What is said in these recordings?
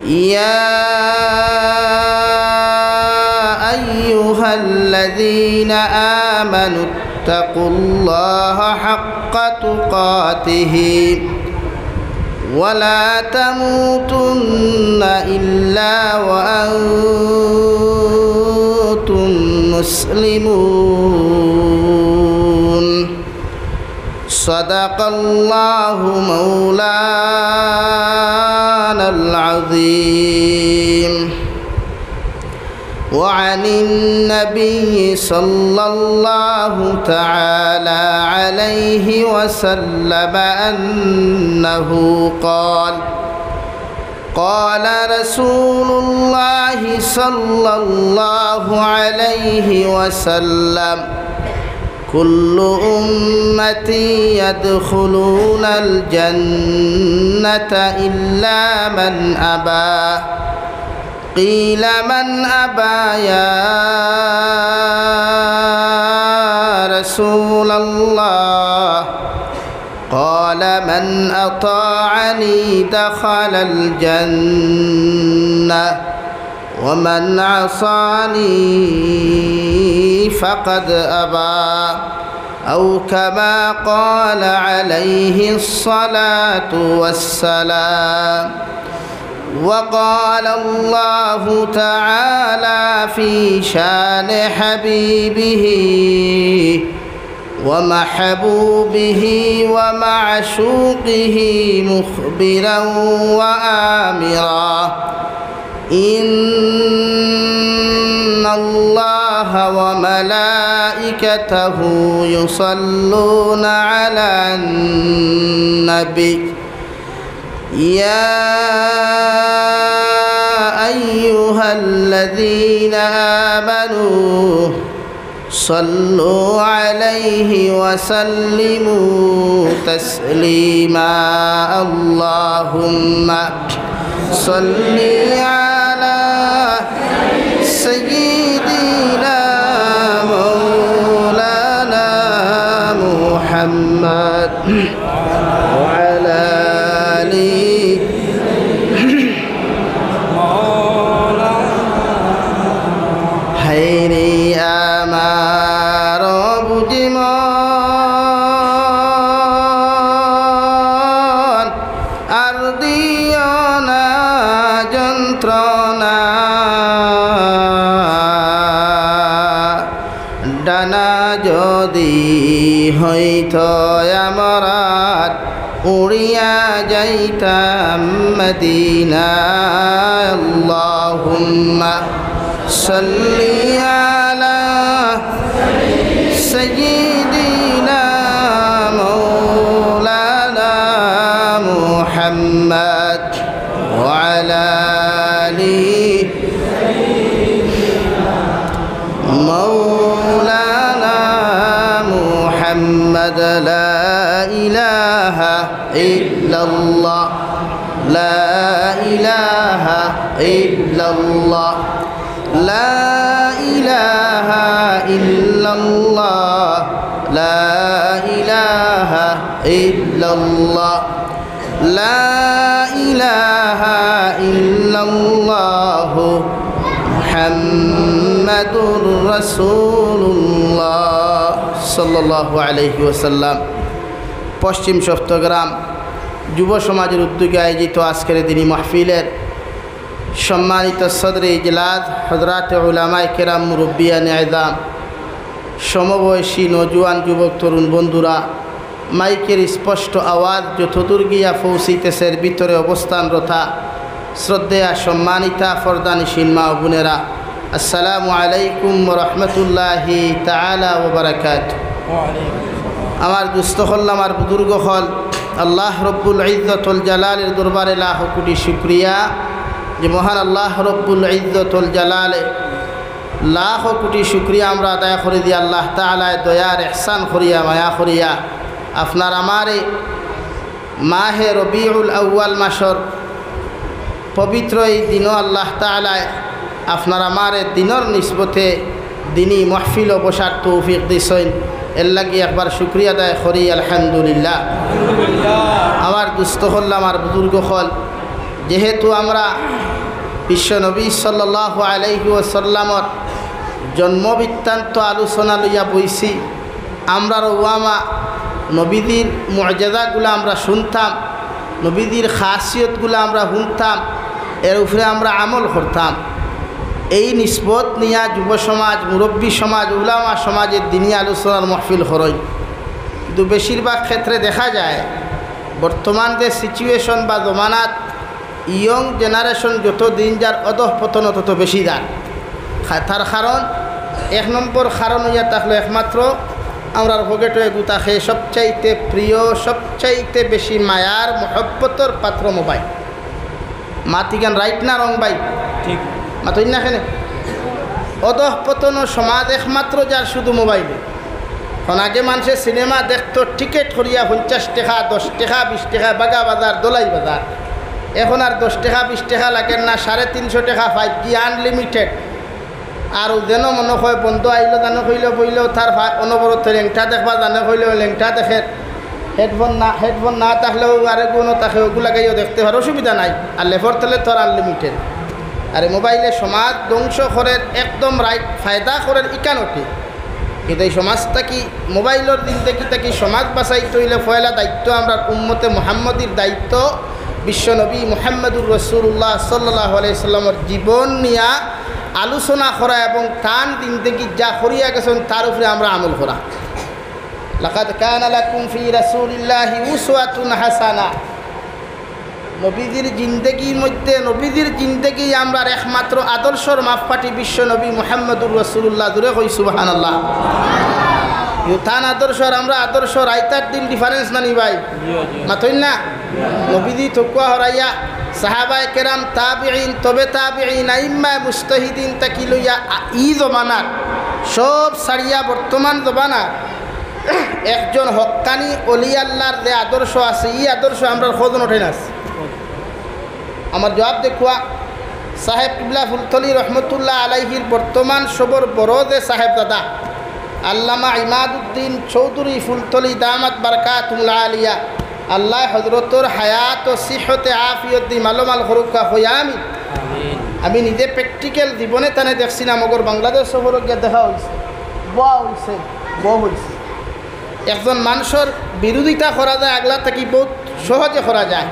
يا أيها الذين آمنوا اتقوا الله حق تقاته ولا تموتن إلا وأنتم مسلمون صدق الله مولانا العظيم وعن النبي صلى الله تعالى عليه وسلم أنه قال قال رسول الله صلى الله عليه وسلم كل أمتي يدخلون الجنة إلا من أبى قيل من أبى يا رسول الله قال من أطاعني دخل الجنة ومن عصاني فقد أبى أو كما قال عليه الصلاة والسلام وقال الله تعالى في شان حبيبه ومحبوبه ومعشوقه مخبرا وآمرا إن الله وملائكته يصلون على النبي يا أيها الذين آمنوا صلوا عليه وسلموا تسليما اللهم صل على سيدنا مولانا محمد وعلى آله hayri আমার বুঝিমন আর দিও না যন্ত্রণা ডানা যদি হইত আমরাত উড়িয়া যাইতাম মদিনা আল্লাহুম্মা সাল্লি আলা সাইয়্যিদিনা মাওলানা মুহাম্মদ ওয়া আলা আলিহি মাওলানা মুহাম্মদ লা ইলাহা ইল্লাল্লাহ লা ইলাহা ইল্লাল্লাহ لا إله إلا الله لا إله إلا الله لا إله إلا الله محمد رسول الله صلى الله عليه وسلم পশ্চিম চট্টগ্রাম যুব সমাজের উদ্যোগে আয়োজিত আজকের দিনী মাহফিলের সম্মানিত সদরে ইজলাস হযরত উলামায়ে কেরাম মুরব্বিয়ানে আযম সমবয়সী নওজোয়ান যুবক তরুণ বন্ধুরা মাইকের স্পষ্ট আওয়াজ যতদূর গিয়া পৌঁছিতেছে ভিতরে অবস্থানরতা শ্রদ্ধেয়া সম্মানিতা পর্দানিশীল মা ও বোনেরা আসসালামু আলাইকুম ওয়া রাহমাতুল্লাহি তাআলা ওয়া বারাকাতুহু আমার দুস্থ হল আমার বুজুর্গ হল আল্লাহ রব্বুল ইজ্জতুল জালালের দরবারে লাখ কোটি শুকরিয়া যে মহান আল্লাহ রব্বুল ইজ্জতুল জালালে লাখ কোটি শুকরিয়া আমরা আদায় করে দিই আল্লাহ তাআলায় দয়ার ইহসান করিয়া মায়া করিয়া আপনার আমারে মাহে রবিউল আউয়াল মাসর পবিত্র এই দিন আল্লাহ তাআলায় আপনার আমারে দিনের নিসবতে দিনী মাহফিল বসার তৌফিক দিছেন এর লাগি একবার শুকরিয়া আদায় করি আলহামদুলিল্লাহ। আমার দুস্থ হল আমার বুজুর্গ হল যেহেতু আমরা বিশ্বনবী সাল্লাল্লাহু আলাইহি ওয়াসাল্লামর জন্মবৃত্তান্ত আলোচনা লইয়া বইছি, আমরা ওয়ামা নবীদের মুআজিজাগুলো আমরা শুনতাম, নবীদের খাসিয়তগুলো আমরা শুনতাম, এর উপরে আমরা আমল করতাম। এই নিসবত নিয়া যুব সমাজ, মুরব্বী সমাজ, উলামা সমাজের দিনই আলোচনার মাহফিল হরই। কিন্তু বেশিরভাগ ক্ষেত্রে দেখা যায় বর্তমান যে সিচুয়েশন বা জমানাত ইয়ং জেনারেশন যত দিন যার অধঃপতন তত বেশি যার। তার কারণ এক নম্বর কারণ হইয়া থাকলো একমাত্র আমরা ভোগেটো এগুতা খেয়ে সবচাইতে প্রিয়, সবচাইতে বেশি মায়ার মহব্বতর পাত্র মোবাইল। মাতিগান রাইট না রং ভাই? ঠিক মাতই না কেন? অধঃপতন সমাজ একমাত্র যার শুধু মোবাইলে। এখন আগে মানুষের সিনেমা দেখতো টিকিট করিয়া 50 টাকা, 10 টাকা, 20 টাকা, বাগা বাজার, দোলাই বাজার। এখন আর 10 টাকা 20 টাকা লাগেন না, 350 টাকা 5G আনলিমিটেড। আর যেন মনে হয় বন্ধু আইলো জানো কইলেও বইলেও তার অনবরত লেংটা দেখবা জানে কইলেও লেংটা দেখে। হেডফোন না থাকলেও আরেকগুলো থাকে, ওগুলা গাইও দেখতে পারে, অসুবিধা নাই। আর লেফর তেলে তোর আনলিমিটেড। আর মোবাইলে সমাজ ধ্বংস করেন, একদম রাইট ফায়দা করেন ইকানটি। কিন্তু এই সমাজটা কি মোবাইলের দিন থেকে সমাজ বাঁচাইতে হইলে পয়লা দায়িত্ব আমরা উম্মতে মুহাম্মদীর দায়িত্ব। বিশ্বনবী মুহাম্মদুর রাসূলুল্লাহ সাল্লাল্লাহু আলাইহি সাল্লামের জীবন নিয়ে আলোচনা করা এবং তান জিন্দেগি যা করিয়া গেছেন তার উপরে আমরা আমল করা। লাকাদ কানা লাকুম ফি রাসূলিল্লাহি উসওয়াতুন হাসানা। নবীজির জিন্দেগির মধ্যে, নবীজির জিন্দেগি আমরা একমাত্র আদর্শর মাপকাঠি বিশ্বনবী মুহাম্মদুর রাসূলুল্লাহ। দূরে কই সুবহানাল্লাহ। তান আদর্শ আর আমরা আদর্শ রাইতার দিন ডিফারেন্স নানি ভাই? মাতই না? নবীজি তকুয়া হরাইয়া সাহাবায়ে কেরাম, তাবিঈন, তবে তাবিঈন, আইম্মায়ে মুজতাহিদিন তাকি লইয়া ই জমানার সব সারিয়া বর্তমান জমানার একজন হক্কানি অলি আল্লাহর যে আদর্শ আছে, এই আদর্শ আমরা খোঁজ ওঠে না। আমার জবাব দেখুয়া সাহেব কিবলা ফুলতলি রহমতুল্লাহ আলাইহির বর্তমান সবর বড় যে সাহেব দাদা আল্লামা ইমাদউদ্দিন চৌধুরী ফুলতলি দামাত বারকাতুল্লাহ আলিয়া, আল্লাহ হজরতর হায়াত ও সিহতে আফিয়ত দি মালোমাল হরুকা হইয়া আমি নিজে প্র্যাকটিক্যাল জীবনে তানে দেখছি না। মগর বাংলাদেশ সফর গিয়ে দেখা হয়েছে, হয়েছে। একজন মানুষের বিরোধিতা করা যায়, আগলা থাকি বহুত সহজে করা যায়।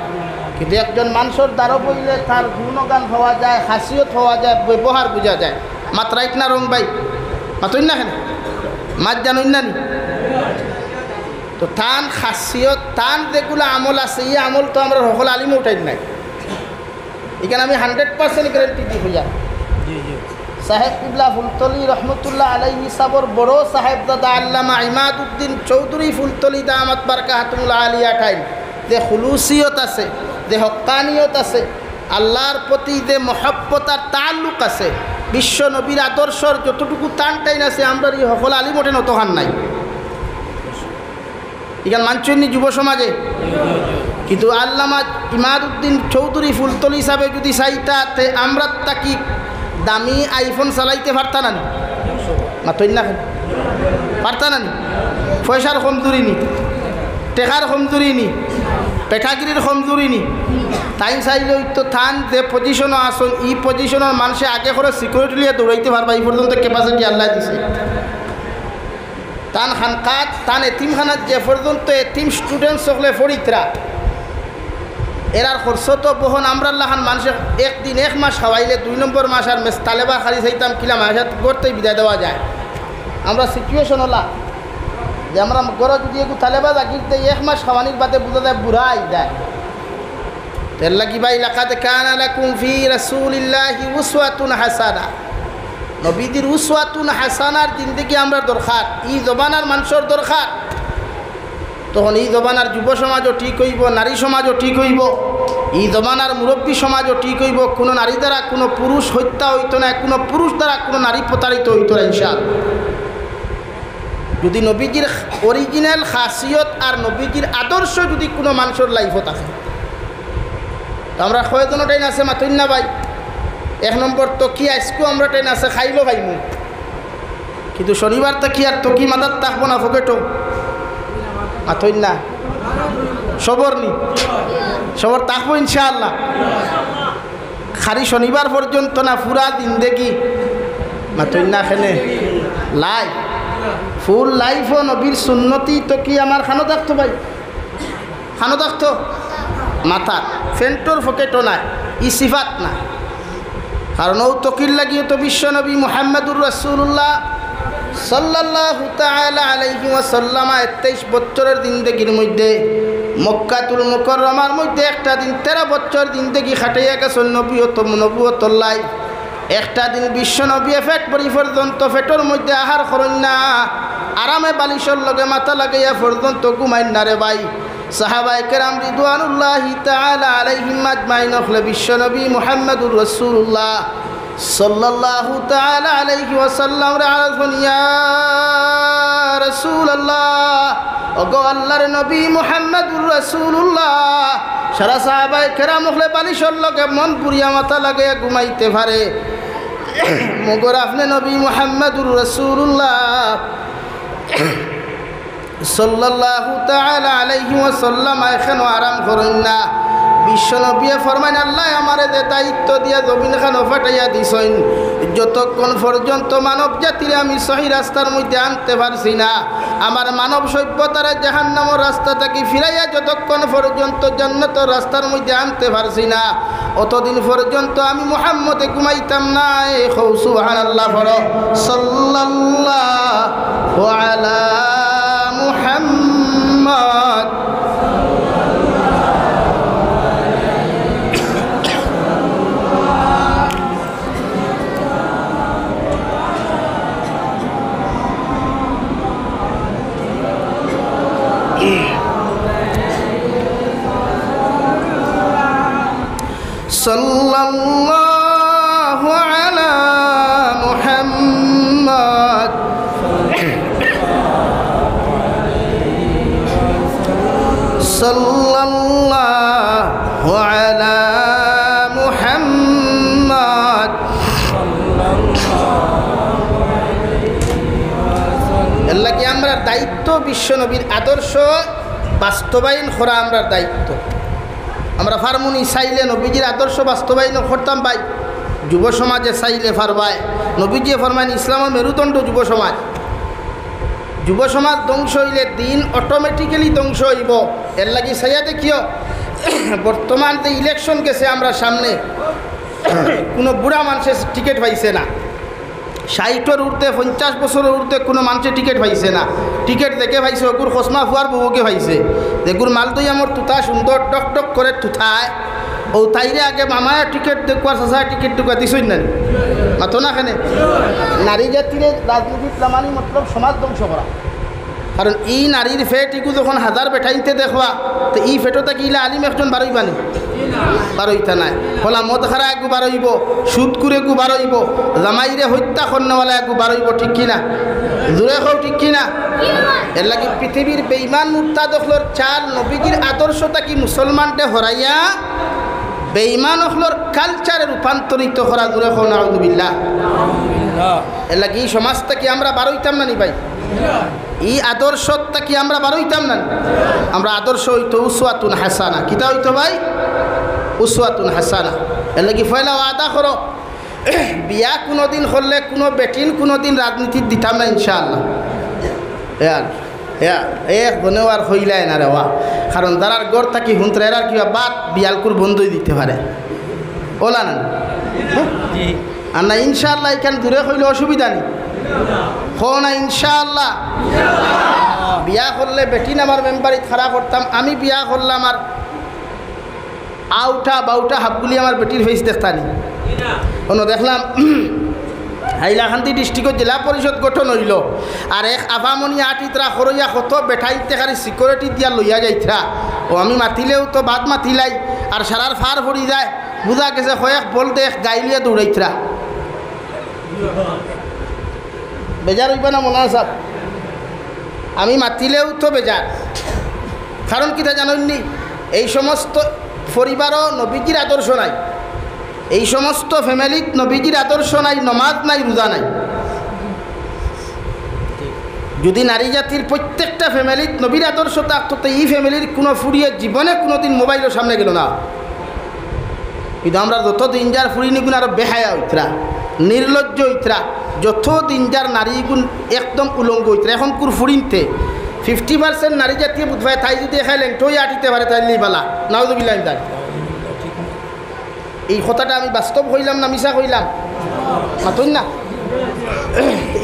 কিন্তু একজন মানুষের দ্বারা বললে তার গুণগান হওয়া যায়, খাসিয়ত হওয়া যায়, ব্যবহার বোঝা যায়। মাত্রাইট না রং ভাই? মাতই না কেন? মাত জানুন না নি? তো তান খাসিয়ত, তান যেগুলো আমল আছে, এই আমল তো আমরা সকল আলিমে উঠাই নাই। এখানে আমি 100% গ্যারেন্টি দিই হইয়া। সাহেব কিবলা ফুলতলি রহমতুল্লাহ আলাইহি সাবর বড় সাহেব দাদা আল্লামা ইমাদউদ্দিন চৌধুরী ফুলতলি দামাত বারকাতুল্লাহ আলিয়া ঠাই যে খুলুসিয়ত আছে, যে হক্কানিয়ত আছে, আল্লাহর প্রতি যে মহব্বত আর তাল্লুক আছে, বিশ্ব নবীর আদর্শর যতটুকু টান টাইন আছে আমরা এই সকল আলিম ওঠেন অতখান নাই। এখানে মানছেননি যুব সমাজে? কিন্তু আল্লামা ইমাদউদ্দিন চৌধুরী ফুলতলি হিসাবে যদি চাইতে আমরা তাকি দামি আইফোন চালাইতে পারতা না? মাতই না পারতা না? পয়সার কমজুরি নি, টেকার কমজুরি নি, পেঠাগিরির কমজুরি নি। তাই চাইলে তো থান যে পজিশনও আসুন, এই পজিশনের মানুষে আগে করে সিকিউরিটি লিয়ে দৌড়াইতে পারবা, এই পর্যন্ত ক্যাপাসিটি আল্লাহ দিছে। তান খানকাত, তান এতিমখানাত যে পর্যন্ত এতিম স্টুডেন্ট সকলে ফরিতরা এরার খরচ তো বহন আমরা লাহান মানুষের একদিন 1 মাস খাওয়াইলে 2 নম্বর মাস আর মেস তালেবা খালি চাইতাম কিলা মাসে করতেই বিদায় দেওয়া যায়। আমরা সিচুয়েশন হলা যে আমরা গড় যদি একটু তালেবা জাগির দেয় 1 মাস খাওয়ানির বাদে বোঝা যায় বুড়া আই যায়। তেল লাগি ভাই লাকাদ কানা লাকুম ফি রাসূলিল্লাহি উসওয়াতুন হাসানা। নবীজির উসওয়াতুন হাসানার জিন্দেগি আমরা দরকার, এই জবানার মানুষের দরকার। তখন এই জবানার যুব সমাজও ঠিক হইব, নারী সমাজও ঠিক হইব, এই জবানার মুরব্বী সমাজও ঠিক হইব। কোনো নারী দ্বারা কোনো পুরুষ হত্যা হইতো না, কোনো পুরুষ দ্বারা কোনো নারী প্রতারিত হইতো না ইনশাআল্লাহ। যদি নবীজির অরিজিনাল খাসিয়ত আর নবীজির আদর্শ যদি কোনো মানুষের লাইফত থাকে, তো আমরা কয়জনও টাইন আছে মাতই না ভাই? 1 নম্বর তো কি আজকেও আমরা টাইন আছে খাইলো ভাইমু, কিন্তু শনিবার তো কি আর তো কি মাথার থাকবো না ফকেটো মাতই না? সবর নি, সবর থাকবো ইনশাআল্লাহ। খালি শনিবার পর্যন্ত না পুরা জিন্দেগি মাতুই না খেলে লাইফ ফুল লাইফও নবীর সুন্নতি তো কি আমার খানো থাকতো ভাই খানো থাকতো মাথা ফেন্টোর পকেটও নাই ই সিফাত না কারণ ও তকির লাগিয়ে তো বিশ্বনবী মুহাম্মদুর রাসূলুল্লাহ সাল্লাল্লাহু তাআলা আলাইহি ওয়াসাল্লাম 23 বছরের জিন্দেগির মধ্যে মক্কাতুল মুকাররমার মধ্যে একটা দিন 13 বছর জিন্দেগি খাটাইয়া গেছেন নবুয়তর লাইফ একটা দিন বিশ্বনবী ফেট পর্যন্ত ফেটোর মধ্যে আহার করেন না আরামে বালিশের লগে মাথা লাগাইয়া পর্যন্ত ঘুমাইন না রে ভাই সাহাবায়ে কেরাম রিদওয়ানুল্লাহি তাআলা আলাইহিম আজমাইন হলে বিশ্বনবী মুহাম্মদুর রাসূলুল্লাহ সাল্লাল্লাহু তাআলা আলাইহি ওয়াসাল্লাম রাসূল ইয়া রাসূলুল্লাহ ওগো আল্লাহর নবী মুহাম্মদুর রাসূলুল্লাহ সারা সাহাবায়ে কেরাম হলে বালিশের লগে মন পুরিয়া মাথা লাগাইয়া ঘুমাইতে পারে মগর আপনি নবী মুহাম্মদুর রাসূলুল্লাহ সাল্লাল্লাহু তাআলা আলাইহি ওয়াসাল্লাম এখনো আরাম করেন না বিশ্বনবী ফরমান আল্লাহ আমারে যে দায়িত্ব দিয়া জমিন খান ফাটাইয়া দিছেন যতক্ষণ পর্যন্ত মানব জাতিরে আমি সহি রাস্তার মধ্যে আনতে পারছি না আমার মানব সভ্যতার জাহান্নামের রাস্তা থেকে ফিরাইয়া যতক্ষণ পর্যন্ত জান্নাতের রাস্তার মধ্যে আনতে পারছি না অতদিন পর্যন্ত আমি মুহাম্মদে ঘুমাইতাম না এ সুবহানাল্লাহ পড়ো সাল্লাল্লাহু আলা মুহাম্মদ সাল্লাল্লাহু আলা মুহাম্মদ সাল্লাল্লাহু আলা মুহাম্মদ আল্লাহ কি আমরা দায়িত্ব বিশ্বনবীর আদর্শ বাস্তবায়ন করা আমরা দায়িত্ব আমরা ফার্মুনি চাইলে নবীজির আদর্শ বাস্তবায়ন করতাম ভাই যুব সমাজে চাইলে ফারবায় নবীজি ফরমান ইসলামের মেরুদণ্ড যুব সমাজ ধ্বংস হইলে দিন অটোমেটিক্যালি ধ্বংস হইব এর লাগি চাইয়া দেখিও বর্তমান যে ইলেকশন গেছে আমরা সামনে কোনো বুড়া মানুষের টিকিট পাইছে না 60-এর ঊর্ধ্বে 50 বছরের ঊর্ধ্বে কোনো মানুষের টিকিট পাইছে না টিকিট দেখে পাইছে ওগুর খসমা ফুয়ার বউকে পাইছে যেগুর মালদই আমার তুতা সুন্দর টক টক করে তুথায় ও তাইরে আগে মামায় টিকিট দেখুয়ার চাষা টিকিট ঢুকা দিছই না মাতো না খানে নারী জাতিরে রাজনীতির নামানি মতলব সমাজ ধ্বংস করা কারণ এই নারীর ফেট ইগু যখন হাজার বেঠাইতে দেখবা তো এই ফেটো থাকি ইলা আলিম একজন বারইবানি বারইতা নাই হলা মদ খারা একু বারইব সুদ করে একু বারইব জামাইরে হত্যা করনেওয়ালা একু বারইব ঠিক কিনা জোরে খাও ঠিক কিনা এর লাগি পৃথিবীর বেঈমান মুরতাদখলর চাল নবীজির আদর্শতা কি মুসলমানটে হরাইয়া বেঈমান হলর কালচারে রূপান্তরিত করা জোরে খাও নাউযুবিল্লাহ এর লাগি এই সমাজটা কি আমরা বারইতাম না নি ভাই এই আদর্শটা কি আমরা বারইতাম না আমরা আদর্শ হইতো উসওয়াতুন হাসানা কিতা হইতো ভাই উসওয়াতুন হাসানা এর লাগি ফয়লা ওয়াদা করো বিয়া কোনোদিন করলে কোনো বেটিন কোনোদিন রাজনীতির দিতাম না ইনশাআল্লাহ এক বনেও আর হইলাই না রেওয়া কারণ দাঁড়ার গড় থাকি হুন্তরা এরার কিবা বাদ বিয়ালকুর বন্ধই দিতে পারে ওলা না আর না ইনশাআল্লাহ এখানে দূরে হইলে অসুবিধা নেই হো না ইনশাআল্লাহ বিয়া করলে বেটিন আমার মেম্বারিত খারাপ করতাম আমি বিয়া করলাম আর আউটা বাউটা হাবগুলি আমার বেটির ফেস দেখতানি কোনো দেখলাম হাইলাকান্দি ডিস্ট্রিক্ট জেলা পরিষদ গঠন হইল আর এক আভামনি আটিতরা সরইয়া কত বেঠাইতে খালি সিকিউরিটি দিয়া লইয়া যাইতরা ও আমি মাতিলেও তো বাদ মাতিলাই আর সারার ফার ভরি যায় বুঝা গেছে কয়েক বলতে এক গাইলিয়া দৌড়াইতরা বেজার হইবা না মৌলানা সাহেব আমি মাতিলেও তো বেজার কারণ কিতা জানেননি এই সমস্ত পরিবারও নবীজির আদর্শ নাই এই সমস্ত ফ্যামিলিত নবীজির আদর্শ নাই নমাজ নাই রোজা নাই যদি নারী জাতির প্রত্যেকটা ফ্যামিলিত নবীর আদর্শ থাকতো তো এই ফ্যামিলির কোনো ফুরিয়ে জীবনে কোনোদিন মোবাইলের সামনে গেল না কিন্তু আমরা যত দিন যার ফুরিনি গুণ আরো বেহায়া হইতরা, নির্লজ্জ হইতরা, যত দিন যার নারী গুণ একদম উলঙ্গ হইতরা। এখন কুর ফুরিনতে 50% নারী জাতীয় বুধবাই তাই যদি খাইলেন তোই আটিতে পারে তাই লিবালা নাউজুবিল্লাহ। এই কথাটা আমি বাস্তব হইলাম না মিশা হইলাম মাতুন না।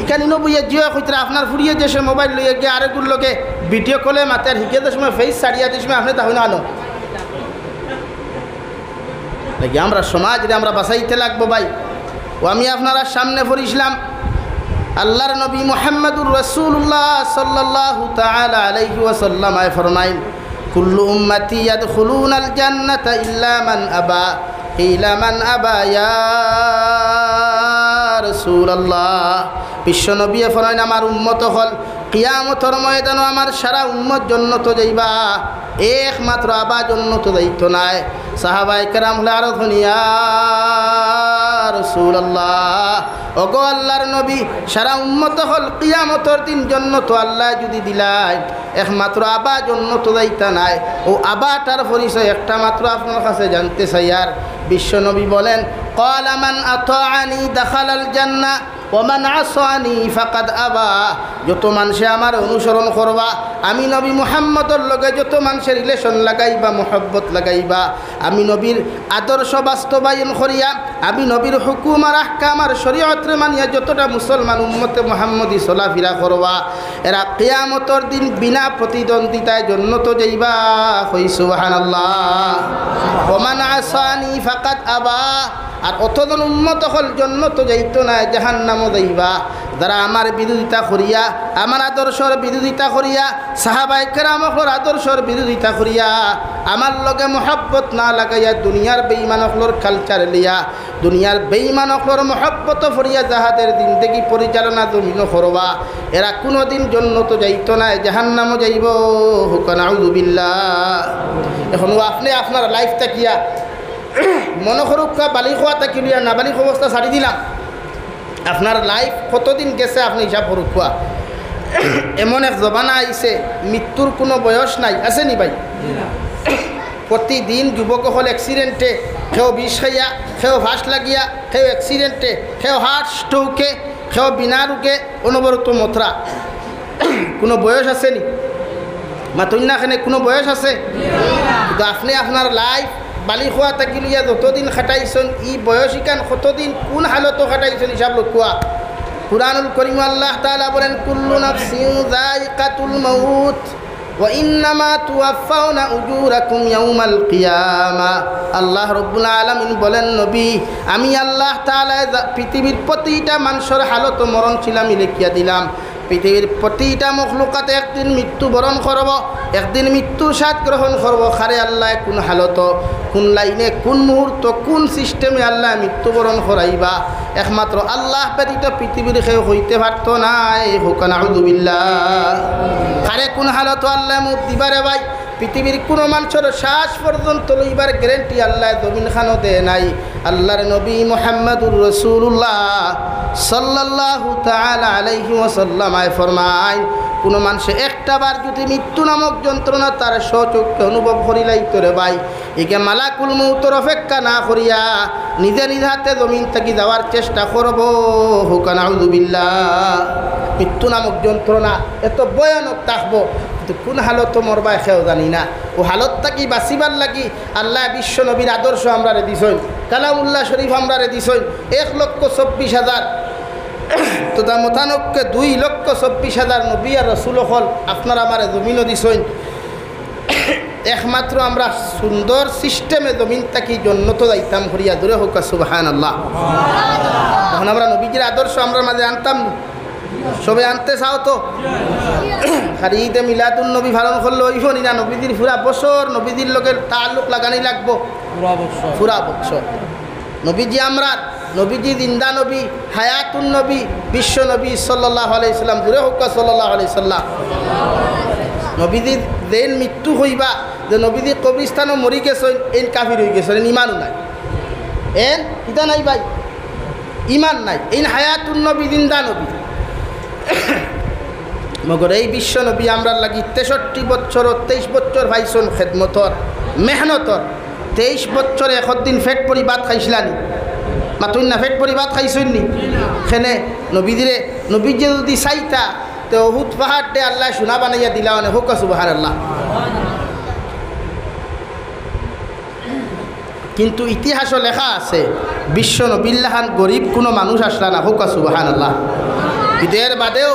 এখানে বইয়া জিও কইতরা আপনার ফুরিয়ে যে সে মোবাইল লইয়া গিয়ে আরেকগুর লোকে ভিডিও কলে মাতে আর হিকে যে সময় ফেস ছাড়িয়া যে সময় আপনি তাহলে আনো নাকি আমরা সমাজ রে আমরা বাঁচাইতে লাগবো ভাই। ও আমি আপনারা সামনে পড়িছিলাম আল্লাহর নবী মুহাম্মদুর রাসূলুল্লাহ সাল্লাল্লাহু তাআলা আলাইহি ওয়াসাল্লাম আয় ফরমাইন কুল্লু উম্মতি ইয়াদখুলুনাল জান্নাতা ইল্লা মান আবা ইলা মান আবা ইয়া রাসূলুল্লাহ। বিশ্ব নবী ফরমাইন আমার উম্মত হল কিয়ামতের ময়দানে আমার সারা উম্মত জান্নাত যাইবা, একমাত্র আবা জান্নাত যাইতো নাই। সাহাবায়ে কেরাম হলে আরো ধনিয়া রাসূলুল্লাহ ওগো আল্লাহর নবী সারা উম্মত হল কিয়ামতের দিন জান্নাত আল্লাহ যদি দিলাই একমাত্র আবা জান্নাত যাইতা নাই। ও আবাটার পরিচয় একটা মাত্র আপনার কাছে জানতে চাই। আর বিশ্ব নবী বলেন ক্বালা মান আতাআনি দাখালাল জান্নাহ ওয়া মান আসানি ফাকাদ আবা। যত মানুষে আমার অনুসরণ করবা, আমি নবী মুহাম্মদর লগে যত মানুষের রিলেশন লাগাইবা, মোহব্বত লাগাইবা, আমি নবীর আদর্শ বাস্তবায়ন করিয়া, আমি নবীর হুকুম আর আহকাম আর শরীয়তরে মানিয়া যতটা মুসলমান উম্মতে মুহাম্মদী চলাফেরা করবা, এরা কিয়ামতের দিন বিনা প্রতিদ্বন্দ্বিতায় জান্নাত যাইবা। কই সুবহানাল্লাহ। ওয়া মান আসানি ফাকাদ আবা। আর অতজন উম্মত হল জান্নাত যাইতো না, জাহান্নামও যাইবা। যারা আমার বিরোধিতা করিয়া, আমার আদর্শর বিরোধিতা করিয়া, সাহাবায়ে কেরামর আদর্শর বিরোধিতা করিয়া, আমার লগে মোহব্বত না লাগাইয়া দুনিয়ার বেঈমানকলর কালচার লিয়া, দুনিয়ার বেঈমানকলর মোহব্বত ফরিয়া যাহাদের জিন্দেগি পরিচালনা জমিন করবা, এরা কোনোদিন জান্নাত যাইতো না, জাহান্নামও যাইব। হুকান আউযুবিল্লাহ। এখন আপনি আপনার লাইফ তাকিয়া মনে করুক বালি খোয়া তাকিলিয়া না বালিক অবস্থা ছাড়ি দিলাম, আপনার লাইফ কতদিন গেছে আপনি হিসাব করুক। এমন এক জমানা আইছে মৃত্যুর কোনো বয়স নাই, আছে নি ভাই? প্রতিদিন যুবক হল অ্যাক্সিডেন্টে, কেউ বিষ খাইয়া, কেউ ফাঁস লাগিয়া, কেউ অ্যাক্সিডেন্টে, কেউ হার্ট স্ট্রোকে, কেউ বিনা রোগে অনবরত মথরা। কোনো বয়স আছে নি? মাতন্যাখানে কোনো বয়স আছে? কিন্তু আপনি আপনার লাইফ বালি খোয়া থাকি লইয়া যতদিন খাটাইছেন, ই বয়সিকান কতদিন কোন হালতো খাটাইছেন হিসাব লক্ষা। কুরআনুল কারীম আল্লাহ তাআলা বলেন কুল্লু নাফসিন যায়িকাতুল মাউত ওয়া ইন্নামা তুওয়াফাউনা উজুরাকুম ইয়াউমাল কিয়ামা। আল্লাহ রাব্বুল আলামিন বলেন নবী আমি আল্লাহ তাআলা পৃথিবীর প্রতিটা মানুষের হালত মরণশীল আমি লিখিয়া দিলাম। পৃথিবীর প্রতিটা মখলুকাতে একদিন মৃত্যুবরণ করব, একদিন মৃত্যুর স্বাদ গ্রহণ করব। খারে আল্লাহ কোন হালত, কোন লাইনে, কোন মুহূর্ত, কোন সিস্টেমে আল্লাহ মৃত্যুবরণ করাইবা, একমাত্র আল্লাহ ব্যতীত পৃথিবীর কেউ হইতে পারত না। হুকান আউযুবিল্লাহ। খারে কোন হালত আল্লাহ মুখ দিবারে ভাই, পৃথিবীর কোনো মানুষের শ্বাস পর্যন্ত লইবার গ্যারেন্টি আল্লাহ জমিন খানো দেয় নাই। আল্লাহর নবী মুহাম্মদুর রাসূলুল্লাহ সাল্লাল্লাহু তাআলা আলাইহি ওয়াসাল্লাম ফরমায় কোনো মানুষে একটা বার যদি মৃত্যু নামক যন্ত্রণা তার স্বচক্ষে অনুভব করিলাইতো রে ভাই, একে মালাকুল মউতের অপেক্ষা না করিয়া নিজে নিজ হাতে জমিন থেকে যাওয়ার চেষ্টা করব। হুকান আউযুবিল্লাহ। মৃত্যু নামক যন্ত্রণা এত ভয়ানক থাকবো, কিন্তু কোন হালত মরবা সেও জানি না। ও হালত থাকি বাঁচিবার লাগি আল্লাহ বিশ্ব নবীর আদর্শ আমরা রে দিছই, কালামুল্লাহ শরীফ আমরা রে দিছই। 1,24,000 তথা মোতানককে 2,24,000 নবী আর রসুল হল আপনার আমার জমিনও দিছই। একমাত্র আমরা সুন্দর সিস্টেমে জমিন থাকি জন্নত যাইতাম করিয়া দূরে হোক সুবহানাল্লাহ। তখন আমরা নবীজির আদর্শ আমরা মাঝে আনতাম, সবে আনতে চাও তো। আর ঈদে মিলাদুন নবী পালন করলে ওই ফনি না, নবীজির পুরা বছর নবীজির লোকের তাল্লুক লাগানি লাগবো পুরা বছর। নবীজি আমরা নবীজি জিন্দা নবী, হায়াতুন নবী, বিশ্ব নবী সাল্লাল্লাহু আলাইহি সাল্লাম দূরে হোক সাল্লাল্লাহু আলাইহি সাল্লাম। নবীজির যেন মৃত্যু হইবা যে নবীজি কবরস্থানও মরি গেছেন, এই কাফির হয়ে গেছেন, ইমানও নাই। এন ইটা নাই ভাই, ইমান নাই। এই হায়াতুন নবী, জিন্দা নবী। মগর এই বিশ্ব নবী আমরা লাগি 63 বছর 23 বছর ভাইছন খেদমতর, মেহনতর। 23 বছর এখন দিন ফেট পরি ভাত খাইছিলানি মাতুন না ফেট পরি ভাত খাইছইনি খেনে নবীজিরে নবীজি যদি চাইতা তো উহুদ পাহাড় দে আল্লাহ সোনা বানাইয়া দিলা মানে হোক সুবহানাল্লাহ। কিন্তু ইতিহাসও লেখা আছে বিশ্ব নবিল্লাহান গরিব কোনো মানুষ আসলা না হোক সুবহানাল্লাহ। ঈদের বাদেও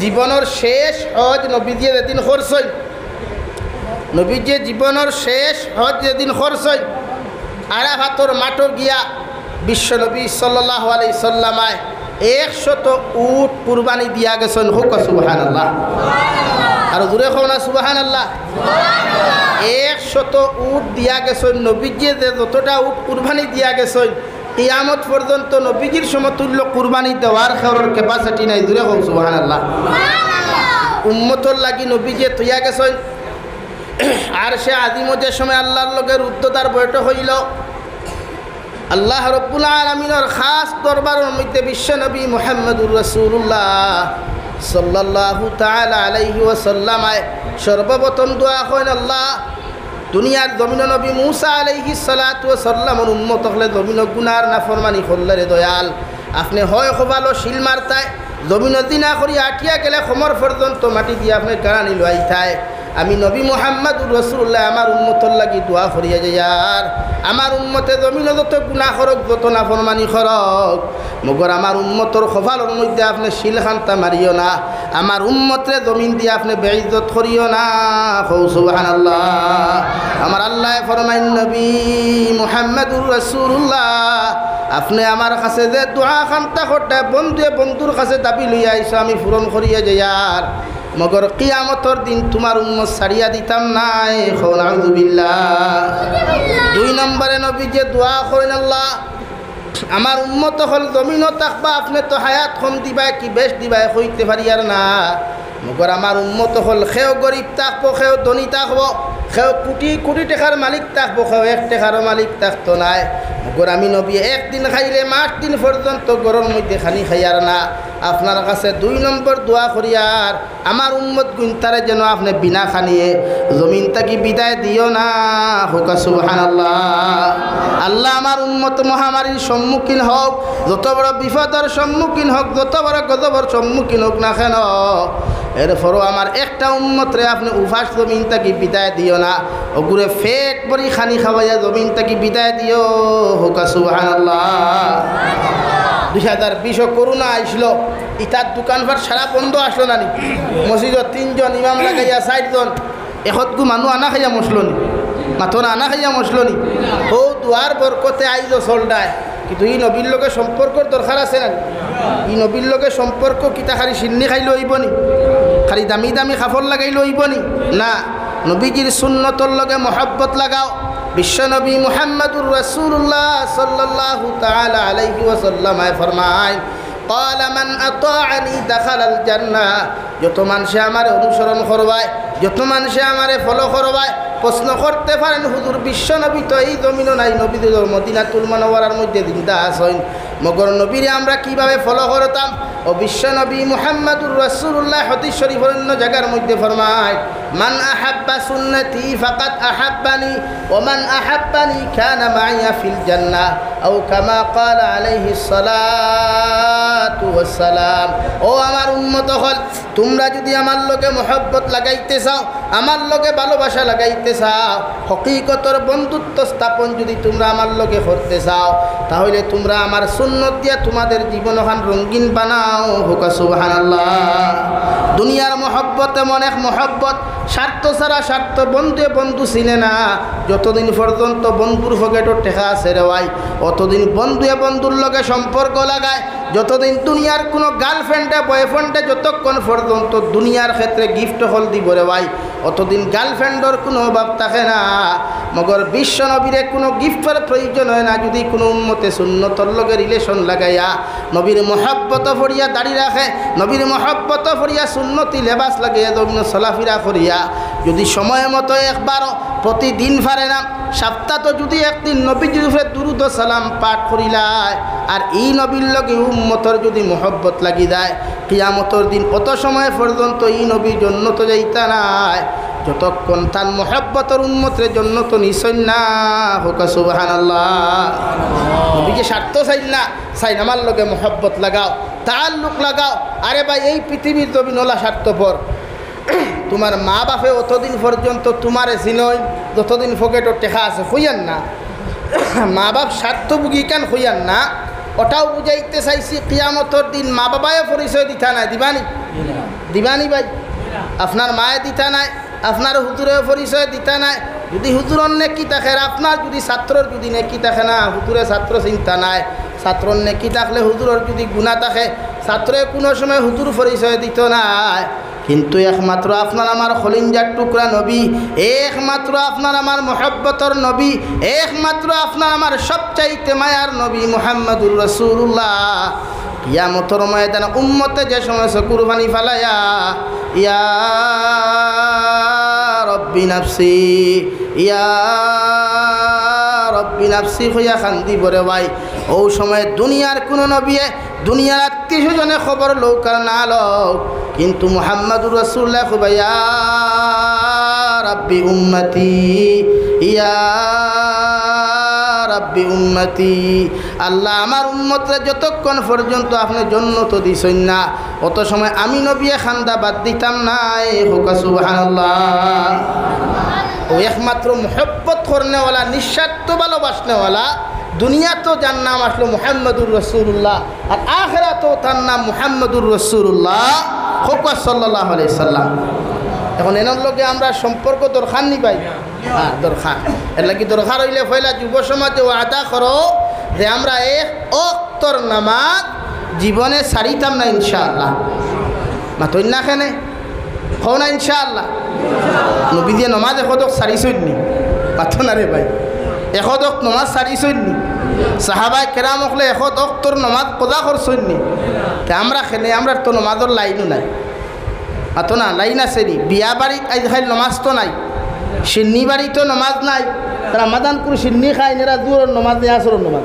জীবনের শেষ হজ নবীজিয়ে যেদিন খরচই নবীজিয়ে জীবনের শেষ হজ যেদিন খরচই আরাফাতর মাঠও গিয়া বিশ্ব নবী সাল্লাল্লাহু আলাইহি সাল্লামায় 100 উট কুরবানি দিয়া গেছেন হোক সুবহানাল্লাহ। আর জোরে কও না সুবহানাল্লাহ। 100 উট দিয়া গেছেন নবীজিয়ে যে যতটা উট কুরবানি দিয়া গেছেন কিয়ামত পর্যন্ত নবীজির সমতুল্য কুরবানি দেওয়ার খেওয়ার ক্যাপাসিটি নাই। জোরে কও সুবহানাল্লাহ। উম্মতর লাগি নবীজিয়ে তৈয়া গেছেন আর সে আদিমতের সময় আল্লাহর লগের উদ্ধতার বৈঠক হইল। আল্লাহ রব্বুল আলামিনের খাস দরবারের মধ্যে বিশ্ব নবী মুহাম্মদুর রাসূলুল্লাহ সাল্লাল্লাহু তাআলা আলাইহি ওয়াসাল্লাম সর্বপ্রথম দোয়া করেন আল্লাহ দুনিয়ার জমিন নবী মুসা আলাইহি সালাতু ওয়াসাল্লামের উম্মত হলে জমিন গুনার নাফরমানি করলে রে দয়াল আপনি হয় খোবালো শিল মারতায় জমিন দিনা করি আটিয়া গেলে খমর পর্যন্ত মাটি দিয়ে আপনি কারানি লইতায় আমি নবী মুহাম্মদুর রাসূলুল্লাহ আমার উম্মতর লাগি দোয়া করিয়া যার আমার উম্মতে জমিন যত গুনাহ করক যত নাফরমানি করক মগর আমার উম্মতর খফালর মধ্যে আপনি শিল খান্তা মারিও না আমার উম্মতরে জমিন দিয়ে আপনি বেইজ্জত করিও না। সুবহানাল্লাহ। আমার আল্লাহ ফরমাইন নবী মুহাম্মদুর রাসূলুল্লাহ আপনি আমার কাছে যে দোয়া খান্তা করতে বন্ধুর কাছে দাবি লইয়া আইছো আমি পূরণ করিয়া যার মগর কিয়ামতর দিন তোমার উম্মত ছাড়িয়া দিতাম নাই। নাউযুবিল্লাহ। 2 নম্বরে নবী যে দোয়া করেন আল্লাহ আমার উম্মত হল জমিনও থাকবা আপনি তো হায়াত কম দিবাই কি বেশ দিবাই হইতে পারি আর না মগর আমার উম্মত হল খেও গরিব থাকবো খেও ধনী থাকবো খেও কোটি কোটি টাকার মালিক থাকবো খেও 1 টাকারও মালিক থাকতো নাই মগর আমি নবী একদিন খাইলে 5 দিন পর্যন্ত গরম মধ্যে খানি খাইয়ার না আপনার কাছে 2 নম্বর দোয়া করিয়ার আমার উম্মত গুনতারে যেন আপনি বিনা খানিয়ে জমিন থেকে বিদায় দিও না। হোক সুবহানাল্লাহ। আল্লাহ আমার উম্মত মহামারীর সম্মুখীন হোক যত বড় বিপদের সম্মুখীন হোক যত বড় গজবর সম্মুখীন হোক না কেন এরপরও আমার একটা উম্মতরে আপনি উপাস জমিন থেকে বিদায় দিও না ওগুরে ফেট পরি খানি খাওয়াইয়া জমিন থেকে বিদায় দিও। হোক সুবহানাল্লাহ। 2020 করোনা আইসলো ইটার দোকানপাট সারা বন্ধ আসলো না নি মসজিদত 3 জন ইমাম লাগাইয়া 4 জন এখতগু মানুষ আনা খাইয়া মসলো নি মাথন আনা খাইয়া মসলো নি ও দুয়ার বরকতে আইজ চলডায় কিন্তু ই নবীর লগে সম্পর্কর দরকার আছে না ই নবীর লগে সম্পর্ক কিতা খালি সিন্নি খাইলে হইব নি খালি দামি দামি কাপড় লাগাইলে হইব নি না নবীজির সুন্নতর লগে মহব্বত লাগাও। বিশ্বনবী মুহাম্মদুর রাসূলুল্লাহ সাল্লাল্লাহু তাআলা আলাইহি ওয়াসাল্লাম ফরমায় قال من اطاعني دخل الجنه যত মানুষ আমারে অনুসরণ করবায় যত মানুষ আমারে ফলো করবায় প্রশ্ন করতে পারেন হুজুর বিশ্বনবী তো এই জমিনও নাই নবীদের মদিনাতুল মুনাওয়ারার মধ্যে জিন্দা আছেন মগর নবীরে আমরা কিভাবে ফলো করতাম ও বিশ্বনবী মুহাম্মদুর রাসূলুল্লাহ হাদিস শরীফের অন্য জায়গার মধ্যে ফরমায় মান আহাব্বা সুন্নতি ফাকাদ আহাব্বানি ওয়া মান আহাব্বানি কানা মাইয়া ফিল জান্নাহ আও কামা ক্বালা আলাইহিস সালাতু ওয়াস সালাম। ও আমার উম্মত হল তোমরা যদি আমার লগে মহব্বত লাগাইতে চাও আমার লগে ভালোবাসা লাগাইতে চাও হকিকতর বন্ধুত্ব স্থাপন যদি তোমরা আমার লগে করতে চাও তাহলে তোমরা আমার সুন্নত দিয়া তোমাদের জীবনখান রঙিন বানাও। হোক সুবহানাল্লাহ। দুনিয়ার মহব্বত এমন এক মহব্বত স্বার্থ ছাড়া স্বার্থ বন্ধু চিনে না যতদিন পর্যন্ত বন্ধুর পকেটও টেকা আছে রে ভাই অতদিন বন্ধুর লগে সম্পর্ক লাগায় যতদিন দুনিয়ার কোনো গার্লফ্রেন্ডে বয়ফ্রেন্ডে যতক্ষণ পর্যন্ত দুনিয়ার ক্ষেত্রে গিফট হল দিব রে ভাই অতদিন গার্লফ্রেন্ডর কোনো অভাব থাকে না মগর বিশ্ব নবীরে কোনো গিফটের প্রয়োজন হয় না যদি কোনো উম্মতে সুন্নতর লগে রিলেশন লাগাইয়া নবীর মহব্বত ফরিয়া দাড়ি রাখে নবীর মহব্বত ফরিয়া সুন্নতি লেবাস লাগাইয়া জমিন চলাফেরা করিয়া যদি সময় মতো একবারও প্রতিদিন পারে না সপ্তাহ যদি একদিন নবীজির উপরে দুরূদ ও সালাম পাঠ করিলায় আর এই নবীর লগে উম্মতর যদি মহব্বত লাগি যায় কিয়ামতর দিন কত সময় পর্যন্ত এই নবীর জন্য তো যাইতা নাই যতক্ষণ তার মোহাব্বতের উম্মতের জন্য তো নিশ্চয় না হোক সুবহানাল্লাহ। নবীকে স্বার্থ চাই না, চাই আমার লগে মোহাব্বত লাগাও, তাআল্লুক লাগাও। আরে ভাই এই পৃথিবীর জমিন ওলা স্বার্থপর। তোমার মা বাপে অতদিন পর্যন্ত তোমারে চিনই যতদিন পকেটর টেকা আছে হইয়ান না। মা বাপ স্বার্থভোগী কেন হইয়ান না, ওটাও বুঝাইতে চাইছি কিয়ামতর দিন মা বাবায় পরিচয় দিতা নাই, দিবানি দিবানি ভাই? আপনার মায়ে দিতা নাই, আপনার হুজুরে পরিচয় দিতা নাই। যদি হুজুরর নেকি থাকে, আপনার যদি ছাত্রর যদি নেকি থাকে না, হুজুরে ছাত্র চিন্তা নাই। ছাত্রর নেকি থাকলে হুজুরর যদি গুণা থাকে, ছাত্রে কোনো সময় হুজুর পরিচয় দিত নাই। কিন্তু একমাত্র আপনার আমার খলিঞ্জার টুকরা নবী, একমাত্র আপনার আমার মোহাব্বতর নবী, একমাত্র আপনার আমার সবচাইতে মায়ার নবী মুহাম্মদুর রাসূলুল্লাহ কিয়ামতের ময়দানে উম্মতে যে সময় কুরবানি ফালায়া ইয়া রব্বি নাফসি ইয়া রব্বি নাফসি হইয়া খান্দি বরে ভাই। ও সময় দুনিয়ার কোনো নবী, দুনিয়ার আত্মীয় স্বজনে খবর লোক আর না লোক, কিন্তু মুহাম্মদুর রাসূলুল্লাহ কইবা ইয়া রাব্বি উম্মতি ইয়া রাব্বি উম্মতি। আল্লাহ আমার উম্মতরা যতক্ষণ পর্যন্ত আপনি জন্নত দিছেন না, অত সময় আমি নবী খান্দা বাদ দিতাম না। হোক সুবহানাল্লাহ। ও একমাত্র মোহব্বত করনেওয়ালা, নিঃস্বার্থ ভালোবাসনেওয়ালা। দুনিয়া তো যার নাম আসলো মুহাম্মদুর রাসূলুল্লাহ, আর আখিরাতেও তার নাম মুহাম্মদুর রাসূলুল্লাহ সাল্লাল্লাহু আলাইহি সাল্লাম। এখন এনার লগে আমরা সম্পর্ক দরকার নি ভাই? হ্যাঁ দরকার। এর লাগি দরকার হইলে পয়লা যুব সমাজে ওয়াদা করো যে আমরা এক ওয়াক্তর নামাজ জীবনে ছাড়িতাম না ইনশাআল্লাহ। মাতই না কেনে হও না ইনশাআল্লাহ? নবী দিয়ে নমাজ এখদক ছাড়িছইনি, মাথো না রে ভাই। এখদক নমাজ ছাড়িছইনি। সাহাবায়ে কেরাম হলে এখদ ওয়াক্তর নমাজ কদা করছইনি। তা আমরা খেনে আমরা তো নমাজের লাইনও নাই, মাথো না? লাইন আছে নি? বিয়া বাড়িত আজ খাই নমাজ তো নাই, সিন্নি বাড়িতেও নমাজ নাই। তারা মাদান করে সিন্নি খায়, এরা দূর নমাজ নেই, আসর নমাজ।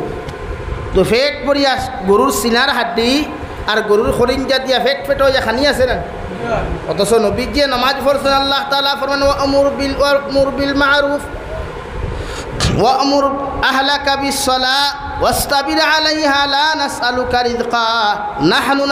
তো ফেট পড়িয়া গরুর সিনার হাড্ডি আর গরুর খরিঞ্জা দিয়া ফেট ফেট হয়ে খানি আছে না। অথচ নবী যে নমাজ পড়ছেন, আল্লাহ তাআলা ফরমান ওয়া'মুর বিল মা'রুফ ওয়া'মুর আহলাকা বিস-সালাহ ওয়াসতাবির আলাইহা লা নাসআলুকা রিজকা নাহনু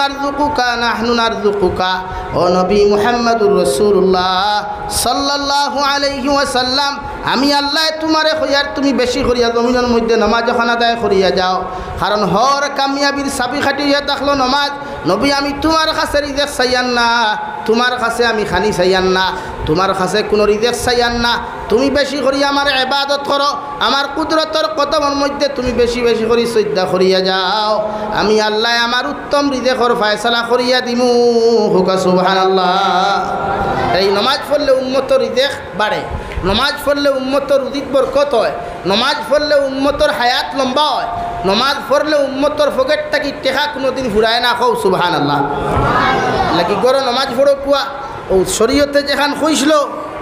নারযুকুকা। ও নবী মুহাম্মদুর রাসূলুল্লাহ সাল্লাল্লাহু আলাইহি ওয়াসাল্লাম, আমি আল্লাহ তোমারে কইয়ার তুমি বেশি করিয়া জমিনের মধ্যে নামাজ যখন আদায় করিয়া যাও, কারণ হর কামিয়াবির চাবি খাটি হইয়া থাকলো নমাজ। নবী আমি তোমার কাছে রিজেক চাইয়ান না, তোমার কাছে আমি খানি চাইয়ান না, তোমার কাছে কোনো রিজেক চাইয়ান না। তুমি বেশি করিয়া আমার ইবাদত করো, আমার কুদরতর কদমের মধ্যে তুমি বেশি বেশি করে শ্রদ্ধা করিয়া যাও, আমি আল্লাহ আমার উত্তম রিজেকর ফয়সালা করিয়া দিমু। হোক সুবহানাল্লাহ। এই নমাজ পড়লে উম্মতর রিজেক বাড়ে, নমাজ পড়লে উম্মতর রুজিত বরকত হয়, নমাজ পড়লে উম্মতর হায়াত লম্বা হয়, নমাজ পড়লে উম্মতর পকেট থাকি টেকা কোনোদিন ফুরায় না। কও সুবহানাল্লাহ। লাগি গরো নমাজ পড়ো কুয়া। ও শরীয়তে যেখান কইছিল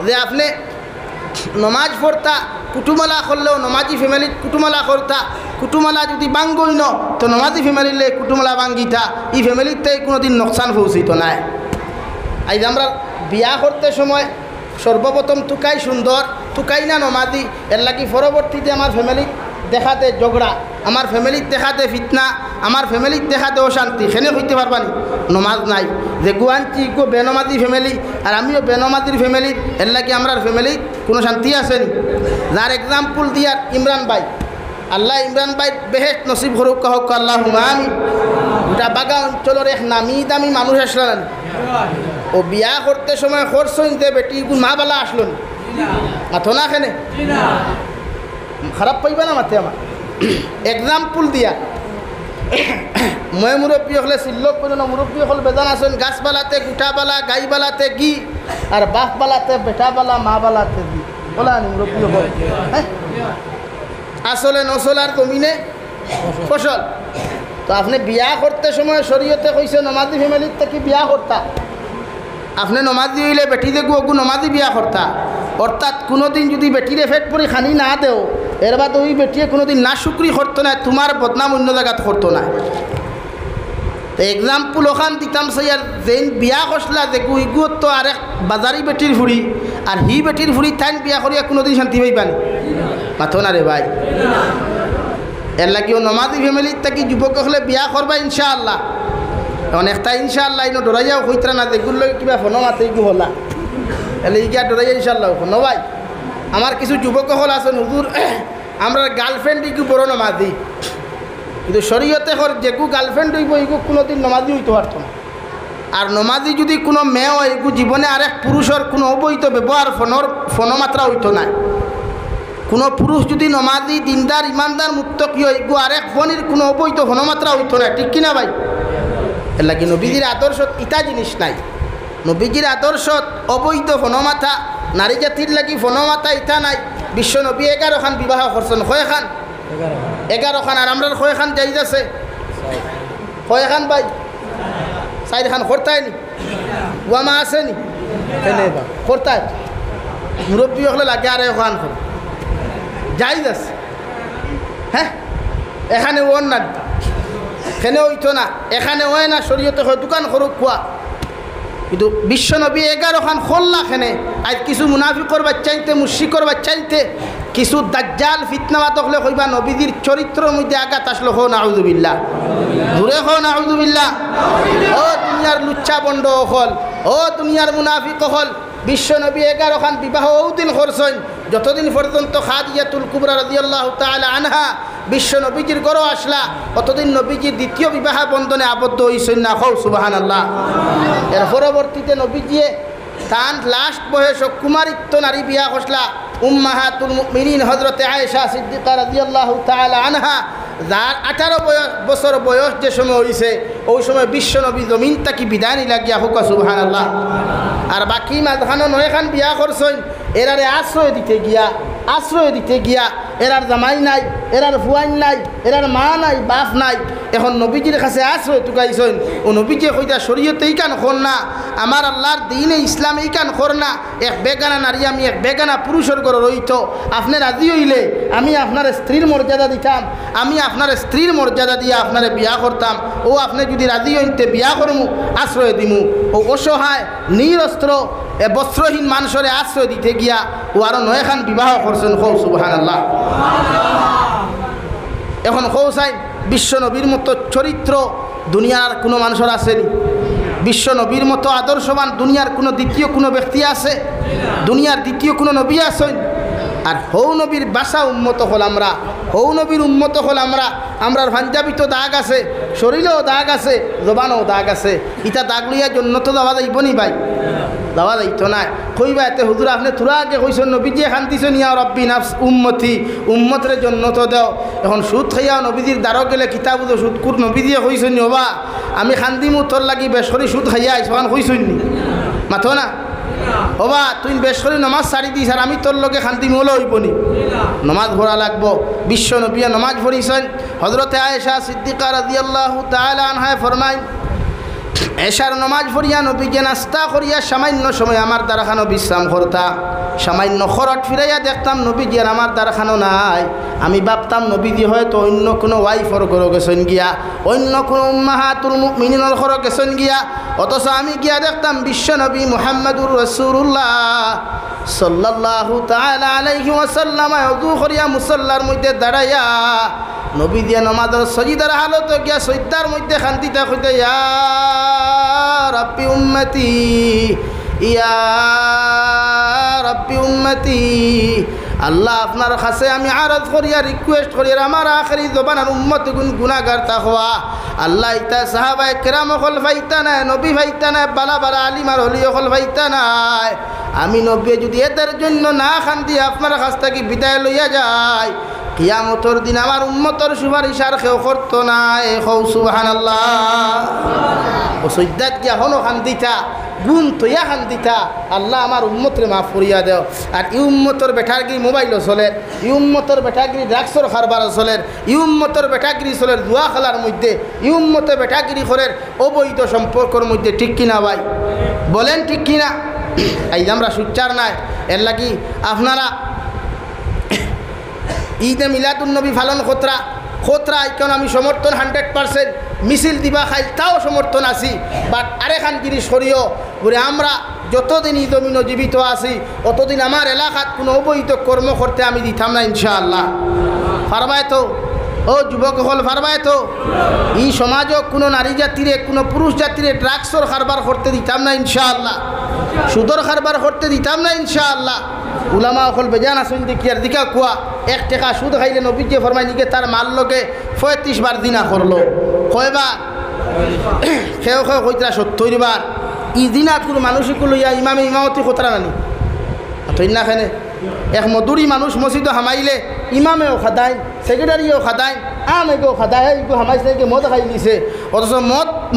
যে আপনি নমাজ পড়তা কুটুমালা করলেও নমাজি ফ্যামিলির কুটুমালা করতা, কুটুমালা যদি বাঙ্গই ন তো নমাজি ফ্যামিলিলে কুটুমালা বাঙ্গিতা, এই ফ্যামিলিতে কোনোদিন নোকসান পৌঁছিত নাই। আজ আমরা বিয়া করতে সময় সর্বপ্রথম তুকাই সুন্দর, তুকাই না নমাজি। এর লাগি পরবর্তীতে আমার ফ্যামিলি দেখাতে ঝগড়া, আমার ফ্যামিলির দেখাতে ফিতনা, আমার ফ্যামিলির দেখাতে অশান্তি। সেনে হইতে পারবানি নমাজ নাই। যে গুয়াঞ্চি গো বেনমাজি ফ্যামিলি আর আমিও বেনমাজির ফ্যামিলির, এর লাগি আমরা ফ্যামিলির কোনো শান্তি আসেনি। যার এক্সাম্পল দিয়ার ইমরান ভাই, আল্লাহ ইমরান ভাই বেহেশত নসিব করুক, কাহক আল্লাহুম্মা আমিন। গোটা বাগা অঞ্চলের এক নামি দামি মানুষ আসলেন। ও বিয়া করতে সময় খরচইন দে বেটি গুণ মা বালা আসলেন, মাথো না খেনে খারাপ পাইবা না মাথে আমার। এক্সাম্পল দিয়া মই মুরব্বী হলে চিল্লক করে না, মুরব্বী হল বেজান আসেন গাছবালাতে গুটাবালা, গাইবালাতে গি আর বাপবালাতে বেটাবালা, মা বালাতে গি বলা নি মুরব্বী হল। হ্যাঁ আসলে নসলার জমিনে ফসল। তো আপনি বিয়া করতে সময় শরীয়তে কইছে নমাজি ফ্যামিলির থেকে বিয়া করতা। আপনি নমাজি হইলে বেটি দেখু ওগু নমাজি বিয়া করতা, অর্থাৎ কোনোদিন যদি বেটিরে ফেট পরি খানি না দেও, এর বাদ ওই বেটিয়ে কোনোদিন না শুক্রি করতো না, তোমার বদনাম অন্য জায়গাত করতো না। তো এক্সাম্পল ওখান দিতাম সাইয়ার যেন বিয়া করসলা দেখু ইগুত তো আরেক বাজারি বেটির ফুড়ি আর হি বেটির ফুরি থাইন বিয়া করিয়া কোনোদিন শান্তি পাইবানি মাথো না রে ভাই এর লাগিও নমাজি ফ্যামিলির থাকি যুবক হলে বিয়া করবা ইনশাআল্লাহ এখন একটা ইনশাআল্লাহ ইনো ডরাইয়াও হইতরা না যেগুলো কিবা ফোনো মাতে ইগু হলা এলে ইগা ডরাইয়া ইনশাআল্লাহ ফোনো ভাই আমার কিছু যুবক হল আছেন হুজুর আমরা গার্লফ্রেন্ড ইগু বড় নমাজি কিন্তু শরীয়তে হর যেগু গার্লফ্রেন্ড হইব ইগু কোনোদিন নমাজি হইতে পারত না আর নমাজি যদি কোনো মেয়ে হয় এগু জীবনে আরেক পুরুষের কোনো অবৈধ ব্যবহার ফোনমাত্রা হইতো না কোনো পুরুষ যদি নমাজি দিনদার ইমানদার মুত্তকি হয় এগু আরেক ফোনের কোনো অবৈধ ফোনমাত্রা হইতো না ঠিক কিনা ভাই এর লাগি নবীজির আদর্শত ইটা জিনিস নাই নবীজির আদর্শত অবৈধ ফোনমাথা নারী জাতির লাগি ফোনমাথা ইটা নাই বিশ্ব নবী 11 খান বিবাহ করছেন কয় খান 11 খান আর আমরা কয় খান যাই আছে কয় খান ভাই 4 খান করতাই নি ওয়ামা আছে নি করতাই মুরব্বী হলে লাগে আর খান করে যাই আছে হ্যাঁ এখানে ওন না এখানে হইতো না এখানে হয় না শরীয়তে হয় দোকান করুক কোয়া কিন্তু বিশ্বনবী 11 খান খোল্লা খেনে আজ কিছু মুনাফিকর বাচ্চাইতে মুশরিকর বাচ্চাইতে কিছু দাজ্জাল ফিতনাবাদ হলে কইবা নবীজির চরিত্রের মধ্যে আঘাত আসলো হো নাউযুবিল্লাহ দূরে হো নাউযুবিল্লাহ ও দুনিয়ার লুচ্চা বন্ড হল ও দুনিয়ার মুনাফিক হল বিশ্বনবী 11 খান বিবাহ ওদিন করছেন যতদিন পর্যন্ত খাদিজাতুল কুবরা রাদিয়াল্লাহু তাআলা আনহা বিশ্বনবীজির ঘরে আসলা অতদিন নবীজির দ্বিতীয় বিবাহ বন্ধনে আবদ্ধ হইছেন না হও সুবহানাল্লাহ এর পরবর্তীতে নবীজিয়ে তান লাস্ট বয়স কুমারিত্ব নারী বিয়া করলা উম্মাহাতুল মুমিনিন হযরতে আয়েশা সিদ্দিকা রাদিয়াল্লাহু তাআলা আনহা যার 18 বছর বয়স যে সময় হইছে ওই সময় বিশ্বনবী জমিন তাকি বিদায় নি লাগিয়া হুকা সুবহানাল্লাহ আর বাকি মাঝখানে 9 খান বিয়া করছেন এরারে আশ্রয় দিতে গিয়া এরার জামাই নাই এরার ফুয়াইন নাই এরার মা নাই বাপ নাই এখন নবীজির কাছে আশ্রয় টুকাইছেন ও নবীজি কইতা শরীয়তে এই কান কর না আমার আল্লাহর দ্বীনে ইসলাম এই কান কর না এক বেগানা নারী আমি এক বেগানা পুরুষের ঘরে রইত আপনি রাজি হইলে আমি আপনার স্ত্রীর মর্যাদা দিতাম আমি আপনার স্ত্রীর মর্যাদা দিয়ে আপনারে বিয়া করতাম ও আপনি যদি রাজি হইতে বিয়া করমু আশ্রয় দিমু ও অসহায় নিরস্ত্র বস্ত্রহীন মানুষরে আশ্রয় দিতে গিয়া ও আরো 9 খান বিবাহ করছেন হো সুবহানাল্লাহ এখন কৌসাই বিশ্ব নবীর মতো চরিত্র দুনিয়ার কোনো মানুষের আসেনি বিশ্ব নবীর মতো আদর্শবান দুনিয়ার কোনো দ্বিতীয় কোনো ব্যক্তি আছে দুনিয়ার দ্বিতীয় কোনো নবী আছেন আর হৌ নবীর বাসা উম্মত হল আমরা হৌ নবীর উম্মত হল আমরার পাঞ্জাবি তো দাগ আছে শরীরেও দাগ আছে জবানও দাগ আছে ইটা দাগ লইয়া জন্য তো যাওয়া যাইব নি ভাই যাওয়া যাইতো না কইবা এতে হুজুর আপনি থোড়া আগে কইছেন নবীজি খান দিছেন ইয়া রব্বি নাফস উম্মতরে জন্য তো দেও এখন সুদ খাইয়া নবীজির দ্বারক গেলে কিতাব সুদ কুর নবীজিয়ে কইছেন হবা আমি খান দিমু তোর লাগি বেসরি সুদ খাইয়া আইস কইছেন নি মাথো না হবা তুই বেসরি নমাজ সারি দিস আর আমি তোর লগে খান দিমু হলো হইবনি নমাজ ভরা লাগবো বিশ্ব নবিয়া নমাজ ভরিছেন হযরতে আয়েশা সিদ্দিকা রাদিয়াল্লাহু তাআলা আনহা ফরমায় এশার নমাজ পড়িয়া নবীকে নাস্তা করিয়া সামান্য সময় আমার দ্বারাখানো বিশ্রাম করতা সামান্য খরট ফিরাইয়া দেখতাম নবীজি আর আমার দ্বারাখানো নাই আমি ভাবতাম নবীজি হয়তো অন্য কোনো ওয়াইফর ঘরে গেছেন গিয়া অন্য কোনো উম্মাহাতুল মুমিনিনের ঘরে গেছেন গিয়া অথচ আমি গিয়া দেখতাম বিশ্ব নবী মুহাম্মদুর রাসূলুল্লাহ সাল্লাল্লাহু তাআলা আলাইহি ওয়াসাল্লাম ওযু করিয়া মুসাল্লার মধ্যে দাঁড়াইয়া নবী দিয়া নমাজের সজিদার হালত গিয়া সজদার মধ্যে শান্তিতে কইতে ইয়া রাব্বি উম্মতি ইয়া রাব্বি উম্মতি আল্লাহ আপনার কাছে আমি আরজ করিয়া রিকোয়েস্ট করি আমার আখেরি জবানের উম্মত গুনাহগার তাকওয়া আল্লাহ ইতা সাহাবায়ে কেরাম হল ফাইতা না নবী ফাইতা না বালা বালা আলিমার হলিও হল ফাইতা না আমি নবী যদি এদের জন্য না খান দিয়ে আপনার কাছ থেকে বিদায় লইয়া যায় কিয়ামতের দিন আমার উম্মতের সুপারিশ আর কেউ করতো না এ হৌ সুবহানাল্লাহ ও সৈদাত গিয়া হনো খান দিতা গুণ তৈয়া খান দিতা আল্লাহ আমার উম্মতরে মাফ করিয়া দেও আর ই উম্মতর বেঠাগিরি মোবাইলও চলে ই উম্মতর বেঠাগিরি ড্রাগসর খারবার চলের ই উম্মতর বেঠাগিরি চলের জুয়া খেলার মধ্যে ই উম্মতের বেঠাগিরি করের অবৈধ সম্পর্কের মধ্যে ঠিক কিনা ভাই বলেন ঠিক কিনা এই আমরা সুচ্চার নাই এর লাগি আপনারা ঈদে মিলাদুন্নবী পালন খোতরা এখন আমি সমর্থন 100% মিছিল দিবা খাই তাও সমর্থন আছি বাট আরেখান জিনিস করিও বলে আমরা যতদিন এই জমিনও জীবিত আছি অতদিন আমার এলাকাত কোনো অবৈধ কর্ম করতে আমি দিতাম না ইনশাআল্লাহ। পারবায় তো? ও যুবক হল পারবায় তো? এই সমাজও কোনো নারী জাতিরে কোনো পুরুষ জাতিরে ড্রাগসর কারবার করতে দিতাম না ইনশাআল্লাহ, সুদর কারবার করতে দিতাম না ইনশাআল্লাহ। উলামা হল বেজান আসুন দেখি আর দিকা কুয়া 1 টাকা সুদ খাইলে নবী যে ফরমাই নিকে তার মাল লগে 35 বার দিনা করলো। কয়বার? খেয়ে খেয়ে কইতরা 70 বার। ই দিনা কোনো মানুষকে লইয়া ইমামে ইমামতি কোতরা নানি তুই না খানে এক মধুরী মানুষ মসজিদ হামাইলে ইমামেও খাদায়, সেক্রেটারিও খাদায়, আমেকেও খাদায়, এগুলো হামাইছে মদ খাই দিছে। অথচ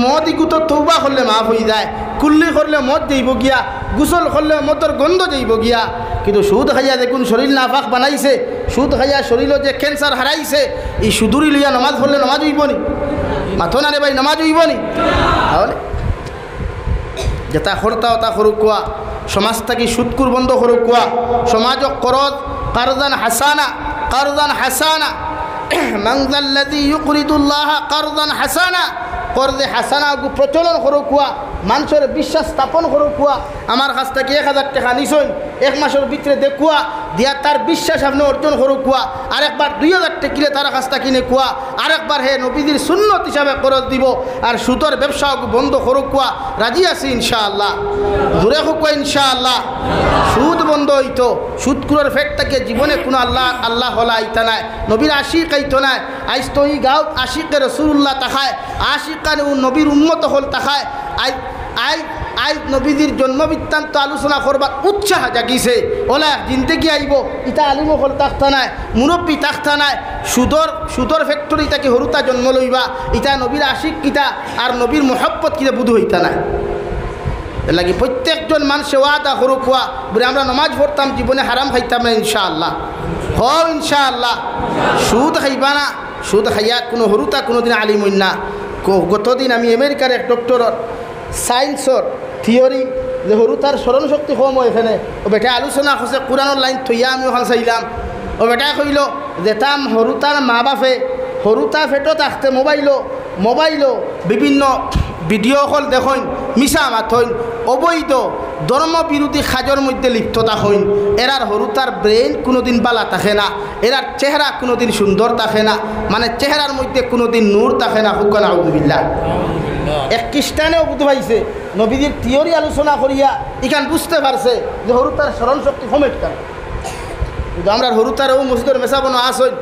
মদ ইগু তো তৌবা করলে মাফ হয়ে যায়, কুল্লি করলে মদ যাইব গিয়া, গুসল করলে মদর গন্ধ যাইব গিয়া। কিন্তু সুদ খাইয়া দেখুন শরীর নাফাক বানাইছে, সুদ খাইয়া শরীরও যে ক্যান্সার হারাইছে। এই সুদুরি লইয়া নমাজ পড়লে নমাজ হইব নি? মাথো না রে ভাই, নমাজ হইব নি? তাহলে যেটা করতাও তা করুক কোয়া, সমাজ থাকি সুদকুর বন্ধ করুক কোয়া, সমাজক করদ কারদান হাসানা, কারদান হাসানা মানজাল্লাযী ইউকরিদুল্লাহ কারদান হাসানা, করদে হাসানা প্রচলন করুক কোয়া, মানুষের বিশ্বাস স্থাপন করুক কোয়া। আমার কাছ থেকে 1000 টাকা নিছই, 1 মাসের ভিতরে দেখুয়া দিয়া তার বিশ্বাস আপনি অর্জন করুক কোয়া। আরেকবার 2000 টাকা কিনে তার কাছ থেকে কিনে কোয়া, আরেকবার হে নবীদের সুন্নত হিসাবে করজ দিব। আর সুতোর ব্যবসা বন্ধ করুক কোয়া, রাজি আছি ইনশাআল্লাহ। দূরে হোক ইনশাআল্লাহ। সুদ বন্ধ হইতো, সুদকুরের ফেটটাকে জীবনে কোনো আল্লাহ হলা আইতা নাই, নবীর আশিক আইতো নাই। আইস তো এই গাঁও আশিকে রসুল্লাহ তাকায়, আশিকান নবীর উম্মত হল তাকায়। আই নবীদের জন্ম বৃত্তান্ত আলোচনা করবার উৎসাহ জাগিছে। ওলা জিন্দেগি আইব, ইটা আলিমো হল তাক্তা নাই, মুরব্বী তাক্তা নাই। সুদর ফ্যাক্টরি তাকে হরুতা জন্ম লইবা, ইটা নবীর আশিক কিতা আর নবীর মোহাব্বত কিতা বুধ হইতা নাই। এর লাগে প্রত্যেকজন মানুষে ওয়াদা করুক কোয়া বলে আমরা নমাজ পড়তাম, জীবনে হারাম খাইতাম না ইনশাআল্লাহ। হও ইনশাআল্লাহ। সুদ খাইবা না, সুদ খাইয়া কোনো হরুতা কোনোদিন আলিম হইন না। গতদিন আমি আমেরিকার এক ডক্টরর সায়েন্সর থিওরি যে হরুতার স্মরণ শক্তি কম হয় এখানে, ও বেটা আলোচনা করছে কোরআনের লাইন থইয়া আমি ওখানে চাইলাম। ও বেটা কইল যেতাম হরুতার মা বাপে হরুতা ফেটো থাকতে মোবাইলও বিভিন্ন ভিডিও কল দেখুন, মিশা মাথইন, অবৈধ ধর্মবিরোধী কাজের মধ্যে লিপ্ততা হইন। এরার হরুতার ব্রেন কোনোদিন বালা থাকে না, এরার চেহারা কোনোদিন সুন্দর থাকে না, মানে চেহারার মধ্যে কোনোদিন নূর থাকে না। হুকান আউযুবিল্লাহ। এক খ্রিস্টানেও বুঝতে পাইছে, নবীদের থিওরি আলোচনা করিয়া এখান বুঝতে পারছে যে হরুতার স্মরণ শক্তি কমেট কেন। কিন্তু আমরা হরুতারও মসজিদের মেশাবনো আসই,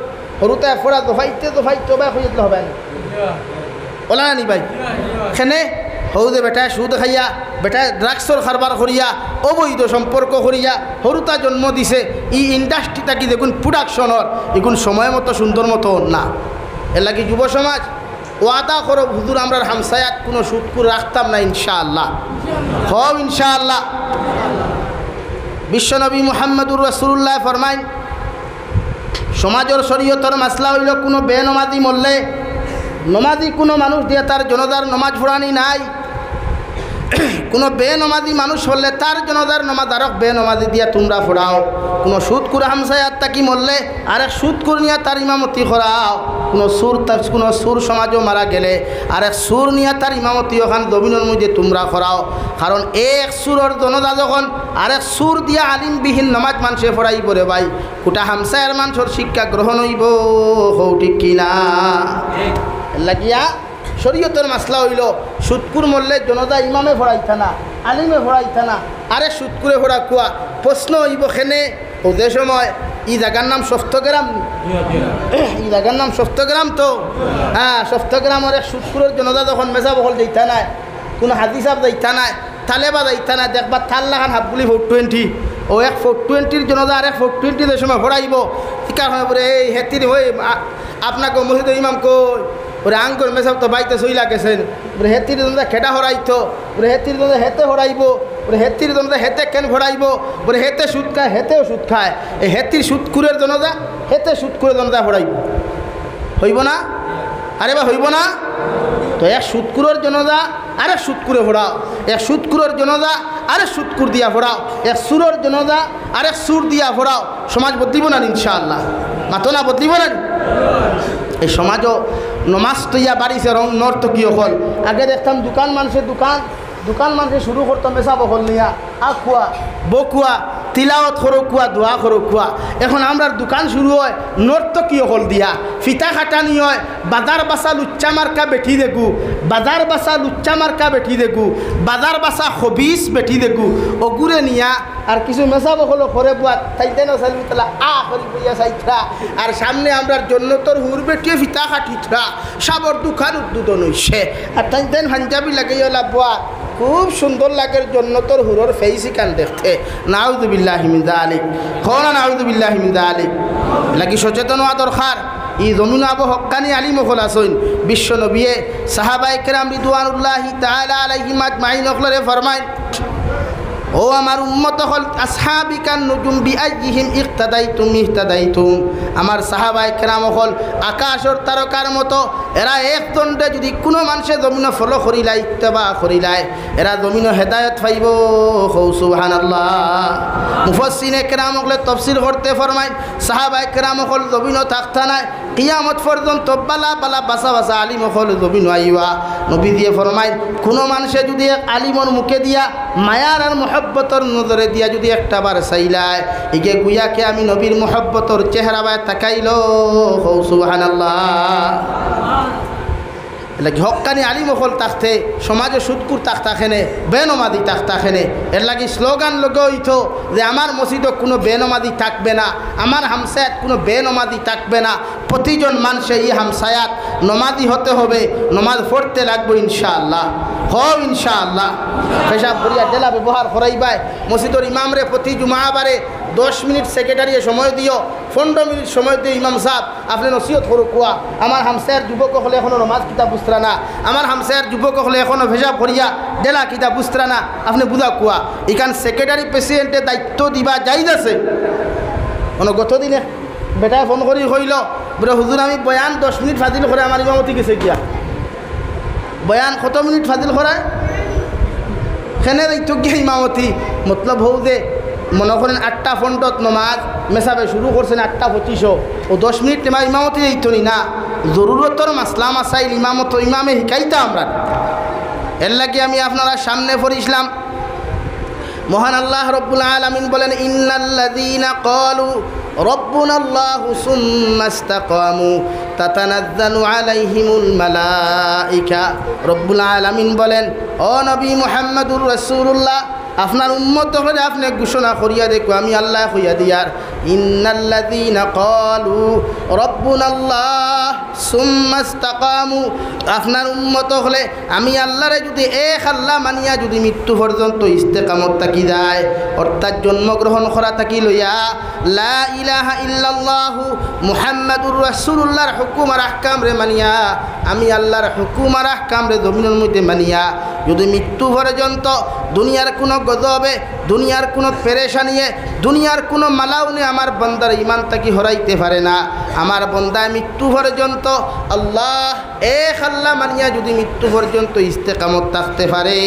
হরুতায় ফোড়া দফাইতে বা হয়ে যেতে হবে না। ওলা নি ভাই এখানে হৌদে বেটায় সুদ খাইয়া, বেটায় ড্রাগসর কারবার করিয়া, অবৈধ সম্পর্ক করিয়া হরুতা জন্ম দিছে। এই ইন্ডাস্ট্রিটা কি দেখুন প্রোডাকশনের এগুন সময় মতো সুন্দর মতো না। এর লাগে যুব সমাজ ওয়াদা করো হুজুর আমরা হামসায়াত কোনো সুদকুর রাখতাম না ইনশাআল্লাহ। হও ইনশাআল্লাহ। বিশ্বনবী মুহাম্মদুর রাসূলুল্লাহ ফরমাইন, সমাজের শরীয়তের মাসলা হইল কোনো বেনমাজি মরলে নমাজি কোনো মানুষ দিয়ে তার জনতার নমাজ পড়ানি নাই। কোনো বেনমাজি মানুষ হলে তার জনতার নমাজ আরক বেনমাজি দিয়া তোমরা পড়াও। কোনো সুদকুর হামসায়াত তাকি মরলে আরেক সুদকুর নিয়ে তার ইমামতি করাও। কোনো সুর সমাজও মারা গেলে আরেক সুর নিয়ে তার ইমামতি ওখান দবিনের মধ্যে তোমরা করাও। কারণ এক সুরের জনতা যখন আরেক সুর দিয়া আলিমবিহীন নমাজ মানুষে পড়াই পড়ে ভাই, গোটা হামসায়ার মানুষের শিক্ষা গ্রহণ হইব। হৌ ঠিক কিনা? লাগিয়া শরীয়তের মাসলা হইল সুদকুর মরলে জনতা ইমামে ভরাইতা না, আলিমে ভরাইতা না, আরে সুদকুরে ভরা কুয়া। প্রশ্ন হইব খেনে ও যে সময় ই জায়গার নাম সপ্তগ্রাম, এই জায়গার নাম সপ্তগ্রাম তো হ্যাঁ, সপ্তগ্রামের এক সুদকুরের জনতা যখন মেজা বহল যাইতা নাই, কোনো হাদিসাব যাইতা নাই, তালেবা যাইতা নাই, দেখবা থাল লাগান হাতগুলি 420 ও এক 420 জনতা আর এক 420 যে সময় ভরাইব শিকার হয় বলে এই হেতির হয়ে আপনাকে মসজিদের ইমাম কই ওরে আঙ্কর মেসাব তো বাইতে সইলা গেছেন, ওরে হেতির জনতা খেটা হরাইতো, ওরে হেতির জনতা হেতে হরাইব, ওরে হেতির জনতা হেতে কেন ভরাইব, ওরে হেতে সুদ খায় হেতেও সুদ খায়। এই হেতির সুদকুরের জনতা হেতে সুদকুরের জনতা ভরাইব, হইব না? আরে বা হইব না? তো এক সুদকুরের জনতা আরেক সুদকুরে ভরাও, এক সুদকুরের জনতা আরেক সুদকুর দিয়া ভরাও, এক সুরের জনতা আরেক সুর দিয়া ভরাও। সমাজ বদলিব না ইনশাআল্লাহ? মাতো না বদলিব না? এই সমাজও নমাজ তৈয়া বাড়িছে রং নর্তকীয় হল। আগে দেখতাম দোকান মানুষের দোকান দোকান মানুষে শুরু করতো মেশা বহল নিয়া আখুয়া বকুয়া তিলাওয়াত করো কুয়া দোয়া করো কুয়া। এখন আমরা দোকান শুরু হয় নর্তকীয় হল দিয়া ফিতা খাটানি হয় বাজার বাসা লুচ্চা মার্কা বেঠি দেখু বাজার বাসা লুচ্চা মার্কা বেঠি দেখু বাজার বাসা হবিস বেঠি দেখু অগুরে নিয়া আর কিছু মেশা বহল করে বুয়া তাইতে না চাইবি তাহলে করি বইয়া চাইতরা আর সামনে আমরা জন্নতর হুর বেটিয়ে ফিতা খাটিতরা সাবর দোকান উদ্বোধন হইছে আর তাইতে পাঞ্জাবি লাগাইলা বুয়া খুব সুন্দর লাগে জন্নতর হুরর ফেইসি কান দেখতে। নাউযুবিল্লাহি মিন যালিক কোনা নাউযুবিল্লাহি মিন যালিক লাগি সচেতন হওয়া দরকার। ই জমিন আবু হক্কানি আলিম হল আসইন বিশ্ব নবিয়ে সাহাবায়ে কেরাম রিদওয়ানুল্লাহি তাআলা আলাইহিম আজমাইন হলরে ফরমায় ও আমার উম্মত হল আসহাবিকান নুজুম বিআইহিম ইক্তাদাইতুম ইহতাদাইতুম। আমার সাহাবায়ে কেরাম হল আকাশের তারকার মতো এরা একদণ্ডে যদি কোনো মানুষে জমিন ফলো করিলাই ইত্তেবা করিলাই এরা জমিন হেদায়ত পাইব। সুবহানাল্লাহ। মুফাসসিরে কেরাম হলে তাফসীর করতে ফরমায় সাহাবায়ে কেরাম হল জমিন থাকতা নাই কিয়ামত পর্যন্ত বালা বালা বাসা বাসা আলিম হল জমিন আইবা। নবী দিয়ে ফরমায় কোনো মানুষে যদি এক আলিমর মুখে দিয়া মায়ার আর মোহব্বতর নজরে দিয়া যদি একটা বার চাইলায় ইগে গুয়াকে আমি নবীর মোহব্বতর চেহারা বায় তাকাইল। সুবহানাল্লাহ। লাগি হক্কানি আলিম হল তাকতে সমাজে সুদকুর তাকতাখেনে বেনমাদি তাকতাখেনে এর লাগি স্লোগান লগে হইতো যে আমার মসজিদে কোনো বেনমাদি থাকবে না আমার হামসায়াত কোনো বেনমাদি থাকবে না প্রতিজন মানুষে এই হামসায়াত নমাদি হতে হবে নমাজ পড়তে লাগবে ইনশাআল্লাহ। হও ইনশাআল্লাহ। পেশাব করিয়া ডেলা ব্যবহার করাইবাই মসজিদের ইমামরে প্রতি জুমাবারে 10 মিনিট সেক্রেটারিয়ে সময় দিও 15 মিনিট সময় দিয়ে ইমাম সাহেব আপনি নসিহত করো কুয়া আমার হামসায়ার যুবক হলে এখনও নমাজ কিতাব বুঝতরা না আমার হামসায়ার যুবক হলে এখনও পেশাব করিয়া ডেলা কিতাব বুঝতরা না আপনি বুঝা কুয়া এখান সেক্রেটারি প্রেসিডেন্টে দায়িত্ব দিবা যাইজ আছে। কোনো গত দিনে বেটায় ফোন করি কইল বলে হুজুর আমি বয়ান 10 মিনিট ফাজিল করে আমার ইমামতি গেছে গিয়া বয়ান কত মিনিট ফাজিল করায় সেনে দায়িত্ব গিয়া ইমামতি মতলব হও যে মনে করেন 8টা ফন্ডত নমাজ মেসাবে শুরু করছেন 8টা 25 ও 10 মিনিট তোমার ইমামতি দিত না জরুরতর মাসলা মাসাইল ইমামে শিখাইতা আমরা এর লাগে আমি আপনারা সামনে পড়িছিলাম মহান আল্লাহ রব্বুল আলামিন বলেন ইন্নাল্লাযীনা ক্বালু রব্বুনাল্লাহু সুম্মা ইসতাকামু তাতানাজ্জালু আলাইহিমুল মালাইকা। রব্বুল আলামিন বলেন ও নবী মুহাম্মদুর রাসূলুল্লাহ আপনার উম্মত হলে আপনি ঘোষণা করিয়া দেখো আমি আল্লাহ কইয়া দিয়ার ইন্নাল্লাযীনা ক্বালু রব্বুনাল্লাহ সুম্মা ইসতাকামু আপনার উম্মত হলে আমি আল্লাহরে যদি এক আল্লাহ মানিয়া যদি মৃত্যু পর্যন্ত ইস্তেকামত থাকি যায় অর্থাৎ জন্মগ্রহণ করা থাকি লইয়া লা ইলাহা ইল্লাল্লাহু মুহাম্মাদুর রাসূলুল্লাহর হুকুম আর আহকাম রে মানিয়া আমি আল্লাহর হুকুম আর আহকাম রে জমিনের মধ্যে মানিয়া যদি মৃত্যু পর্যন্ত দুনিয়ার কোনো গজবে দুনিয়ার কোনো পেরেশানিয়ে দুনিয়ার কোনো মালাউনে আমার বান্দার ইমান তাকি হরাইতে পারে না। আমার বান্দা মৃত্যু পর্যন্ত আল্লাহ এক আল্লাহ মানিয়া যদি মৃত্যু পর্যন্ত ইস্তেকামত থাকতে পারে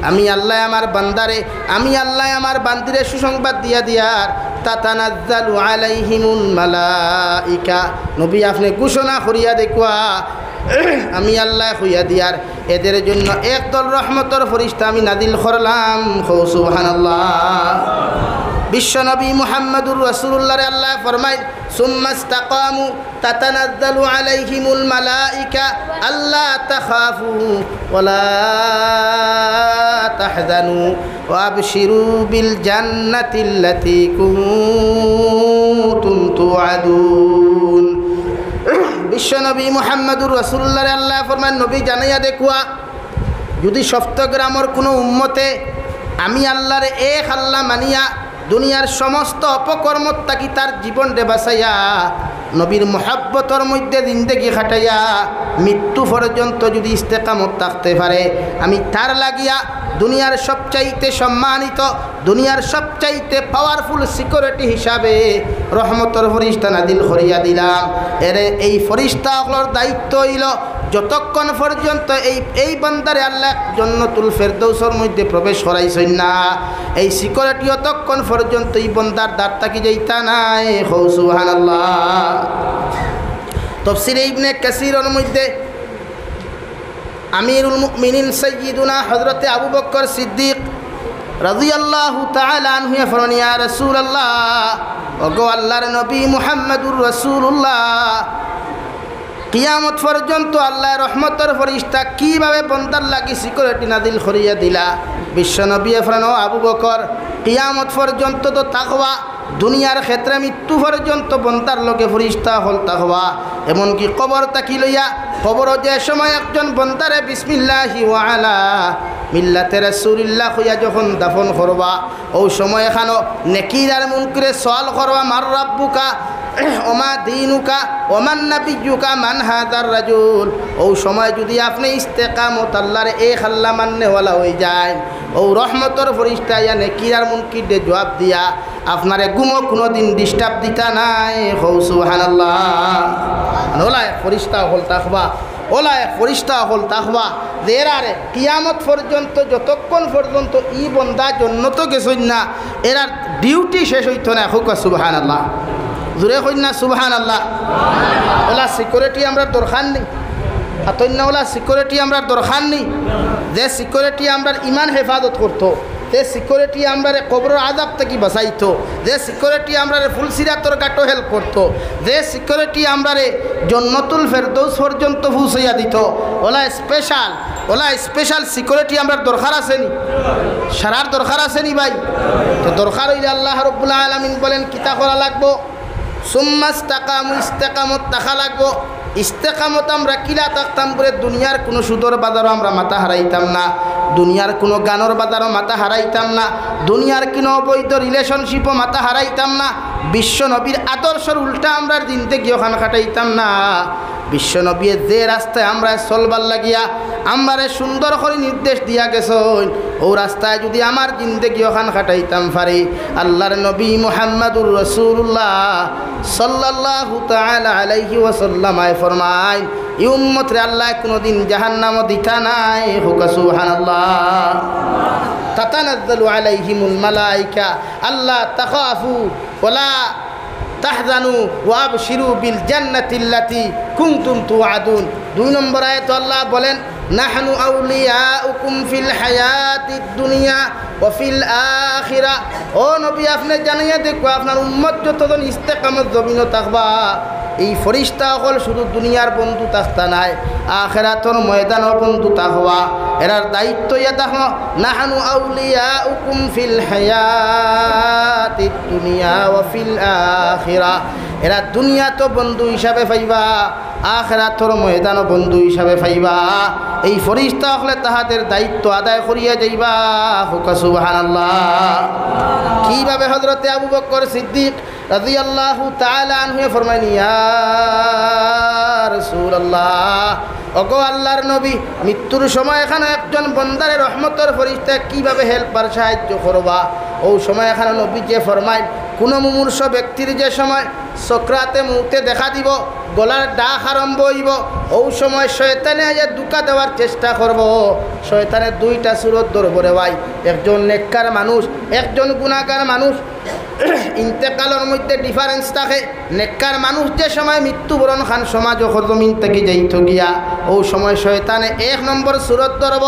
আমি আল্লাহ আমার বান্দারে আমি আল্লাহ আমার বান্দিরে সুসংবাদ দিয়া দিয়ার তাতানাজ্জালু আলাইহিমুল মালাইকা। নবী আপনি ঘোষণা করিয়া দেখুয়া আমি আল্লাহ হইয়া দিয়ার এদের জন্য একদল রহমতর ফরিস্তা আমি নাদিল করলাম। সুবহানাল্লাহ। বিশ্বনবী মুহাম্মদুর রাসূলুল্লাহর আল্লাহ ফরমায় সুম্মা ইসতাকামু তাতানাজ্জালু আলাইহিমুল মালাইকা আল্লা তাখাফু ওয়ালা তাহজানু ওয়া আবশিরু বিল জান্নাতিল্লাতী কুনতুম তুআদুন। বিশ্বনবী মুহাম্মদুর রাসূলুল্লাহর আল্লাহ ফরমান নবী জানাইয়া দেখুয়া যদি সপ্তগ্রামের কোনো উম্মতে আমি আল্লাহর এক আল্লাহ মানিয়া দুনিয়ার সমস্ত অপকর্মত তাকি তার জীবন রে বাঁচাইয়া নবীর মোহাব্বতর মধ্যে জিন্দেগি খাটাইয়া মৃত্যু পর্যন্ত যদি ইস্তেকামত থাকতে পারে আমি তার লাগিয়া দুনিয়ার সবচাইতে সম্মানিত দুনিয়ার সবচাইতে পাওয়ারফুল সিকিউরিটি হিসাবে রহমতর ফরিস্তা নাদিল করিয়া দিলাম। এরে এই ফরিস্তাগুলোর দায়িত্ব হইল যতক্ষণ পর্যন্ত এই বান্দারে আল্লাহ জান্নাতুল ফেরদৌসের মধ্যে প্রবেশ করাইছেন না এই সিকিউরিটি ততক্ষণ পর্যন্ত এই বান্দার দ্বার থাকি যাইতা নাই। সুবহানাল্লাহ। তাফসীরে ইবনে কাসীরের মধ্যে আমিরুল মুমিনিন সাইয়্যিদুনা হযরতে আবু বকর সিদ্দিক রাদিয়াল্লাহু তাআলা আনহু ফরমান ইয়া রাসূলুল্লাহ ওগো আল্লাহর নবী মুহাম্মদুর রাসূলুল্লাহ কিয়ামত পর্যন্ত আল্লাহর রহমতের ফেরেশতা কিভাবে বান্দার লাগি সিকিউরিটি নাযিল করিয়া দিলা বিশ্ব নবী ফরমান ও আবু বকর কিয়ামত পর্যন্ত তো তাকওয়া দুনিয়ার ক্ষেত্রে মৃত্যু পর্যন্ত বন্দার লোকে ফেরেশতা হল তাকওয়া এমনকি কবর তাকি লইয়া কবর যে সময় একজন বন্দারে বিসমিল্লাহি ওয়া আলা মিল্লাতে রাসূলিল্লাহ হইয়া যখন দাফন করবা ও সময় এখানো নেকির আর মুনকিরে সওয়াল করবা মার রাব্বুকা ওমা দীনুকা ওমান নাবিয়্যুকা মান হাযার রাজুল ও সময় যদি আপনি ইস্তেকামত আল্লাহর এক আল্লাহ মাননেওয়ালা হয়ে যায় ও রহমতের ফেরেশতা ইয়া নেকির আর মুনকির দে জবাব দিয়া আপনারে গুমো কোনোদিন ডিস্টার্ব দিতা নাই হৌ সুবহানাল্লাহ ওলা ফেরেশতা হল তাকওয়া ওলা ফেরেশতা হল তাকওয়া এরারে কিয়ামত পর্যন্ত যতক্ষণ পর্যন্ত ই বন্দা জন্নত গেছই না এরার ডিউটি শেষ হইতো না হুক সুবহানাল্লাহ জোরে কই না সুবহানাল্লাহ ওলা সিকিউরিটি আমরা দরকার নেই হাতন্না ওলা সিকিউরিটি আমরা দরকার নেই যে সিকিউরিটি আমরা ইমান হেফাজত করতো যে সিকিউরিটি আমরা কবরের আযাব থেকে বাঁচাইতো যে সিকিউরিটি আমরা ফুলসিরাতর গাটো হেল্প করতো যে সিকিউরিটি আমরা জান্নাতুল ফেরদৌস পর্যন্ত পৌঁছাইয়া দিত ওলা স্পেশাল সিকিউরিটি আমরা দরকার আছে নি সারার দরকার আছে নি ভাই তো দরকার হইলে আল্লাহ রাব্বুল আলামিন বলেন কিতা করা লাগবো সুম্মা ইসতাকামু ইস্তেকামত থাকা লাগবো ইস্তেকামত আমরা কিলা থাকতাম বলে দুনিয়ার কোনো সুদর বাজারও আমরা মাথা হারাইতাম না দুনিয়ার কোনো গানের বাজারও মাথা হারাইতাম না দুনিয়ার কোনো অবৈধ রিলেশনশিপও মাথা হারাইতাম না বিশ্ব নবীর আদর্শের উল্টা আমরা জিন্দেগি ওখান কাটাইতাম না বিশ্ব নবীর যে রাস্তায় আমরা চলবার লাগিয়া আমারে সুন্দর করে নির্দেশ দিয়া গেছেন ও রাস্তায় যদি আমার জিন্দেগি ওখান কাটাইতাম পারি আল্লাহর নবী মুহাম্মদুর রাসূলুল্লাহ সাল্লাল্লাহু তাআলা আলাইহি ওয়াসাল্লাম ফরমায় এই উম্মতরে আল্লাহ কোনোদিন জাহান্নামও দিতা নাই হুক সুবহানাল্লাহ তাতানাজ্জালু আলাইহিমুল মালায়েকা আল্লাহ তাখাফু ওয়ালা তাহজানু ওয়াবশিরু বিল জান্নাতিল্লাতী কুনতুম তুআদুন 2 নম্বর আয়াতে আল্লাহ বলেন নাহনু আউলিয়াউকুম ফিল হায়াতিদ দুনিয়া ওয়া ফিল আখিরা ও নবী আপনি জানিয়ে দেখো আপনার উম্মত যতজন ইস্তেকামত জমিন থাকবা এই ফেরেশতা হল শুধু দুনিয়ার বন্ধু থাকতা নাই আখিরাতের ময়দানও বন্ধু থাকবা এরার দায়িত্ব ইয়া দেখো নাহনু আউলিয়াউকুম ফিল হায়াতিদ দুনিয়া ওয়া ফিল আখিরা এরা দুনিয়া তো বন্ধু হিসাবে পাইবা আখিরাতের ময়দানও বন্ধু হিসাবে পাইবা এই ফেরেশতা হলে তাহাদের দায়িত্ব আদায় করিয়া যাইবা হুক সুবহানাল্লাহ কিভাবে হযরতে আবু বকর সিদ্দিক রাদিয়াল্লাহু তাআলা আনহু ফরমাইলেন ইয়া রাসূলুল্লাহ ওগো আল্লাহর নবী মৃত্যুর সময় এখানে একজন বান্দারে রহমতের ফেরেশতা কিভাবে হেল্পার সাহায্য করবা ও সময় এখানে নবী যে ফরমায় কোনো মুমূর্ষ ব্যক্তির যে সময় সকরাতে মউতে দেখা দিব গলার ডাক আরম্ভ হইব ও সময় শয়তানে আইয়া দুকা দেওয়ার চেষ্টা করব শয়তানের 2টা সুরত ধরবরে ভাই একজন নেককার মানুষ একজন গুনাহগার মানুষ ইন্তেকালের মধ্যে ডিফারেন্স থাকে নেককার মানুষ যে সময় মৃত্যুবরণ খান সমাজ ও জমিন থেকে যাইত গিয়া ও সময় শয়তানে 1 নম্বর সুরত ধরব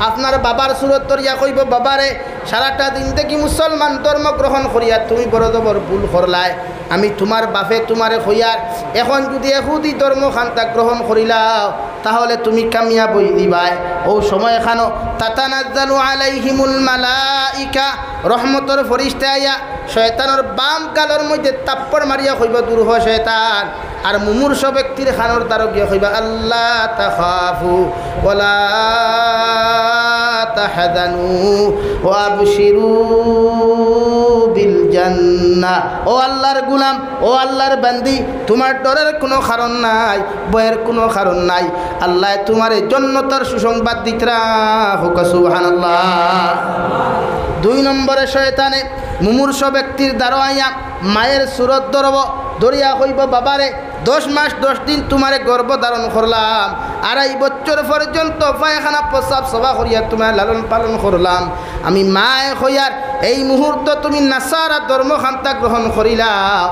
আপনার বাবার সুরত ধরিয়া কইব বাবারে সারাটা দিন থেকে মুসলমান ধর্ম গ্রহণ করিয়া তুমি বড় জবর ভুল করলাই আমি তোমার বাপে তোমারে হইয়ার এখন যদি এহুদি ধর্ম খান্তা গ্রহণ করিলাও তাহলে তুমি কামিয়াব হই দিবাই ও সময় খানো তাতানাজ্জালু আলাইহিমুল মালাইকা রহমতের ফেরেশতা আইয়া শয়তানের বাম গালের মধ্যে তাপ্পড় মারিয়া কইবা দূর হ শয়তান আর মুমূর্ষ ব্যক্তির খানোর দ্বারা গিয়া কইবা আল্লাহ তাখাফু ওয়ালা তাহজানু ওয়াবশিরু বিল জান্নাহ ও আল্লাহর গোলাম ও আল্লাহর বান্দি তোমার ডরের কোনো কারণ নাই ভয়ের কোনো কারণ নাই আল্লাহ তোমার জান্নাতের সুসংবাদ দিতরা হুক সুবহানাল্লাহ 2 নম্বরে শয়তানে মুমূর্ষ ব্যক্তির দ্বারা আইয়া মায়ের সুরত ধরব ধরিয়া কইব বাবারে 10 মাস 10 দিন তোমারে গর্ভ ধারণ করলাম 2.5 বছর পর্যন্ত পায়খানা প্রস্রাব সভা করিয়া তোমার লালন পালন করলাম আমি মায়ে হইয়ার এই মুহূর্ত তুমি নাসারা ধর্মখান্তা গ্রহণ করিলাম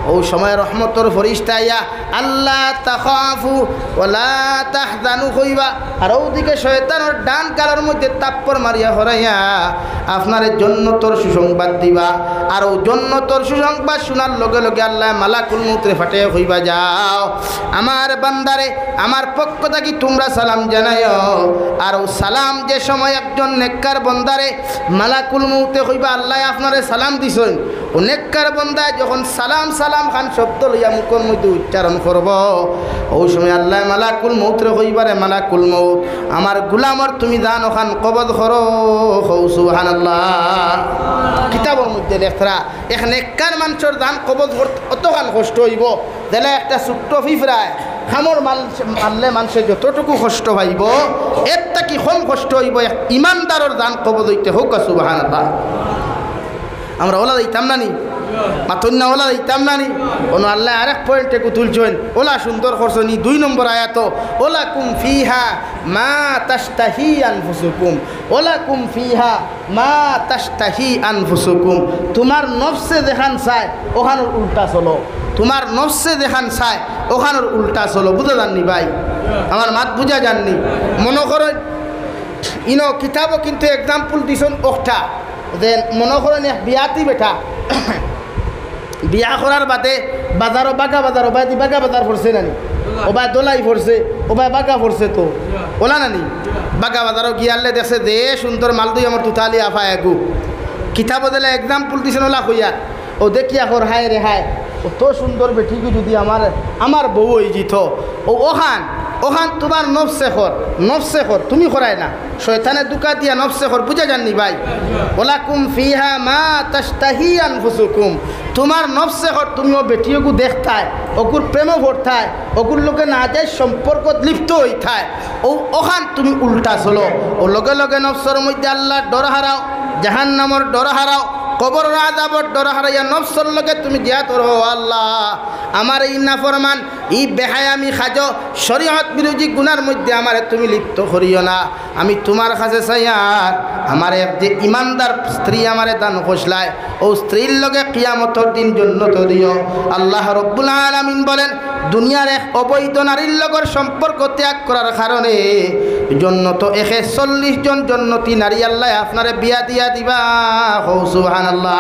ও সময় রহমতর ফরিস্তা আইয়া আল্লাহ তাখাফু ওয়ালা তাহজানু কইবা, আর ওদিকে শয়তানের ডান কালার মধ্যে তাপ্পর মারিয়া হরাইয়া আপনার জন্নতর সুসংবাদ দিবা। আর ও জন্নতর সুসংবাদ শোনার লগে লগে আল্লাহ মালাকুল মউতরে ফাটিয়ে কইবা, যাও আমার বান্দারে আমার পক্ষ থেকে তোমরা সালাম জানাইও। আর ও সালাম যে সময় একজন নেককার বান্দারে মালাকুল মউতে কইবা আল্লাহ আপনারে সালাম দিছেন, ও নেককার বান্দা যখন সালাম সালাম খান শব্দ লইয়া মুখের মধ্যে উচ্চারণ করব, ওই সময় আল্লাহ মালাকুল মউতরে কইবারে মালাকুল মউত আমার গোলামর তুমি জানো খান কবজ করো, সুবহানাল্লাহ। কিতাবের মধ্যে লেখরা এক নেককার মানুষের দান কবজ অতখান কষ্ট হইব, দিলে একটা ছোট্ট ফিফরায় খামর মারলে মানুষের যতটুকু কষ্ট পাইব এর থেকে কম কষ্ট হইব ইমানদারের দান কবজ হইতে হোক, সুবহানাল্লাহ। আমরা ওলা দিতাম না নি, মাথন্না ওলা দিতাম না নি, কোনো আল্লাহ আরেক পয়েন্টে তুলছেন, ওলা সুন্দর করছনি 2 নম্বর আয়াত, ওলা কুম ফিহা মা তাশতাহি আনফুসুকুম, ওলা কুম ফিহা মা তাশতাহি আনফুসুকুম। তোমার নফসে দেখান চায় ওখানোর উল্টা চলো, তোমার নফসে দেখান চায় ওখানোর উল্টা চলো। বুঝা যাননি ভাই, আমার মাত বুঝা যাননি? মনে করেন ইনো কিতাবও কিন্তু এক্সাম্পল দিছেন ওটা যে মনে করেন এক বিয়াতি বেটা বিয়া করার বাদে বাজারও বাগা বাজার ওবাই বাগা বাজার পড়ছে নানি, ওবাই দোলাই পড়ছে, ওবাই বাগা পড়ছে, তো ওলা নানি বাগা বাজারও গিয়ারলে দেখছে দে সুন্দর মাল দুই আমার তুতালি আফা এগু কিতাব দিলে এক্সাম্পল দিছেন ওলা কইয়া, ও দেখিয়া কর হায় রে হায় ও তো সুন্দর বেঠিকে যদি আমার বউ হয়ে যেত, ও ওখান তোমার নফসে খর তুমি করায় না, শয়তানের দুকা দিয়া নফসে খর। বুঝা যাননি ভাই? ওলাকুম ফিহা মা তাশতাহি আনফুসুকুম, তোমার নফসে খর তুমিও বেটিওগু দেখতায়, ওগুর প্রেমও ভরতায়, ওগুর লোকে না যায় সম্পর্ক লিপ্ত হইতায়, ওখান তুমি উল্টা চলো। ও লগে লগে নফসের মধ্যে আল্লাহর ডর হারাও, জাহান্নামের ডর হারাও, কবর আযাবর ডর হারাইয়া নফসের লগে তুমি জিয়াত করো, আল্লাহ আমার এই নাফরমান এই বেহায়ামি খাজ শরীয়ত বিরোধী গুনার মধ্যে আমারে তুমি লিপ্ত করিও না। আমি তোমার কাছে চাই আর আমার এক যে ইমানদার স্ত্রী আমারে দান খসলায়, ও স্ত্রীর লগে কিয়ামতের দিন জান্নাত দিও। আল্লাহ রাব্বুল আলামিন বলেন দুনিয়ার এক অবৈধ নারীর লগর সম্পর্ক ত্যাগ করার কারণে জান্নাত 140 জন জান্নাতি নারী আল্লাহ আপনারে বিয়া দিয়া দিবা, সুবহানাল্লাহ।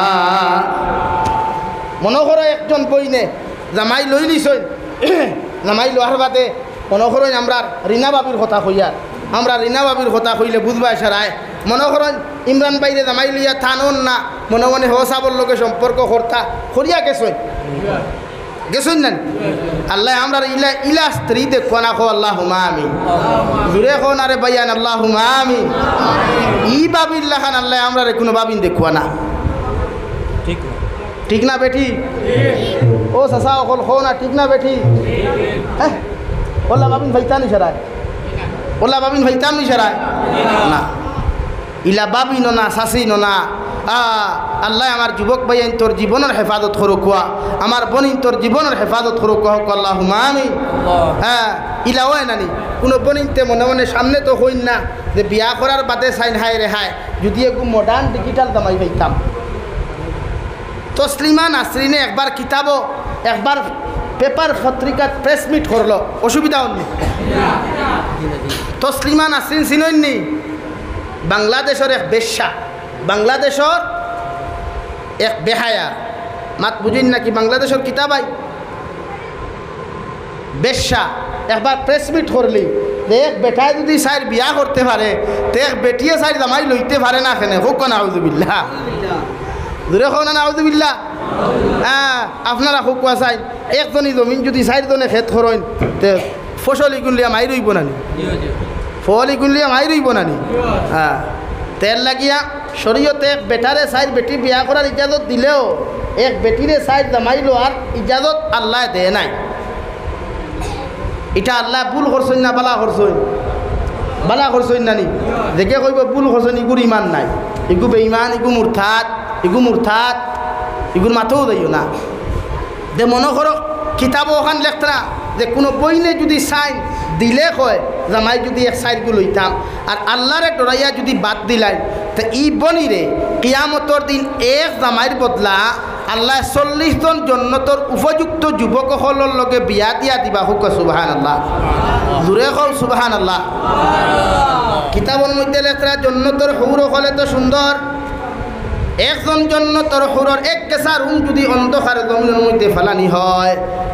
মনে করো একজন বইনে জামাই লই লিছই, জামাই লোহার বাদে মনে করেন আমরা রিনা বাবির কথা কইয়ার, আমরা রিনা বাবির কথা কইলে বুঝবা সারায়। মনে করেন ইমরান বাইরে জামাই লইয়া থানুন না, মনে মনে হোসাবর লোকে সম্পর্ক করতা করিয়া গেছই না আল্লাহ আমরা ইলা স্ত্রী দেখো না, খো আল্লাহুম্মা আমিন, জুড়ে খো না রে ভাইয়ান আল্লাহুম্মা আমিন। ই বাবির লাখান আল্লাহ আমরা রে কোনো বাবিন দেখো না, ঠিক না বেঠি? ও চাচা অকল খো না, ঠিক না বেঠি? হ্যাঁ ওলা বাবিন ভাইতাম নি সারায়, ওলা বাবিন ভাইতাম নি সারায় না, ইলা বাবিন না শাসিন না। আল্লাহ আমার যুবক ভাই তোর জীবনের হেফাজত করুক, আমার বোনিন তোর জীবনের হেফাজত করুক, আল্লাহুম্মা আমিন। হ্যাঁ ইলা হয় নানি কোনো বোনিনতে মনে মনে সামনে তো হইন না যে বিয়া করার বাদে সাইন হায় রে হায় যদি একটু মডার্ন ডিজিটাল দামাই পাইতাম। তসলিমা নাসরিনে একবার কিতাবও একবার পেপার পত্রিকা প্রেস মিট করলো, অসুবিধা হয়নি? তসলিমা নাসরিন চিনইনি? বাংলাদেশের এক বেশ্যা, বাংলাদেশের এক বেহায়া, মাত বুঝিন নাকি? বাংলাদেশের কিতাবাই বেশ্যা একবার প্রেস মিট করলি, এক বেটায় যদি সাইর বিয়া করতে পারে তে এক বেটিয়ে সাইর জামাই লইতে পারে না, কেন হোক না আউযুবিল্লাহ, দূরে হোক না আউযুবিল্লাহ। হ্যাঁ আপনারা হুকুয়া চাই একজনই জমিন যদি 4 জনে খেত করেন তে ফসলি গুনলিয়া মাই রইব নানি, ফলি গুনলিয়া মাই রইব নানি? হ্যাঁ তেল লাগিয়া শরীয়তে এক বেটারে সাইড বেটি বিয়া করার ইজাজত দিলেও এক বেটিরে সাইড জামাইলো আর ইজাজত আল্লাহ দেয় নাই। এটা আল্লাহ ভুল করছেন না বালা করছেন? বালা করছেন নানি? দেখে কইব ভুল করছেন, ইগুর ইমান নাই, ইগু বেঈমান, ইগু মুরতাদ, ইগুর মাথাও দিও না। যে মনে করো কিতাবও ওখান লেখতরা যে কোনো বইনে যদি সাইন দিলে কয় জামাই যদি এক সাইডগুলো লইতাম আর আল্লাহরে ডরাইয়া যদি বাদ দিলাই তো ই বনিরে কিয়ামতর দিন এক জামাইয়ের বদলা আল্লাহ 40 জন জন্নতর উপযুক্ত যুবক হলর লগে বিয়া দিয়া দিবা হুক সুবহানাল্লাহ জুরে কও সুবহানাল্লাহ কিতাবের মধ্যে লেখা জন্নতর হুর হলে তো সুন্দর একজন জন্নতর হুরর এক কেসা রুম যদি অন্ধকার জমিনের মধ্যে ফেলানি হয়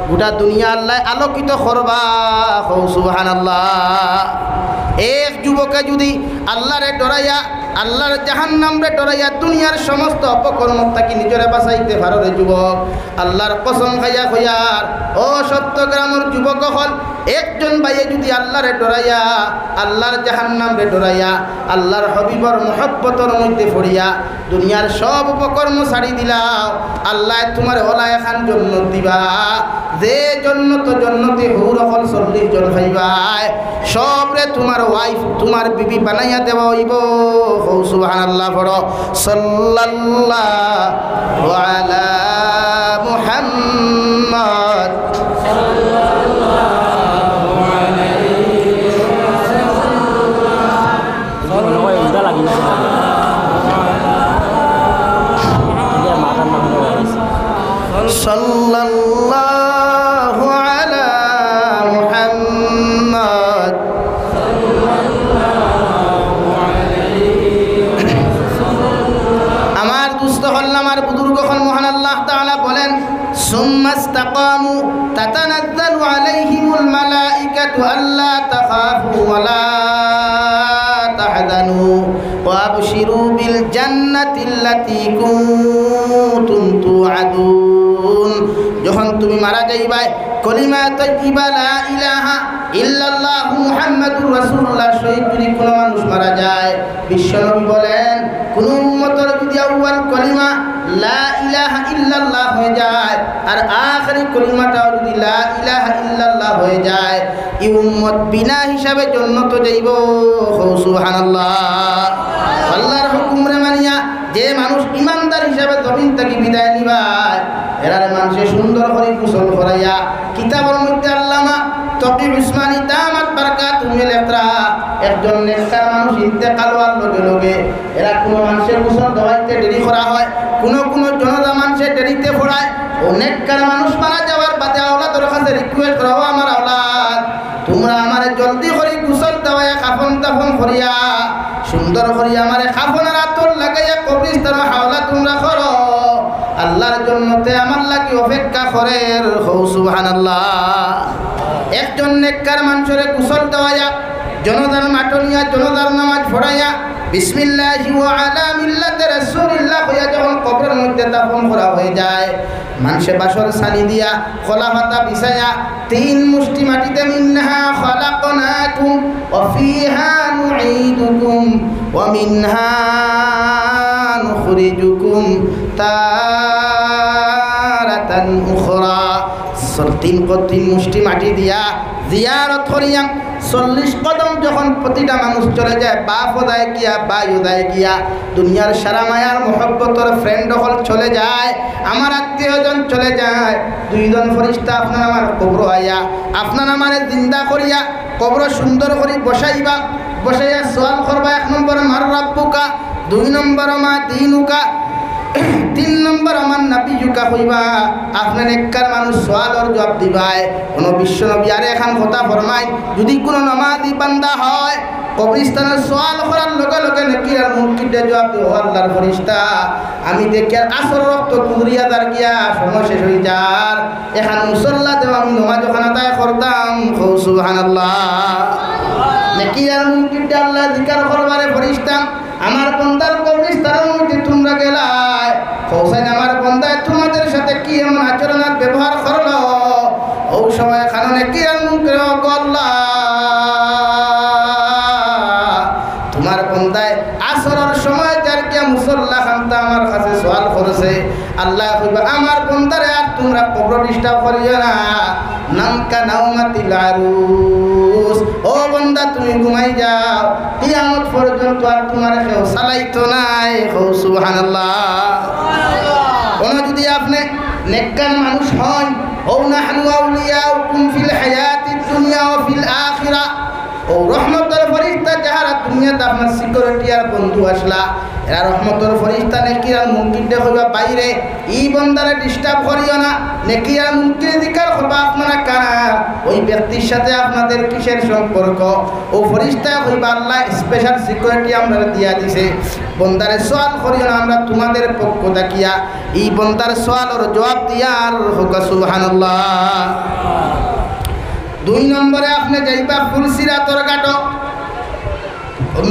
গোটা দুনিয়া আল্লাহ আলোকিত করবা কও সুবহানাল্লাহ এক যুবকে যদি আল্লাহরে ডরাইয়া আল্লাহর জাহান্নামরে ডরাইয়া দুনিয়ার সমস্ত অপকর্ম থেকে নিজরে বাঁচাইতে পারো রে যুবক আল্লাহর কসম খাইয়া কইয়ার ও সত্যগ্রামের যুবক হল একজন ভাইয়ে যদি আল্লাহরে ডরাইয়া আল্লাহর জাহান্নামরে ডরাইয়া আল্লাহর হবিবর মহব্বতর মধ্যে পড়িয়া দুনিয়ার সব উপকর্ম ছাড়ি দিলাও আল্লাহ তোমার ওলা এখান জন্নত দিবা যে জন্নতে হুর হল 40 জন ভাইবাই সবরে তোমার ওয়াইফ তোমার বিবি বানাইয়া দেওয়া হইব সুবহানাল্লাহ পড়ো সাল্লাল্লাহু আলা মুহাম্মদ সাল্লাল্লাহু আলাইহি ওয়াসাল্লাম সাল্লাল্লাহু আলা মুহাম্মদ আমার দুস্থ হল আমার বুজুর্গ হল মহান আল্লাহ তাআলা বলেন সুম্মাস্তাকামু তাতানাজ্জালু আলাইহিমুল মালাইকাতু আল্লা তাখাফু ওয়া লা তাহজানু ওয়া আবশিরু বিল জান্নাতিল্লাতী কুনতুম তুআদুন যখন তুমি মারা যাইবা কলিমা তাইয়্যিবা লা ইলাহা ইল্লাল্লাহু মুহাম্মাদুর রাসূলুল্লাহ শহীদ যদি কোনো মানুষ মারা যায় বিশ্বনবী বলেন কোন উম্মতের যদি আউয়াল কলিমা লা ইলাহা ইল্লাল্লাহ হয়ে যায় আর আখরি কলিমাটা যদি লা ইলাহা ইল্লাল্লাহ হয়ে যায় এই উম্মত বিনা হিসাবে জান্নাত যাইব সুবহানাল্লাহ আল্লাহর হুকুমরে মানিয়া যে মানুষ ইমানদার হিসাবে জমিন থেকে বিদায় নিবায় এরার মানুষে সুন্দর করে গোসল করাইয়া কিতাবের মধ্যে আল্লামা তকি উসমানী দামাত বারাকাতুহু লেখরা একজন নেককার মানুষ ইন্তেকাল হওয়ার লগে লগে এরা কোনো মানুষের গোসল দেওয়াইতে দেরি করা হয় কোনো জনতা মানুষের দেরিতে পড়ায় ও নেককার মানুষ মারা যাওয়ার বাদে আওলাদের কাছে রিকোয়েস্ট করা আমার আওলাদ তোমরা আমারে জলদি করে গোসল দেওয়ায় কাফন দাফন করিয়া সুন্দর করিয়া আমারে কাফনের আতর লাগাইয়া কবরস্থানে হাওলা তোমরা করো আল্লাহর জন্নতে আমার লাগি অপেক্ষা করে সুবহানাল্লাহ একজন নেককার মানুষের গোসল দেওয়াইয়া জনতার মাটনিয়া জনতার নামাজ পড়াইয়া বিসমিল্লাহি ওয়া আলা মিল্লাতি রাসূলিল্লাহ হইয়া যখন কবরের মধ্যে দাফন করা হয়ে যায় মানুষে বাসর সানি দিয়া খোলা পাতা বিছায়া 3 মুষ্টি মাটিতে মিনহা খালাকনাকুম ওয়া ফিহা নুঈদুকুম ওয়া মিনহা নুখরিজুকুম তারাতান উখরা 3 মুষ্টি মাটি দিয়া জিয়ারত করিয়া 40 কদম যখন প্রতিটা মানুষ চলে যায় বাপ ওদায় গিয়া বাই ওদায় গিয়া দুনিয়ার সারা মায়ার মহব্বতর ফ্রেন্ড হল চলে যায় আমার আত্মীয়জন চলে যায় 2 জন ফেরেশতা আপনার আমার কবর আইয়া আপনার আমারে জিন্দা করিয়া কবর সুন্দর করে বসাইবা বসাইয়া সওয়াল করবা 1 নম্বর মার রাব্বুকা 2 নম্বর মা দিনুকা 3 নম্বর আমার নাবিয়ুকা কইবা আপনার নেককার মানুষ সওয়ালের জবাব দিবাই কোন বিশ্ব নবী আরে এখন কথা ফরমাই যদি কোনো নামাজি বান্দা হয় কবরস্থানের সওয়াল করার লগে লগে নাকি আর মুনকিরে জবাব দিও আল্লাহর ফেরেশতা আমি দেখি আর আসর রক্ত কুদরিয়া দার গিয়া সময় শেষ হই যার এখন মুসল্লা দেব আমি নামাজ ওখানে আদায় করতাম সুবহানাল্লাহ নাকি আর মুনকিরে আল্লাহ জিকির করবারে ফেরেশতা আমার বান্দার কবরস্থানের মধ্যে তোমরা গেলাই হোসেন আমার বান্দায় তোমাদের সাথে কি এমন আচরণ আর ব্যবহার করলো ও সময় কারণে কি আল্লাহ তোমার বান্দায় আসরের সময় যার কি মুসল্লা খানটা আমার কাছে সওয়াল করেছে আল্লাহ কইবা আমার বান্দারে আর তোমরা কবর ডিস্টার্ব করিও না নামকা নাওমাতিল আরুস ও বান্দা তুমি ঘুমাই যাও কিয়ামত পর্যন্ত আর তোমার কেউ চালাইতো নাই সুবহানাল্লাহ কোন যদি আপনি নেককার মানুষ হন ও নাহনু আউলিয়াউকুম ফিল হায়াতিদ দুনিয়া ওয়া ফিল আখিরা ও রহমতের ফেরেশতা যারা দুনিয়াতে আপনার সিকিউরিটি আর বন্ধু আসলা এরা রহমতর ফরিস্তা নেকি আর মুমকিন দেখবা বাইরে ই বন্দারে ডিস্টার্ব করিও না নেকি আর মুমকিন দিকার করবা আপনারা কারা ওই ব্যক্তির সাথে আপনাদের কিসের সম্পর্ক ও ফরিস্তা হইবা আল্লাহ স্পেশাল সিকিউরিটি আমরা দিয়া দিছে বন্দারে সওয়াল করিও না আমরা তোমাদের পক্ষ দেখিয়া এই বন্দার সওয়ালের জবাব দিয়া আর হোক সুবহানাল্লাহ। 2 নম্বরে আপনি যাইবা ফুলসিরাতর ঘাট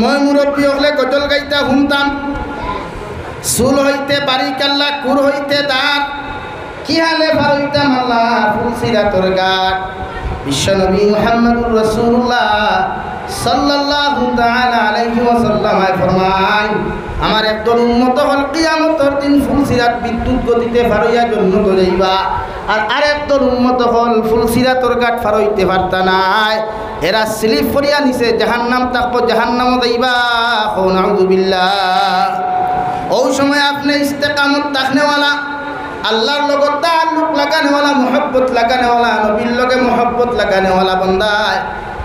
মই মুরব্বী হলে গজল গাইতা শুনতাম চুল হইতে বাড়ি কাল্লা কুর হইতে দাঁত কি হালে ভারইতাম আল্লাহ ফুলসিরাতর ঘাট বিশ্বনবী মুহাম্মদুর রাসূলুল্লাহ সাল্লাল্লাহু তাআলা আলাইহি ওয়াসাল্লাম ফরমায় আমার একদল উম্মত হল কিয়ামতের দিন ফুলসিরাত বিদ্যুৎ গতিতে ফারইয়া জন্নত যাইবা আর আরেকদল উম্মত হল ফুলসিরাতর ঘাট ফারইতে পারতা নাই এরা স্লিপ করিয়া নিছে জাহান্নাম থাকবো জাহান্নামও যাইবা নাউযুবিল্লাহ। ওই সময় আপনি ইস্তেকামত থাকনেওয়ালা আল্লাহর লগত তাআল্লুক লাগানেওয়ালা মুহাব্বত লাগানেওয়ালা নবীর লগে মুহাব্বত লাগানেওয়ালা বান্দায়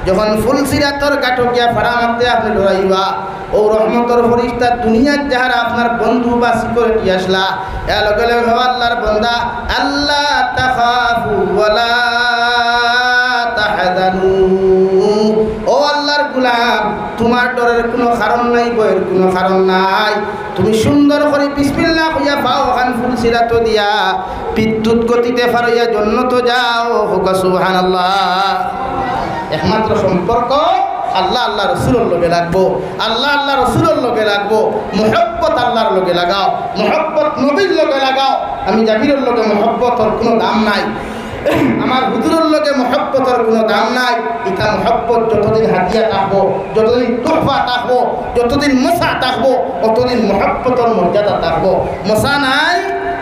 যখন ফুলসিরাতর ঘাট গিয়া ফাড়া মারতে আপনি লড়াইবা ও রহমতর ফরিস্তা দুনিয়ার যাহারা আপনার বন্ধু বা সিকিউরিটি আসলা এ লগে লগে আল্লাহর বান্দা আল্লাহ তাখাফু ওয়ালা তাহজানু ও আল্লাহর গোলাম তোমার ডরের কোনো কারণ নাই ভয়ের কোনো কারণ নাই তুমি সুন্দর করে বিসমিল্লাহ কইয়া পাও ওখান ফুলসিরাত দিয়া বিদ্যুৎ গতিতে ফারাইয়া জান্নাত যাও হোক সুবহানাল্লাহ। একমাত্র সম্পর্ক আল্লাহ আল্লাহ রসুলের লগে লাগবো আল্লাহ আল্লাহ রসুলের লগে লাগবো মুহাব্বত আল্লাহর লগে লাগাও মুহাব্বত নবীর লগে লাগাও আমি জাবিরের লগে মুহাব্বতর কোনো দাম নাই আমার হুজুরের লগে মুহাব্বতর কোনো দাম নাই এটা মুহাব্বত যতদিন হাদিয়া থাকবো যতদিন তোহফা থাকবো যতদিন মশা থাকবো ততদিন মুহাব্বতর মর্যাদা থাকবো মশা নাই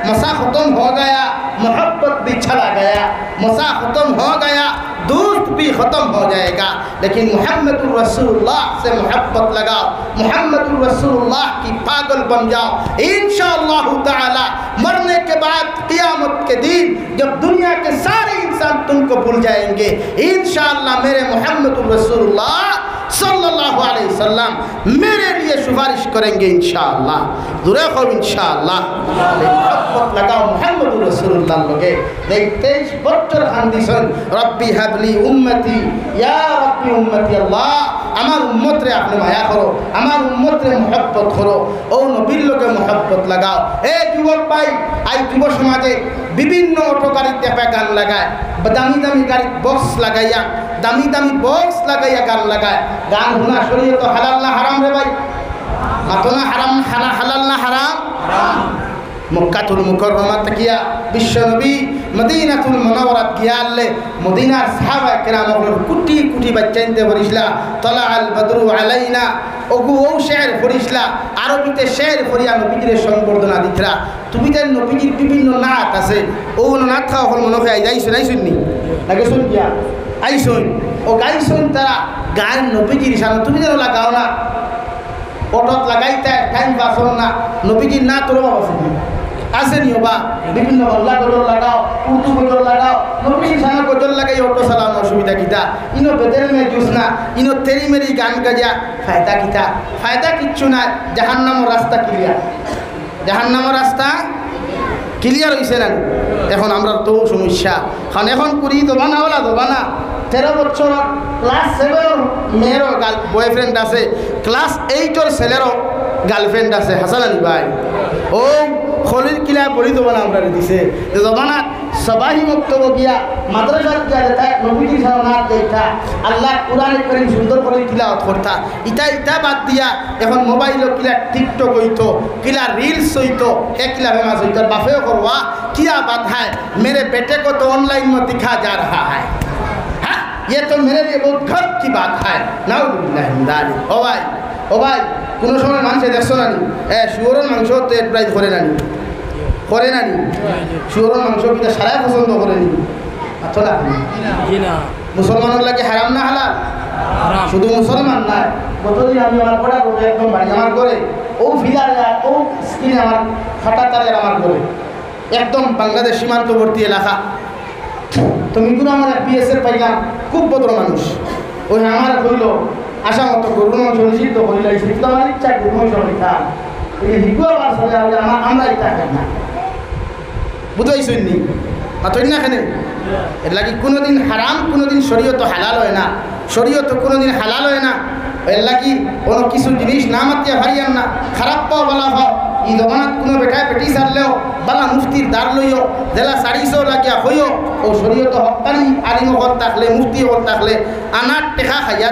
मसा ख़त्म हो गया मोहब्बत भी चला गया मसा ख़त्म हो गया दोस्त भी ख़त्म हो जाएगा लेकिन मुहम्मदुर रसूलुल्लाह से मोहब्बत लगाओ मुहम्मदुर रसूलुल्लाह की पागल बन जाओ इंशाअल्लाह ताला मरने के बाद क़ियामत के दिन जब दुनिया के सारे इंसान तुमको भूल जाएंगे इंशाअल्लाह मेरे मुहम्मदुर रसूलुल्लाह सल्लल्लाहु अलैहि वसल्लम मेरे लिए सिफारिश करेंगे इंशाअल्लाह दुआ करो इंशाअल्लाह मोहब्बत लगाओ मुहम्मदुर रसूलुल्लाह लगे 23 বছর হাদিসন রব্বি হাবলি উম্মতি ইয়া রব্বি উম্মতি আল্লাহ আমার উম্মতরে আপনি মায়া করো আমার উম্মতরে মুহাব্বত করো ও নবীর লগে মুহাব্বত লাগাও এ যুবক ভাই আই যুব সমাজে বিভিন্ন অটো গাড়িতে গান লাগায় দামি দামি গাড়ি বক্স লাগাইয়া দামি দামি বক্স লাগাইয়া গান লাগায় গান শোনা শরীয়ত হালাল না হারাম রে ভাই মাতনা হারাম হালাল না হারাম মক্কাতুল মুকাররমা তাকিয়া বিশ্বনবী মদিনাতুল মুনাওয়ারাত গিয়ালে মদিনার সাহাবা কেরামগুলোর কুটি কুটি বাচ্চাইতে পড়িসলা তলা আল বদরু আলাইনা ওগু ও শের পড়িসলা আরবিতে শের পড়িয়া নবীজির সম্বর্ধনা দিতরা তুমি যেন নবীজির বিভিন্ন নাত আছে ও নাত খাওয়া হল মনে হয় যাইছো নাই শুননি লাগে শুন গিয়া আইসুন ও গাইসুন তারা গান নবীজির সামনে তুমি যেন লাগাও না অটত লাগাইতে টাইম পাস হল না নবীজির না তোর বাবা শুনি আসেনি বা বিভিন্ন বাংলা গজল লাগাও উর্দু গজল লাগাও নবীজির সামনে গজল লাগাই অটো চালানো অসুবিধা কিতা ইনো বেদের মে জুস না ইনো তেরি মেরি গান গাজিয়া ফায়দা কিতা ফায়দা কিচ্ছু না জাহান্নামের রাস্তা ক্লিয়ার জাহান্নামের রাস্তা ক্লিয়ার হয়েছে না এখন আমরা তো সমস্যা কারণ এখন করি দেবা না ওলা দেবা না 13 বছর ক্লাস 7 মেয়েরও বয়ফ্রেন্ড আছে ক্লাস 8 ছেলেরও গার্লফ্রেন্ড আছে হাসান আলী ভাই ও খলির কিলা পড়ি দেবো না আমরা দিছে জমানাত সবাই বক্তব্য গিয়া মাদ্রাসাত গিয়া যেটা নবীজি সালাত দেইতা আল্লাহ কোরআন করিম সুন্দর করে তিলাওয়াত করতা ইটা বাদ দিয়া এখন মোবাইল কিলা টিকটক হইতো কিলা রিলস হইতো হে কিলা ফেমাস হইতো বাফেও করवा क्या बात है मेरे बेटे को तो ऑनलाइन में दिखा जा रहा है ये तो मेरे लिए बहुत गर्व की बात है नाउजुबिल्लाह ও ভাই কোনো সময় মানুষে দেখছো না নি শুয়োরের মাংস তো প্রায় করে না নি শুয়োরের মাংস কিন্তু সারাই পছন্দ করে নি আচ্ছা না মুসলমানের লাগে হারাম না হালাল শুধু মুসলমান না কতদিন আমি আমার পড়া করবো একদম বাড়ি আমার করে ও ফিলার ও স্ক্রিনে আমার ফাটা তারের আমার করে একদম বাংলাদেশ সীমান্তবর্তী এলাকা তুমি কোনো আমার বিএসএফ পাইলাম খুব ভদ্র মানুষ ওই আমার হইল আশা মতো গরুর মাংস নিষিদ্ধ করি লাগছে কিন্তু আমার ইচ্ছা গরুর মাংস খান হিগুয়া বার চলে আমরা ইচ্ছা খাই না বুঝাইছেন নি মাতই না খানে এর লাগে কোনোদিন হারাম কোনোদিন শরীয়ত হালাল হয় না শরীয়ত কোনোদিন হালাল হয় না এর লাগি কোনো কিছু জিনিস না মাতিয়া ভারিয়ান না খারাপ পাও বলা হয় এই জমানাত কোনো বেটায় পেটি সারলেও বালা মুফতির দ্বার লইও জেলা সারিসও লাগিয়া হইও ও শরীয়ত হকানি আলিম হল থাকলে মুফতি হল থাকলে আনার টেকা খাইয়া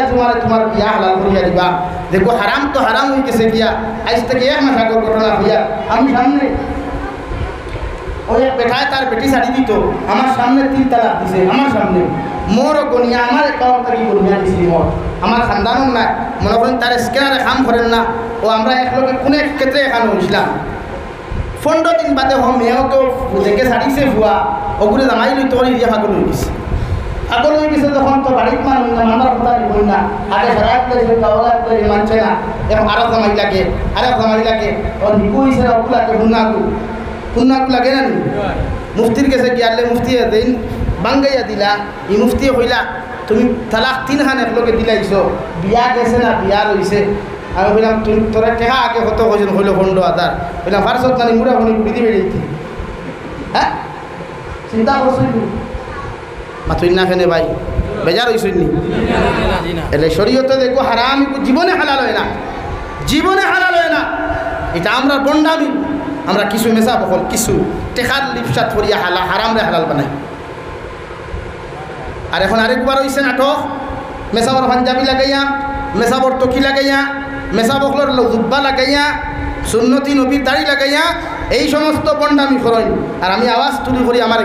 তোমারে তোমার বিয়া হালাল করিয়া দিবা দেখো হারাম তো হারাম হয়ে গেছে গিয়া আজ থেকে 1 মাস আগর ঘটনা হইয়া আমি সামনে ওই বেটায় তার বেটি শাড়ি দিত আমার সামনে 3 তালাক দিছে আমার সামনে মোর গনিয়া আমার একাউন্ট থেকে গনিয়া দিছি মোর আমার খানদানও নাই মনে করেন তার স্ক্যানারে কাম করেন না ও আমরা একলগে কোন এক ক্ষেত্রে এখানে হইছিলাম 15 দিন বাদে হম মেয়েকেও দেখে ছাড়িছে ভুয়া ওগুলো জামাই লইতে পারি দিয়ে পাগল হয়ে গেছে পাগল হয়ে গেছে তখন তো বাড়ির মানুষ না আমার কথা বই না আগে সারাত করে কাওলা করে মানছে না এখন আরো জামাই লাগে ওর নিকু হইছে ওগুলাকে হুন্নাকু লাগে না মুফতির কাছে গিয়ালে মুফতি দিন বাঙ্গাইয়া দিলা ই মুফতি হইলা তুমি তালাক 3 খান একলগে দিলাইছো বিয়া গেছে না বিয়া রইছে আমি বললাম তুমি তোরা টেকা আগে কত কইছেন হইল 15,000 বললাম ফারসত জানি মুড়া ফোনে ঘুরি দিবে এইটি হ্যাঁ চিন্তা করছই মাতুই না খেনে ভাই বেজার হইছই নি এলে শরীয়তে দেখো হারাম জীবনে হালাল হয় না এটা আমরা বন্ডামি আমরা কিছু মেশা বকল কিছু টেকার লিপসাত করিয়া হারাম রে হালাল বানাই আর এখন আরেকবার হইছে নাটক মেসাবর পাঞ্জাবি লাগাইয়া মেসাবর টকি লাগাইয়া মেসা বকলর জুব্বা লাগাইয়া সুন্নতি নবীর দাড়ি লাগাইয়া এই সমস্ত বন্ডামি করেন আর আমি আওয়াজ তুলি করি আমার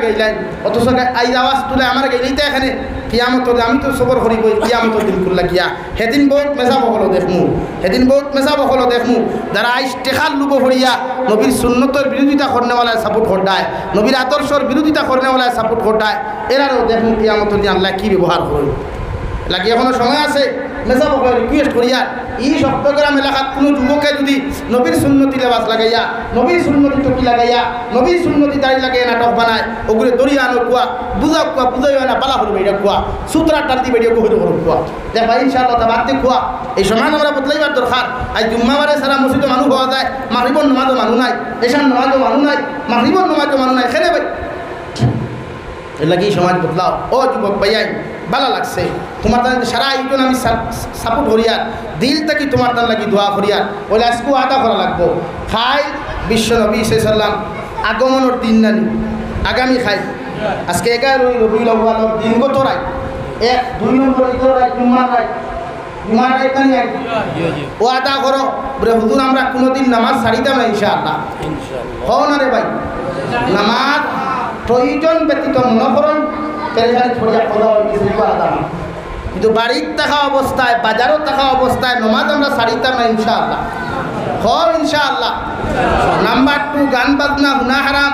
গাইলাইন অথচ এই আওয়াজ তুলে আমার গাইলেই তো এখানে কিয়ামত আমি তো সবর করি বই কিয়ামত দিন করলা গিয়া সেদিন বহুত মেসা বকল দেখমু যারা আইস টেকার লুব ভরিয়া নবীর সুন্নতর বিরোধিতা করনেওয়ালায় সাপোর্ট করডায় নবীর আদর্শর বিরোধিতা করনেওয়ালায় সাপোর্ট করডায় এরারও দেখমু কিয়ামত দিন আল্লাহ কী ব্যবহার করেন লাগে এখনো সময় আছে মেসা বকল রিকোয়েস্ট করিয়া এই চট্টগ্রাম এলাকাত কোনো যুবকে যদি নবীর সুন্নতি লেবাস লাগাইয়া নবীর সুন্নতি টকি লাগাইয়া নবীর সুন্নতি দাড়ি লাগাইয়া নাটক বানায় ওগুলো দরিয়া আনো কুয়া বুঝাই না বালা হরবে এটা কুয়া সুতরা টাল দিবে এটা গভীর হরব কুয়া দেখ ভাই ইনশাআল্লাহ তা বাদ দিয়ে কুয়া এই সমাজ আমরা বদলাইবার দরকার আজ জুম্মাবারে সারা মসজিদে মানুষ হওয়া যায় মাগরিবর নামাজও মানুষ নাই এশার নামাজও মানুষ নাই মাগরিবর নামাজও মানুষ নাই খেলে ভাই এর লাগি সমাজ বদলাও ও যুবক ভাইয়াই ভালো লাগছে তোমার তার সারা আয়োজন আমি সাপোর্ট করিয়ার দিল থেকে তোমার তার লাগি দোয়া করিয়ার বলে আজকেও আদা করা লাগবো খাই বিশ্ব নবী সাল্লাম আগমনের দিন নানি আগামী খাই আজকে 11 রবিউল আউয়ালের দিন কত রায় 1 2 নম্বর ঈদের রায় জুম্মার রায় কানি ও আদা করো বলে হুজুর আমরা কোনোদিন নামাজ ছাড়িতাম না ইনশাআল্লাহ হও না রে ভাই নামাজ প্রয়োজন ব্যতীত মনে করেন কিন্তু বাড়ির থাকা অবস্থায় বাজারও থাকা অবস্থায় নমাজ আমরা ছাড়িতাম না ইনশাআল্লাহ ইনশাআল্লাহ নাম্বার 2 গান বাজনা হুনা হারাম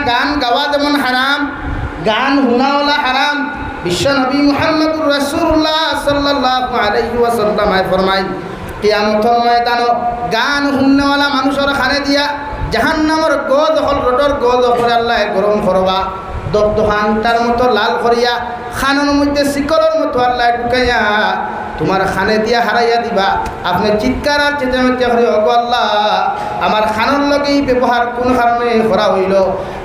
গান গাওয়া যেমন হারাম গান হুনাওয়ালা হারাম বিশ্ব নবী মুহাম্মদুর রাসূলুল্লাহ সাল্লাল্লাহু আলাইহি ওয়াসাল্লাম ফরমায় কিয়ামতের ময়দানে গান হুননেওয়ালা মানুষের খানে দিয়া জাহান্নামের গোদ হল রোডর গোদ করে আল্লাহ গরম করবা দোকান তার মতো লাল করিয়া খানের মধ্যে শিকলের মতো আল্লাহ ঢুকাইয়া তোমার খানে দিয়া হারাইয়া দিবা আপনি চিৎকার আর চেঁচামেচা করে ওগো আল্লাহ আমার খানের লগেই ব্যবহার কোন কারণে করা হইল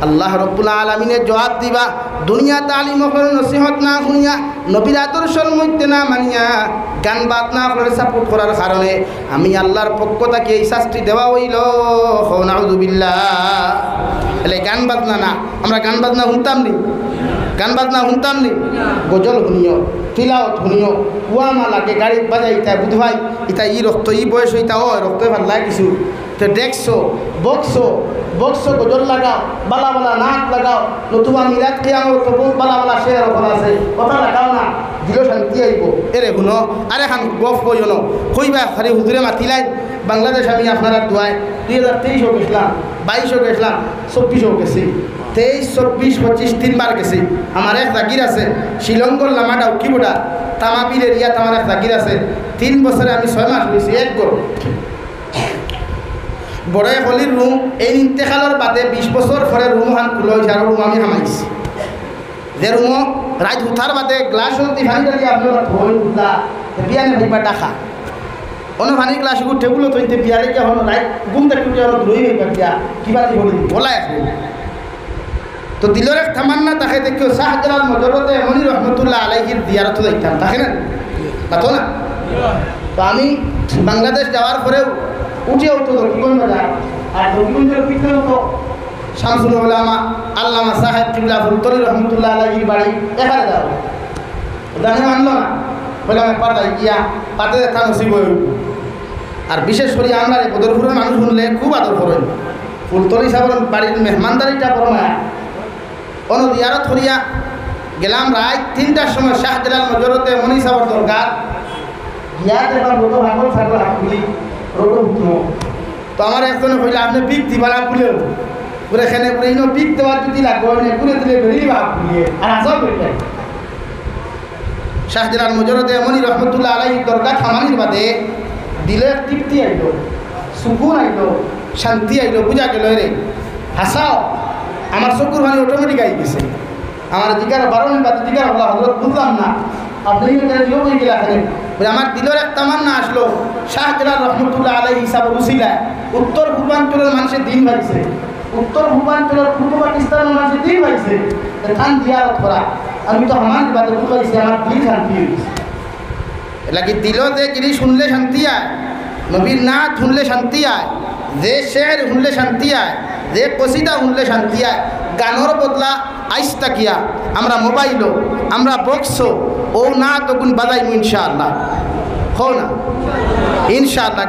আল্লাহ রব্বুল আলামিনে জবাব দিবা দুনিয়া তালিম করে নসিহত না শুনিয়া নবীর আদর্শের মধ্যে না মানিয়া গান বাজনা করে সাপোর্ট করার কারণে আমি আল্লাহর পক্ষ থেকে এই শাস্তি দেওয়া হইল নাউযুবিল্লাহ এলে গান বাজনা না আমরা গান বাজনা শুনতাম নি গজল শুনিও তিলাওয়াত শুনিও কুয়া মালাকে গাড়ি বাজাই ইতা বুধভাই ইতা ই রক্ত ই বয়স ইতা ও রক্ত ভাল লাগে কিছু তো দেখছো বক্সো গজল লাগাও বালা নাক লাগাও নতুবা মিলাদ কিয়ামত তো বহুত বালা শেয়ার ওখানে আছে কথা লাগাও না দিল শান্তি আইব এরে শুনো আরে খান গফ কইও ন কইবা খালি হুজুরে মাতিলাই বাংলাদেশ আমি আপনারা দোয়ায় 2023 গেছিলাম 22 গেছিলাম 24 গেছি 23 24 25 তিনবার গেছি আমার এক জাগির আছে শিলংগর লামাটা উকিবোটা তামাবিল এরিয়াত আমার এক জাগির আছে 3 বছরে আমি 6 মাস হয়েছি এক গর বড় হলির রুম এই ইন্তেকালের বাদে 20 বছর পরে রুম হান খুলে হয়েছে আর রুম আমি হামাইছি যে রুমো রাত উঠার বাদে গ্লাস দি ভাঙি ডালি আপনার ভয় উঠলা বিয়ানে ভাইবা টাকা অন্য ভানি গ্লাস টেবুল তৈতে বিয়ারে কে হলো রাত ঘুম দেখতে ধুই ভাইবা দিয়া কিবা বলি বলা এখন তো দিলের এক থামান্না তাকে দেখিও শাহজালাল মজরতে মনি রহমতুল্লাহ আলাইহির দিয়ারত দেখতাম তাকে না তো না তো আমি বাংলাদেশ যাওয়ার পরেও উঠে উঠতো দক্ষিণ বাজার আর দক্ষিণের পিছনে তো শামসুল উলামা আল্লামা সাহেব কিবলা ফুলতরি রহমতুল্লাহ আলাইহির বাড়ি এখানে যাও জানি মানলো না বলে আমি পাতাই গিয়া পাতে দেখা নসিব হয়ে আর বিশেষ করে আমরা এই বদরপুরের মানুষ শুনলে খুব আদর করেন ফুলতরি সাহেবের বাড়ির মেহমানদারিটা বড় মায়া অন্য দিয়ারত করিয়া গেলাম রাত 3টার সময় শাহজালাল মজরতে মনি সাহেবের দরকার গিয়া দেখলাম রোদ ভাগল ছাগল হাঁকুলি রোদ উঠলো তো আমার একজনে কইলে আপনি পিক দিবানা খুলেও পুরে এখানে পুরে ইনো পিক দেওয়ার যদি লাগবে পুরে দিলে বেরিয়ে ভাগ খুলিয়ে আর আসাও বেরিয়ে শাহজালাল মজরতে মনি রহমতুল্লাহ আলাইহির দরকার থামানির বাদে দিলে তৃপ্তি আইল সুকুন আইল শান্তি আইল বুঝা গেল রে হাসাও আমার চকুর পানি অটোমেটিক আই গেছে আমার জিজ্ঞাসা 12 মিনিট বাদে জিজ্ঞাসা হলো হজরত বুঝলাম না আপনি লিও হয়ে গেলে এখানে আমার দিলের এক তামান্না আসলো শাহজালাল রহমতুল্লাহ আলাইহি হিসাবে উসিলা উত্তর পূর্বাঞ্চলের মানুষের দিন পাইছে উত্তর পূর্বাঞ্চলের পূর্ব পাকিস্তানের মানুষের দিন পাইছে খান জিয়ারত করা আমি তো আমার বাদে বুঝাইছি আমার দিল শান্তি হয়ে গেছে এলাকি দিল যে জিনিস শুনলে শান্তি আয় নবীর নাচ শুনলে শান্তি আয় যে শের শুনলে শান্তি আয় যে কসিদা শুনলে শান্তি আয় গানোর বদলা আইস তাকিয়া আমরা মোবাইলও আমরা বক্সও ও না তখন বাজাইমু ইনশাআল্লাহ হো না ইনশাআল্লাহ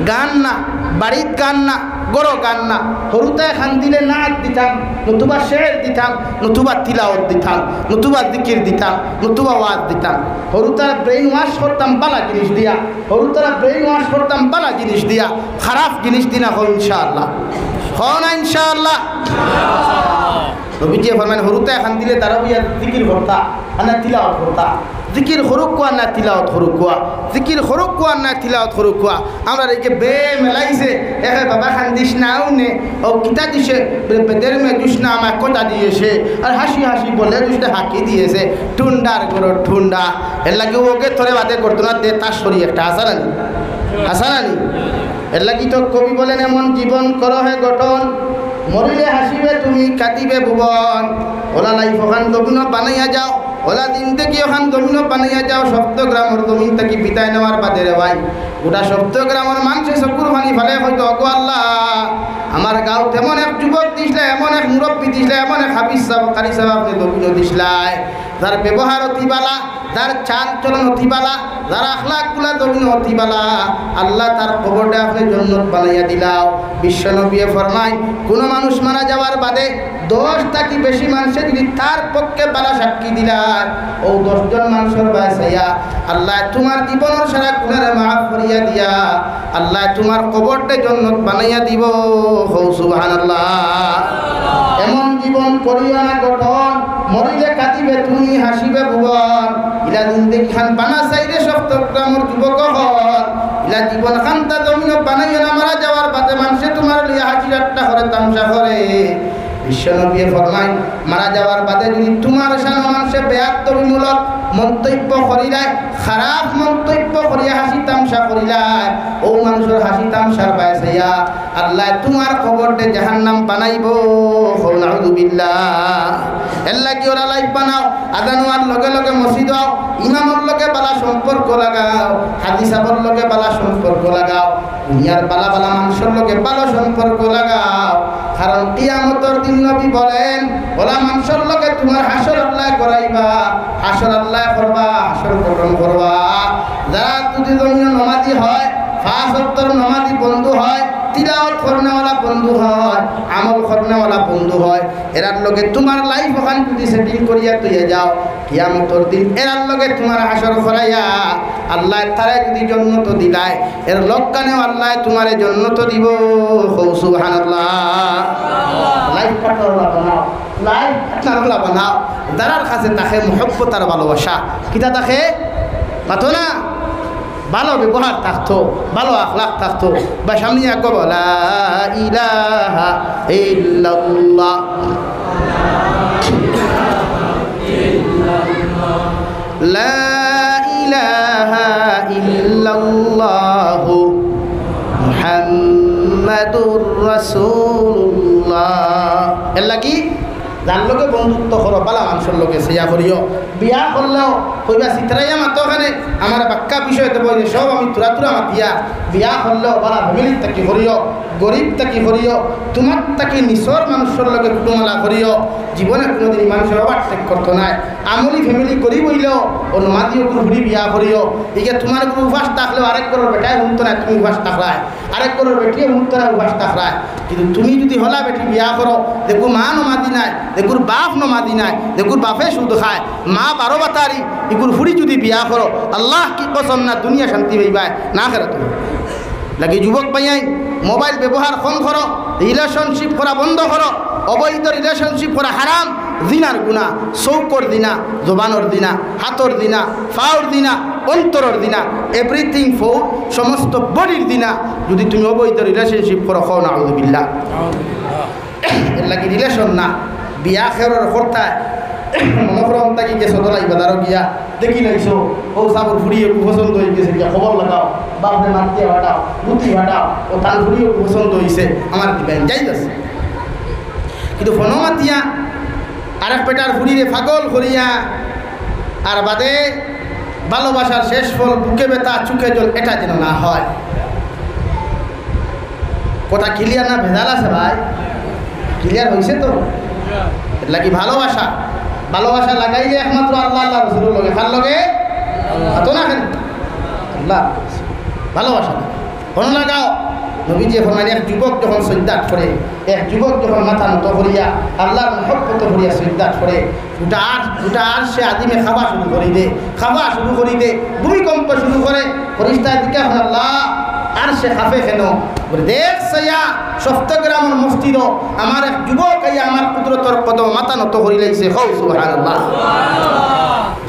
গান না বাড়িত গান না গড় গান না হরুতায় খান দিলে নাচ দিতাম নতুবা শের দিতাম নতুবা তিলাওয়াত দিতাম নতুবা জিকির দিতাম নতুবা ওয়াজ দিতাম হরুতারা ব্রেইন ওয়াশ করতাম বালা জিনিস দিয়া হরুতারা ব্রেইন ওয়াশ করতাম বালা জিনিস দিয়া খারাপ জিনিস দিনা হো ইনশাআল্লাহ হো না ইনশাআল্লাহ নবীজি ফরমান হরুতা খান দিলে তারা বিয়া জিকির করতা আর না তিলাওয়াত করতা জিকির হরুক কোয়া না তিলাওয়াত হরুক কোয়া জিকির হরুক কোয়া না তিলাওয়াত হরুক কোয়া আমরা রেখে বে মেলাইছে একে বাবা খান দিস নাও নে ও কিতা দিছে বেদের মে দুস না আমার কথা দিয়েছে আর হাসি হাসি বলে দুসটা হাঁকি দিয়েছে ঠুন্ডার করো ঠুন্ডা এর লাগে ওকে থরে বাদে করতো না দে তার শরীর একটা হাসানানি এর লাগি তো কবি বলেন এমন জীবন করো হে গঠন মরিলে হাসিবে তুমি কাটিবে ভুবন ওলা লাইফ ওখান দমিন বানাইয়া যাও ওলা দিন থেকে ওখান দমিন বানাইয়া যাও সপ্তগ্রামের জমিন থেকে বিদায় নেওয়ার বাদে রে ভাই গোটা সপ্তগ্রামের মানুষের চকুর পানি ফেলে হয়তো অগো আল্লাহ আমার গাঁও তেমন এক যুবক দিসলে এমন এক মুরব্বী দিসলে এমন এক হাফিজ সাহেব কারি সাহেব আপনি দমিন দিসলাই যার ব্যবহার অতিবালা যার চাল চলন অতিবালা যার আখলাকগুলা দমিন অতিবালা আল্লাহ তার কবরটা আপনি জন্নত বানাইয়া দিলাও বিশ্বনবী ফরমায় কোনো মানুষ মারা যাওয়ার বাদে 10 থাকি বেশি মানুষের যদি তার পক্ষে বালা সাক্ষী দিলার ও 10 জন মানুষের বাসাইয়া আল্লাহ তোমার জীবনের সারা গুনাহ মাফ করিয়া দিয়া আল্লাহ তোমার কবরটা জন্নত বানাইয়া দিব হো সুবহানাল্লাহ এমন জীবন করিয়া না গঠন মরিলে কাটিবে তুমি হাসিবে ভুবন ইলা জিন্দেগি খান বানা চাইলে সপ্তগ্রামের যুবক হল ইলা জীবন খান্তা জমিন বানাইয়া না মারা যাওয়ার বাদে মানুষে তোমার লিয়া হাসি ঠাট্টা করে তামসা করে বিশ্বনবী ফরমায় মারা যাওয়ার বাদে যদি তোমার সামনে মানুষে বেয়াদবিমূলক মন্তব্য করিলায় খারাপ মন্তব্য করিয়া হাসি তামসা করিলায় ও মানুষের হাসি তামসার বায়সাইয়া আল্লাহ তোমার খবরতে জাহান্নাম বানাইব নাউযুবিল্লাহ আল্লাহ কি ওরা লাইফ বানাও আযান হওয়ার লগে লগে মসজিদ আও ইমামের লগে বালা সম্পর্ক লাগাও হাদিসাবর লগে বালা সম্পর্ক লাগাও দুনিয়ার বালা বালা মানুষের লগে ভালো সম্পর্ক লাগাও কারণ কিয়ামতের দিন নবী বলেন ওলা মানুষের লগে তোমার হাসর আল্লাহ করাইবা হাসর আল্লাহ করবা হাসর গঠন করবা যারা যদি নমাজি হয় 5 ওয়াক্তের নমাজি বন্ধু হয় তিলাওয়াত করনেওয়ালা বন্ধু হয় আমল করনেওয়ালা বন্ধু হয় এরার লগে তোমার লাইফ ওখান যদি সেটিং করিয়া তুইয়া যাও কিয়ামতের দিন এরার লগে তোমার হাসর করাইয়া আল্লাহ তারে যদি জন্নত দিলায় এর লক্কানেও আল্লাহ তোমারে জন্নত দিব সুবহানাল্লাহ লাইফ পার্টনার বানাও লাইফ পার্টনার বানাও যারার কাছে তাকে মহব্বত আর ভালোবাসা কিতা তাকে মাতো না ভালো ব্যবহার থাকতো ভালো আখলাক থাকতো বা সামনে আগে বলা ইলাহা ইল্লাল্লাহ লা ইলাহা ইল্লাল্লাহু মুহাম্মাদুর রাসূলুল্লাহ। এর লাগি যার লগে বন্ধুত্ব করো বালা মানুষের লগে সেয়া করিও। বিয়া করলেও কইবা চিত্রাইয়া মাতো ওখানে আমার বাক্কা বিষয় দেবো সব আমি তুরা তুরা মাতিয়া। বিয়া করলেও বালা ফ্যামিলির তাকি করিও, গরিব তাকি করিও, তোমার তাকে নিচর মানুষের লগে কুটুমালা করিও। জীবনে কোনোদিন মানুষের ওভারটেক করতো নাই। আমলি ফ্যামিলি গরিব হইলেও ও নমাদিও কোনো ঘুরি বিয়া করিও। এগে তোমার কোনো উপাস থাকলেও আরেক করার বেটায় শুনতো না, তুমি উপাস থাকলায়, আরেক করার বেটিয়ে শুনতো না, উপাস থাকলায়। কিন্তু তুমি যদি হলা বেটি বিয়া করো, দেখো মা নমাদি নাই, দেখুর বাপ নমাদি নাই, দেখুর বাপে সুদ খায়, মা 12 বাতারি, এগুর ফুড়ি যদি বিয়া করো আল্লাহ কি কসম না দুনিয়া শান্তি পাইবায় না খেরা তুমি লাগে। যুবক ভাইয়াই মোবাইল ব্যবহার কম করো, রিলেশনশিপ করা বন্ধ করো। অবৈধ রিলেশনশিপ করা হারাম, দিনার গুণা, চৌকর দিনা, জবানোর দিনা, হাতর দিনা, ফাওর দিনা, অন্তরের দিনা, এভরিথিং ফো সমস্ত বডির দিনা। যদি তুমি অবৈধ রিলেশনশিপ করো খাও না আউযুবিল্লাহ। এর লাগে রিলেশন না বিয়া খেরর কর্তায় মনোক্রম থাকি গেছো তোলাই বাজারও গিয়া দেখি লাইছো ও সাবর ফুড়িয়ে পছন্দ হয়ে গেছে গিয়া খবর লাগাও, বাপরে মারতে হাঁটাও, বুদ্ধি হাঁটাও, ও তার ফুড়িয়ে পছন্দ হয়েছে আমার দিবেন যাই যাচ্ছে। কিন্তু ফোনো মাতিয়া আরেক পেটার ফুড়িরে পাগল করিয়া আর বাদে ভালোবাসার শেষ ফল বুকে ব্যথা চোখে জল এটা যেন না হয়। কথা ক্লিয়ার না ভেজাল আছে ভাই? ক্লিয়ার হয়েছে তো? এর লাগি ভালোবাসা, ভালোবাসা লাগাইলে একমাত্র আল্লাহ আল্লাহ রসুলের লগে, কার লগে? তো না কেন আল্লাহ ভালোবাসা কোনো লাগাও। নবীজি ফরমান এক যুবক যখন সজ্জাত করে, এক যুবক যখন মাথা নত করিয়া আল্লাহর মহব্বত করিয়া সজ্জাত করে, গোটা আর সে আদিমে খাওয়া শুরু করি দে, খাওয়া শুরু করি দে, ভূমিকম্প শুরু করে। ফরিস্তার দিকে আল্লাহ আর সে খাফে কেন বলে দেখ সাইয়া সপ্তগ্রামের মসজিদ আমার এক যুবক আইয়া আমার কুদরতর কদম মাথা নত করি লাইছে। হৌ সুবহানাল্লাহ।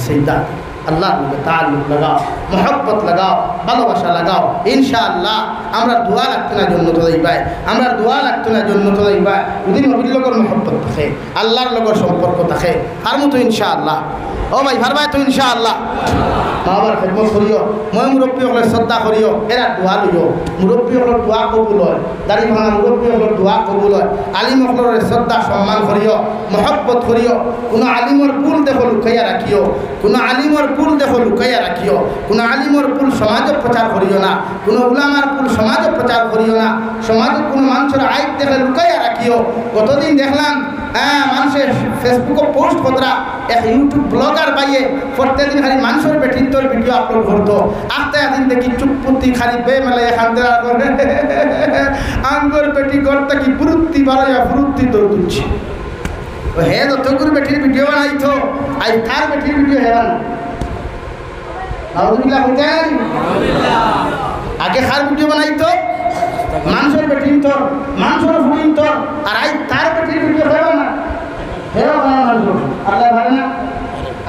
সজ্জাত আল্লাহ তাআল্লুক লাগাও, মহব্বত লাগাও, ভালোবাসা লাগাও। ইনশাআল্লাহ আমরা দোয়া লাগতো না জন্য তো যাইবাই, আমরা দোয়া লাগতো না জন্য তো যাইবাই। যদি নবীর লগর মহব্বত থাকে, আল্লাহর লগর সম্পর্ক থাকে, আর মতো ইনশাআল্লাহ। ও ভাই ভারবাই তো ইনশাআল্লাহ। মা বাবার খেদমত করিও, মই মুরব্বীসকলে শ্রদ্ধা করিও, এরা দোয়া লইও। মুরব্বীসকলের দোয়া কবুল হয়, দাড়ি ভাঙা মুরব্বীসকলের দোয়া কবুল হয়। আলিমসকলের শ্রদ্ধা সম্মান করিও, মহব্বত করিও। কোনো আলিমর ভুল দেখো লুকাইয়া রাখিও, কোনো আলিমর ভুল দেখো লুকাইয়া রাখিও, কোনো আলিমর ভুল সমাজে প্রচার করিও না, কোনো উলামার ভুল সমাজে প্রচার করিও না। সমাজে কোনো মানুষের আইব দেখলে লুকাইয়া রাখিও। গতদিন দেখলাম মানুষের ফেসবুকে পোস্ট কতরা এক ইউটিউব ব্লগার পাইয়ে প্রত্যেকদিন খালি মানুষের বেঠিন্তর ভিডিও আপলোড করতো। আস্তে দিন দেখি চুপপুতি খালি বে মেলে এখান আঙ্গর বেটি গড়টা কি ফুরুত্তি বাড়াইয়া ফুরুত্তি দৌড় দিচ্ছি। হে যতগুলো বেটির ভিডিও বানাইতো আজ তার বেটির ভিডিও হেরা না। নাউযুবিল্লাহ হইতেন আগে খার ভিডিও বানাইতো মানুষের বেঠিন্তর, মানুষের ফুরিন্তর, আর আজ তার বেটির ভিডিও হেরা না। হেরা বানানো আল্লাহ পারে না,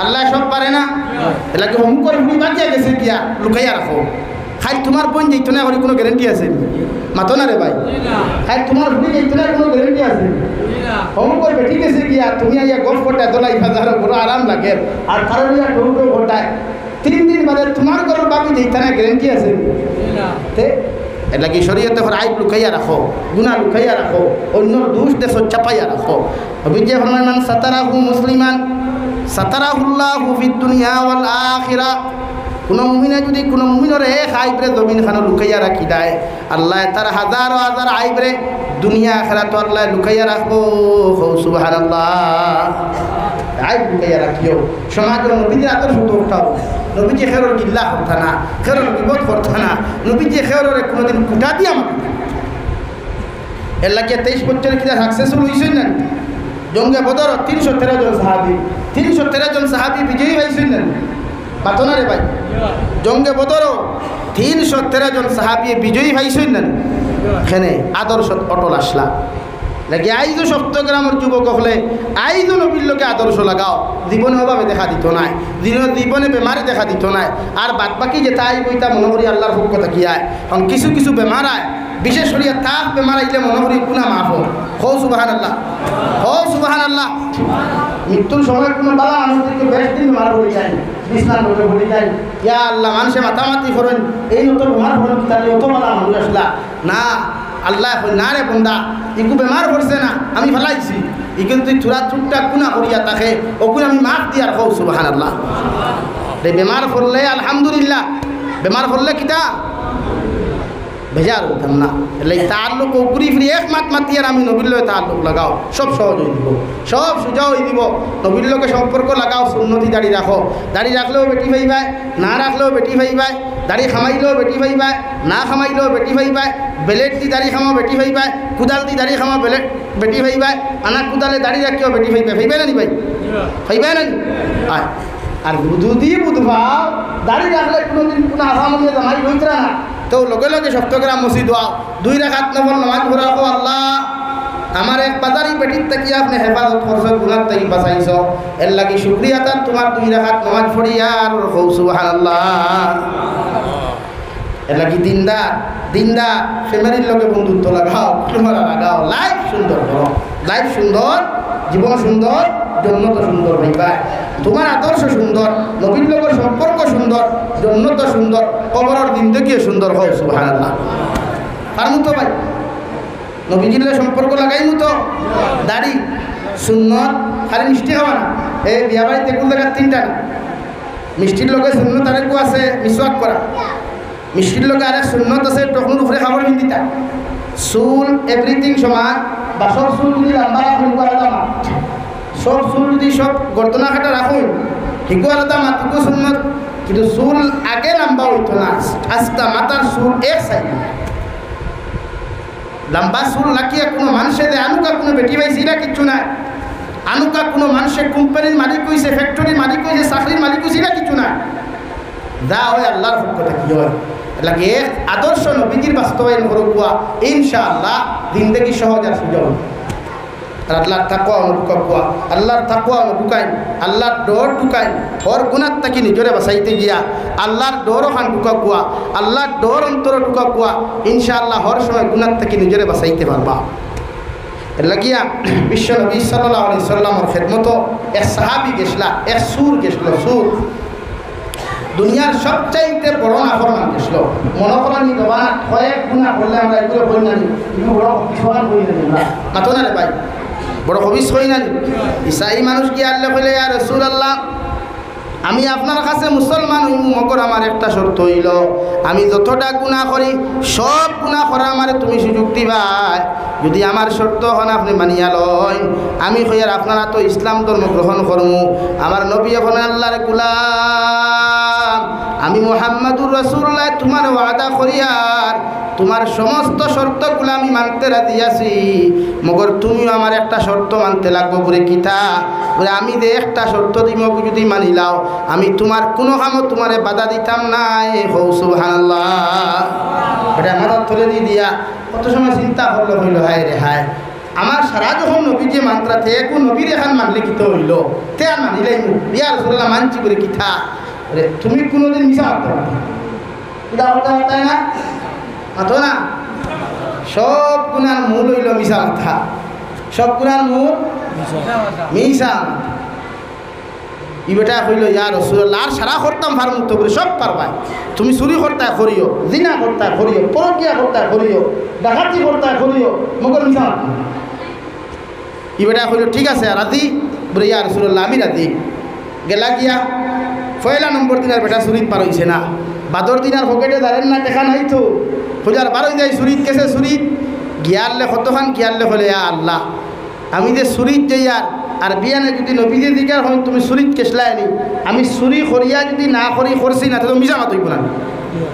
আল্লাহ সব পারে না। এলাকে হুম করে হুমি বাঁচিয়ে গেছে গিয়া লুকাইয়া রাখো। খাই তোমার বোন যেত না কোনো গ্যারেন্টি আছে? মাতো না রে ভাই। খাই তোমার হুমি যেত না কোনো গ্যারেন্টি আছে? হুম করে বেঠি গেছে গিয়া তুমি আইয়া গল্প করতে দোলাই বাজারও বড় আরাম লাগে, আর কারো ঢৌ ঘটায় 3 দিন বাদে তোমার ঘরের বাবি যেত না গ্যারেন্টি আছে? এটা কি শরীয়তে আইব লুকাইয়া রাখো, গুনাহ লুকাইয়া রাখো, অন্যর দোষ দেশ চাপাইয়া রাখো। অভিজ্ঞ ফরমান সাতারাহু মুসলিমান সাতারাহুল্লাহু ফিদ দুনিয়া ওয়াল আখিরা। কোনো মুমিনে যদি কোনো মুমিনের এক আইবরে জমিন খানো লুকাইয়া রাখি দেয়, আল্লাহ তার হাজার হাজার আইবরে দুনিয়া আখিরাত আল্লাহ লুকাইয়া রাখবো। সুবহানাল্লাহ। আইব লুকাইয়া রাখিও। সমাজের নবীদের আদর্শ তো উঠাও। নবীজি খেরোর গিল্লা করতা না, খেরোর বিপদ করতা না, নবীজি খেরোর কোনোদিন কুটা দিয়ে আমাকে। এর লাগে 23 বছরের কিনা সাকসেসফুল হয়েছেন না। জঙ্গে বদর 313 জন সাহাবি, 313 জন সাহাবি বিজয়ী হয়েছেন না। পাতো না রে ভাই? জঙ্গে বদরও 313 জন সাহাবি বিজয়ী হয়েছেন না। এখানে আদর্শ অটল আসলা লাগে। আইজও সপ্তগ্রামের যুবক হলে আইজও নবীর লোকে আদর্শ লাগাও। জীবনে অভাবে দেখা দিত নাই, জীবনে বেমারে দেখা দিত নাই। আর বাদ বাকি যেটা আইব এটা মনে করি আল্লাহর পক্ষ থাকি আয়। কারণ কিছু কিছু বেমার আয়, বিশেষ করে তাপ বেমার আইলে মনে করি গুনাহ মাফ। হো সুবহানাল্লাহ, হো সুবহানাল্লাহ। মৃত্যুর সময় কোনো বালা মানুষদেরকে বেশ দিন মারা পড়ে যায়, বিছনার লোকে পড়ে যায়, ইয়া আল্লাহ মানুষে মাতামাতি করেন এই নতুন বেমার পড়েন তাহলে অত বালা মানুষ আসলা না। আল্লাহ না রে বন্দা ইকু বেমার পড়ছে না আমি ফেলাইছি, ই কিন্তু তুই থোড়া চুপটা গুণা করিয়া তাকে ওগুলো আমি মাফ দিয়ার কৌ সুবহানাল্লাহ। বেমার পড়লে আলহামদুলিল্লাহ, বেমার পড়লে কিতা ভেজাল হইতাম না। এলে তাল্লুক উপরি ফিরি এক মাত মাতিয়ার আমি নবীর লোকে তাল্লুক লাগাও, সব সহজ হয়ে দিব, সব সোজা হয়ে দিব। নবীর লোকে সম্পর্ক লাগাও, সুন্নতি দাড়ি রাখো, দাড়ি রাখলেও বেটি ভাইবাই, না রাখলেও বেটি ভাইবাই, দাড়ি খামাইলেও বেটি ভাইবাই, না খামাইলেও বেটি ভাইবাই, বেলেট দি দাড়ি খামাও বেটি ভাইবাই, কুদাল দি দাড়ি খামাও বেলেট বেটি ভাইবাই, আনা কুদালে দাড়ি রাখিও বেটি ভাইবাই, ভাইবাই না নি ভাই, ভাইবাই না নি আয়। আর বুধুদি বুধভাও দাড়ি রাখলে কোনোদিন কোনো আসামে জামাই হইত না, তো লগে লগে সপ্তগ্রাম মসজিদ হওয়া 2 রাকাত নফল নামাজ পড়া, আল্লাহ আমার এক বাজারি পেটির থেকে আপনি হেফাজত করছো, গুনার থেকে বাঁচাইছ, এর লাগি শুকরিয়া তার তোমার 2 রাকাত নামাজ পড়ি আর সুবহানাল্লাহ। এর লাগি দিনদার ফ্যামিলির লগে বন্ধুত্ব লাগাও, তোমার লাগাও, লাইফ সুন্দর করো, লাইফ সুন্দর, জীবন সুন্দর, জন্নত সুন্দর হইবা, তোমার আদর্শ সুন্দর, নবীর লোকের সম্পর্ক সুন্দর, জন্নত সুন্দর, কবরের দিন দেখিয়ে সুন্দর হয় সুবহানাল্লাহ। পারমু তো ভাই নবীজির সম্পর্ক লাগাইমু তো, দাড়ি সুন্নত, খালি মিষ্টি খাওয়া না, এই বিয়া বাড়িতে এগুলো দেখা 3টা না, মিষ্টির লোকে সুন্নত আরেকু আছে মিসওয়াক করা, মিষ্টির লোকে আরেক সুন্নত আছে তখন উপরে খাবার বিন্দিতা, চুল এভরিথিং সমান, বা সব চুল যদি লম্বা রাখুন আলাদা মাত, সব চুল যদি সব গর্দনা কাটা রাখুন হিকু আলাদা মাত, হিকু সুন্নত, কিন্তু চুল আগে লম্বা হইতো না, আস্তা মাথার চুল এক সাইড লম্বা চুল রাখিয়া কোনো মানুষে দেয়, আনুকা কোনো বেটি পাইছে এটা কিচ্ছু নাই, আনুকা কোনো মানুষের কোম্পানির মালিক হয়েছে, ফ্যাক্টরির মালিক হয়েছে, চাকরির মালিক হয়েছে এটা কিছু নাই, যা হয় আল্লাহর পক্ষে কি হয় লাগে আদর্শ নবীজির বাস্তবায়ন করুয়া ইনশাআল্লাহ জিন্দেগি সহজ আর সুযোগ। আর আল্লাহর তাকওয়া অনুভুকা, আল্লাহর তাকওয়া অনুভুকাই, আল্লাহর ডর ঢুকাই, ওর গুণার তাকে নিজরে বাঁচাইতে গিয়া আল্লাহর ডর ওখান ঢুকা কুয়া, আল্লাহর ডর অন্তর ঢুকা কুয়া, ইনশাআল্লাহ হর সময় গুণার তাকে নিজরে বাঁচাইতে পারবা। এর লাগিয়া বিশ্ব নবী সাল্লাল্লাহু আলাইহি সাল্লামের খেদমত এক সাহাবী গেছলা, এক সুর গেছিল, সুর দুনিয়ার সবচাইতে বড় নাফরমান গেছিল, মনে করেন জবান কয়েক গুণা করলে আমরা এগুলো বই না, এগুলো বড় সবার বই না মাতো না রে ভাই, বড় হবিস হই না। ইসাই মানুষ কি আল্লাহ কইলে ইয়া রাসূলুল্লাহ আমি আপনার কাছে মুসলমান হইমু, মগর আমার একটা শর্ত হইল আমি যতটা গুনাহ করি সব গুনাহ করা আমারে তুমি সুযোগ দিবা, যদি আমার শর্ত হন আপনি মানিয়া লয় আমি কইয়ার আপনারা তো ইসলাম ধর্ম গ্রহণ করমু। আমার নবী এখন আল্লাহর গোলাম, আমি মুহাম্মাদুর রাসূলুল্লাহ তোমার ওয়াদা করিয়ার তোমার সমস্ত শর্তগুলো আমি মানতে রাজি আছি, মগর তুমিও আমার একটা শর্ত মানতে লাগবো বলে কিতা বলে আমি যে একটা শর্ত দিব যদি মানিলাও আমি তোমার কোনো কামও তোমারে বাধা দিতাম না। হৌ সুবহানাল্লাহ, এটা মাথার থলে দিয়ে দিয়া কত সময় চিন্তা করলো হইল হায় রে হায়, আমার সারা যখন নবী যে মাত্রা থে একো নবীর এখান মানলে কিতো হইল তে আর মানিলাই মু ইয়া রাসূলুল্লাহ মানছি বলে কিথা রে, তুমি কোনোদিন মিশা মারতে পারবে এটা হতে হতায় না মাথো না, সব গুণার মূল হইল মিশা মাথা, সব গুণার মূল মিশা। ই বেটা হইল ইয়া রাসূলুল্লাহ আর সারা করতাম ভার মুক্ত করে সব পারবাই, তুমি চুরি করতা করিও, জিনা করতা করিও, পরকিয়া করতা করিও, ডাকাতি করতা করিও, মগর মিশা মাথা। ই বেটা হইল ঠিক আছে রাজি বলে ইয়া রাসূলুল্লাহ আমি রাজি। গেলা গিয়া পয়লা নম্বর দিনের বেটা চুরিত পার হইছে না, বাদর দিন আর পকেটে দাঁড়েন না টেকা নাই তো খোঁজার বারোই যায় চুরিত গেছে, চুরিত গিয়ারলে কতখান গিয়ারলে হলে আল্লাহ আমি যে চুরিত যাই আর বিয়ানে যদি নবীজে দিকার হয় তুমি চুরিত কেসলাই নি, আমি চুরি করিয়া যদি না করি করছি না তো মিশা মাত হইব না,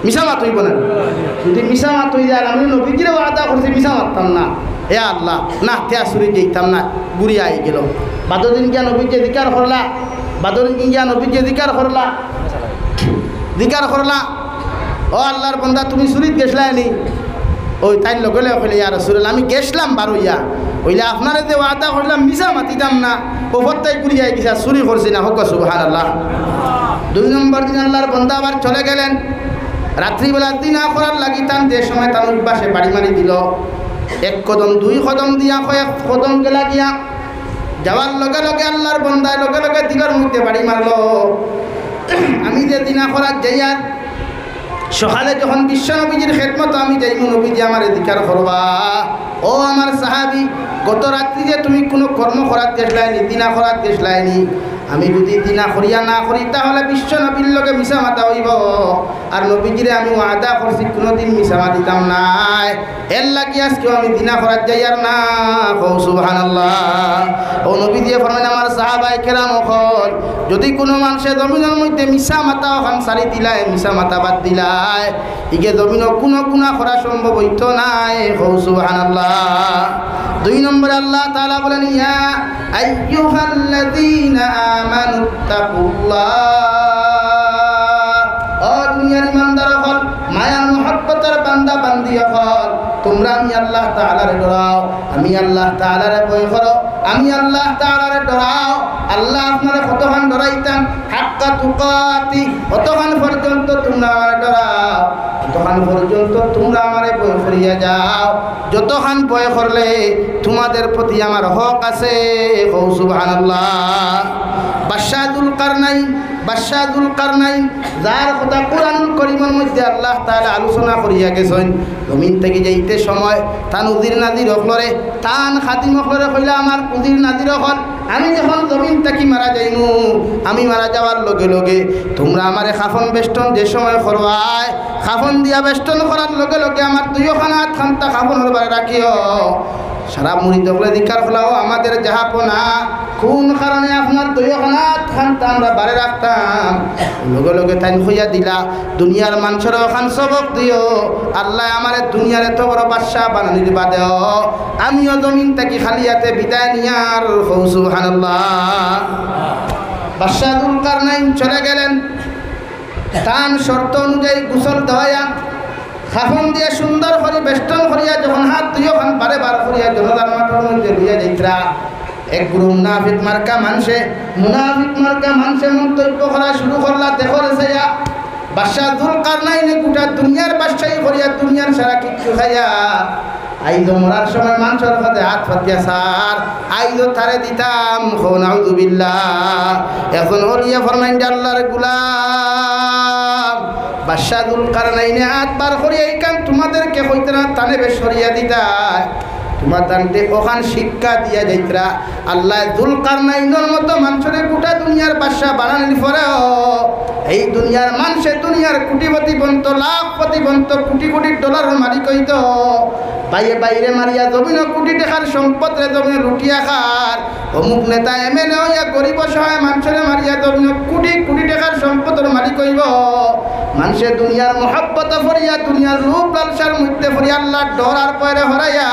মিশা মাত হইব না, যদি মিশা মাত হই যায় আমি নবীজিরে আদা করছি মিশা মারতাম না, হে আল্লাহ না তেয়া চুরি যেতাম না, গুড়িয়া আই গেল। বাদর দিন গিয়া নবীজে দিকার করলা, বাদর দিন গিয়া নবীজে দিকার করলা, দিকার করলা ও আল্লাহর বন্দা তুমি চুরিত গেছলাই নি, ওই তাই লগলে কইলে ইয়া রাসূলুল্লাহ আমি গেছলাম বারোইয়া হইলে আপনারা যে ওয়াদা করলাম মিশা মাতিতাম না, ওপরটাই ঘুরিয়ে গেছে চুরি করছি না, হোক সুবহানাল্লাহ। 2 নম্বর দিন আল্লাহর বন্দা আবার চলে গেলেন, রাত্রিবেলা দিন করার লাগি তান যে সময় তার উঠবাসে বাড়ি মারি দিল, 1 কদম 2 কদম দিয়া কয়েক কদম গেলা গিয়া যাওয়ার লগে লগে আল্লাহর বন্দায় লগে লগে দিলের মধ্যে বাড়ি মারলো। আমি যে দিনা করার যাইয়া সকালে যখন বিশ্ব নবীজির খেদমত আমি যাইমু, নবীজি আমার অধিকার করবা। ও আমার সাহাবি, গত রাত্রি যে তুমি কোনো কর্ম করার চেষ্টায়নি, দিনা করার চেষ্টায়নি, আমি যদি দিনা করিয়া না করি তাহলে বিশ্ব নবীর লগে মিশা মাতা হইব। আর নবীজিরে আমি ওয়াদা করছি কোনোদিন মিশা মাতিতাম নাই, এর লাগি আজকেও আমি দিনা করার যাই আর না। সুবহানাল্লাহ। ও নবী দিয়ে ফরমান আমার সাহাবাই কেরাম হল, যদি কোনো মানুষের জমিনের মধ্যে মিশা মাতা ওখান সারি দিলায়, মিশা মাতা বাদ দিলায়, ইগে জমিনও কোনো গুনাহ করা সম্ভব হইতো নাই। সুবহানাল্লাহ। 2 নম্বরে আল্লাহ তাআলা বলেন ইয়া আইয়ুহাল্লাযীনা আমানুত্তাকুল্লাহ। ও দুনিয়ার ইমানদার হল, মায়া মুহাব্বতের বান্দা বান্দি হল, তোমরা আমি আল্লাহ তাআলারে ডরাও, আমি আল্লাহ তাআলারে ভয় করো, আমি আল্লাহ তাআলারে ডরাও। আল্লাহ আপনারা কতক্ষণ ডরাইতাম, হাক্কা তুকাতি, কতক্ষণ পর্যন্ত তোমরা আমার ডরাও, ততক্ষণ পর্যন্ত তোমরা আমারে ভয় করিয়া যাও, যতক্ষণ ভয় করলে তোমাদের প্রতি আমার হক আছে। সুবহানাল্লাহ। বাদশাহ যুলকারনাইন যার কথা কুরআনুল কারীমের মধ্যে আল্লাহ তাআলা আলোচনা করিয়া গেছেন, জমিন থেকে যাইতে সময় তান উজির নাজির হলরে, তান খাদিম হলরে কইলা আমার উজির নাজির হল, আমি যখন জমিন থেকে মারা যাইমু, আমি মারা যাওয়ার লগে লগে তোমরা আমারে খাফন বেষ্টন যে সময় করবায়, খাফন দিয়া বেষ্টন করার লগে লগে আমার 2 খানাত খান্তা খাফনের বারে রাখিও। সারা মুড়ি দখলে দিকার ফলাও আমাদের জাহাপনা কোন কারণে আপনার 2 খানাত খান্তা আমরা বারে রাখতাম, লগে লগে তাই হইয়া দিলা দুনিয়ার মানুষের ওখান সবক দিও। আল্লাহ আমারে দুনিয়ার এত বড় বাদশাহ বানানির বাদেও আমিও জমিন থেকে খালিয়াতে বিদায় নিয়ার। সুবহানাল্লাহ। বাদশাহ যুলকারনাইন চলে গেলেন, তান শর্ত অনুযায়ী গোসল দেওয়া, খাফন দিয়ে সুন্দর করে বেষ্টন করিয়া যখন হাত 2 খান বারে বার করিয়া জনতার মাঠের মধ্যে লইয়া যাইতরা, এক গুরু মুনাফিক মার্কা মানুষে মন্তব্য করা শুরু করলা, দেখো রেসেয়া বাদশাহ যুলকারনাইনে গোটা দুনিয়ার বাদশাহী করিয়া দুনিয়ার সারা কিচ্ছু খাইয়া আইজ মরার সময় মানুষের সাথে হাত পাতিয়া সার আইজ তারে দিতাম। নাউযুবিল্লাহ। এখন হলিয়া ফরমাইন আল্লাহর গোলাম, বাদশাহ যুলকারনাইনে হাত বার করিয়া এই কাম তোমাদেরকে কইতে না, তানে বেশ সরিয়া দিতা, তোমার তানতে ওখান শিক্ষা দিয়া যাইতরা। আল্লাহ যুলকারনাইনের মতো মানুষের গোটা দুনিয়ার বাদশাহ বানানোর পরেও এই দুনিয়ার মানুষে দুনিয়ার কোটিপতি বন্ত, লাখপতি বন্ত, কোটি কোটি ডলারের মালিক হইত, বাইরে মারিয়া জমিন কোটি টাকার সম্পদ রে জমিন লুটিয়া খার, অমুক নেতা এমএলএ হইয়া গরিব সহায় মানুষের মারিয়া জমিন কোটি কোটি টাকার সম্পদের মালিক হইব। মানুষের দুনিয়ার মহব্বত ফরিয়া, দুনিয়ার রূপ লালসার মধ্যে ফরিয়া আল্লাহর ডর আর পয়রে হরাইয়া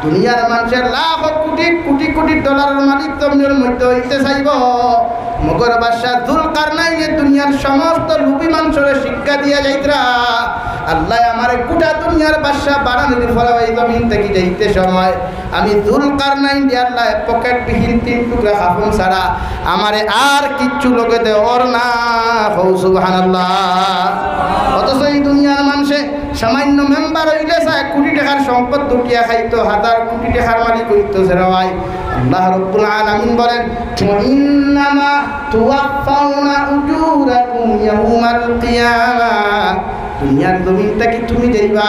দুনিয়ার মানুষের লাখ কোটি কোটি কোটি ডলারের মালিক জমিনের মধ্যে হইতে চাইব। মগর বাদশাহ যুলকারনাইনে দুনিয়ার সমস্ত লুপি মানুষের শিক্ষা দিয়া যাইতরা। আল্লাহ আমার গোটা দুনিয়ার বাদশাহ বানানোর ফলে এই জমিন থেকে যাইতে সময় আমি যুলকারনাইন দিয়ে আল্লাহ পকেটবিহীন 3 টুকরা খাফন ছাড়া আমারে আর কিচ্ছু লোকে দেওয়ার না। সুবহানাল্লাহ। অথচ এই দুনিয়ার মানুষে সামান্য মেম্বার হইলে 1 কোটি টাকার সম্পদ লুটিয়া খাইতো, 1000 কোটি টাকার মালিক হইতো সেরাই। আল্লাহ রাব্বুল আলামিন বলেন ইন্নামা তুওয়াফাউনা উজুরাকুম ইয়াউমাল কিয়ামাহ। দুনিয়ার জমিনটা কি তুমি যাইবা,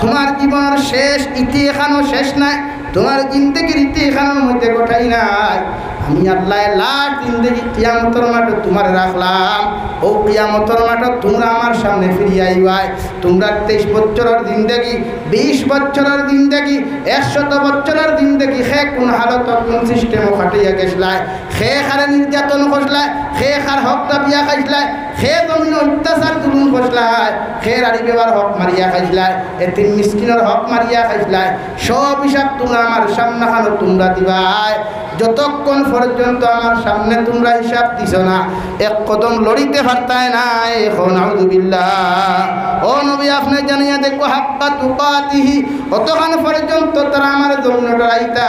তোমার জীবনের শেষ ইতি এখানো শেষ নাই, তোমার জিন্দগির ইতি এখানোর মধ্যে গোটাই নাই। আমি আল্লাহ লাখ জিন্দগি কিয়ামতের মাঠে তোমার রাখলাম, ও কিয়ামতের মাঠে তোমরা আমার সামনে ফিরিয়ে আইবাই। তোমরা 23 বছরের জিন্দগি, 20 বছরের জিন্দগি, 100 বছরের জিন্দগি সে কোন হালত কোন সিস্টেমও খাটিয়া গেছলাই, সে খারে নির্যাতন করছলাই, সে খার হক দাবিয়া খাইছলাই, সে জমিন অত্যাচার জুলুম করছলাই, সে রাড়ি বেবার হক মারিয়া খাইছলাই, এতিম মিসকিনের হক মারিয়া খাইছলাই। সব হিসাব তোমরা আমার সামনে খানো তোমরা দিবাই। যতক্ষণ পর্যন্ত আমার সামনে তোমরা হিসাব দিছ না, 1 কদম লড়িতে পারতায় নাই। নাউযুবিল্লাহ। ও নবী আপনি জানিয়া দেখো হাক্কা তুকাতিহি, অতক্ষণ পর্যন্ত তারা আমার জন্য ডরাইতা,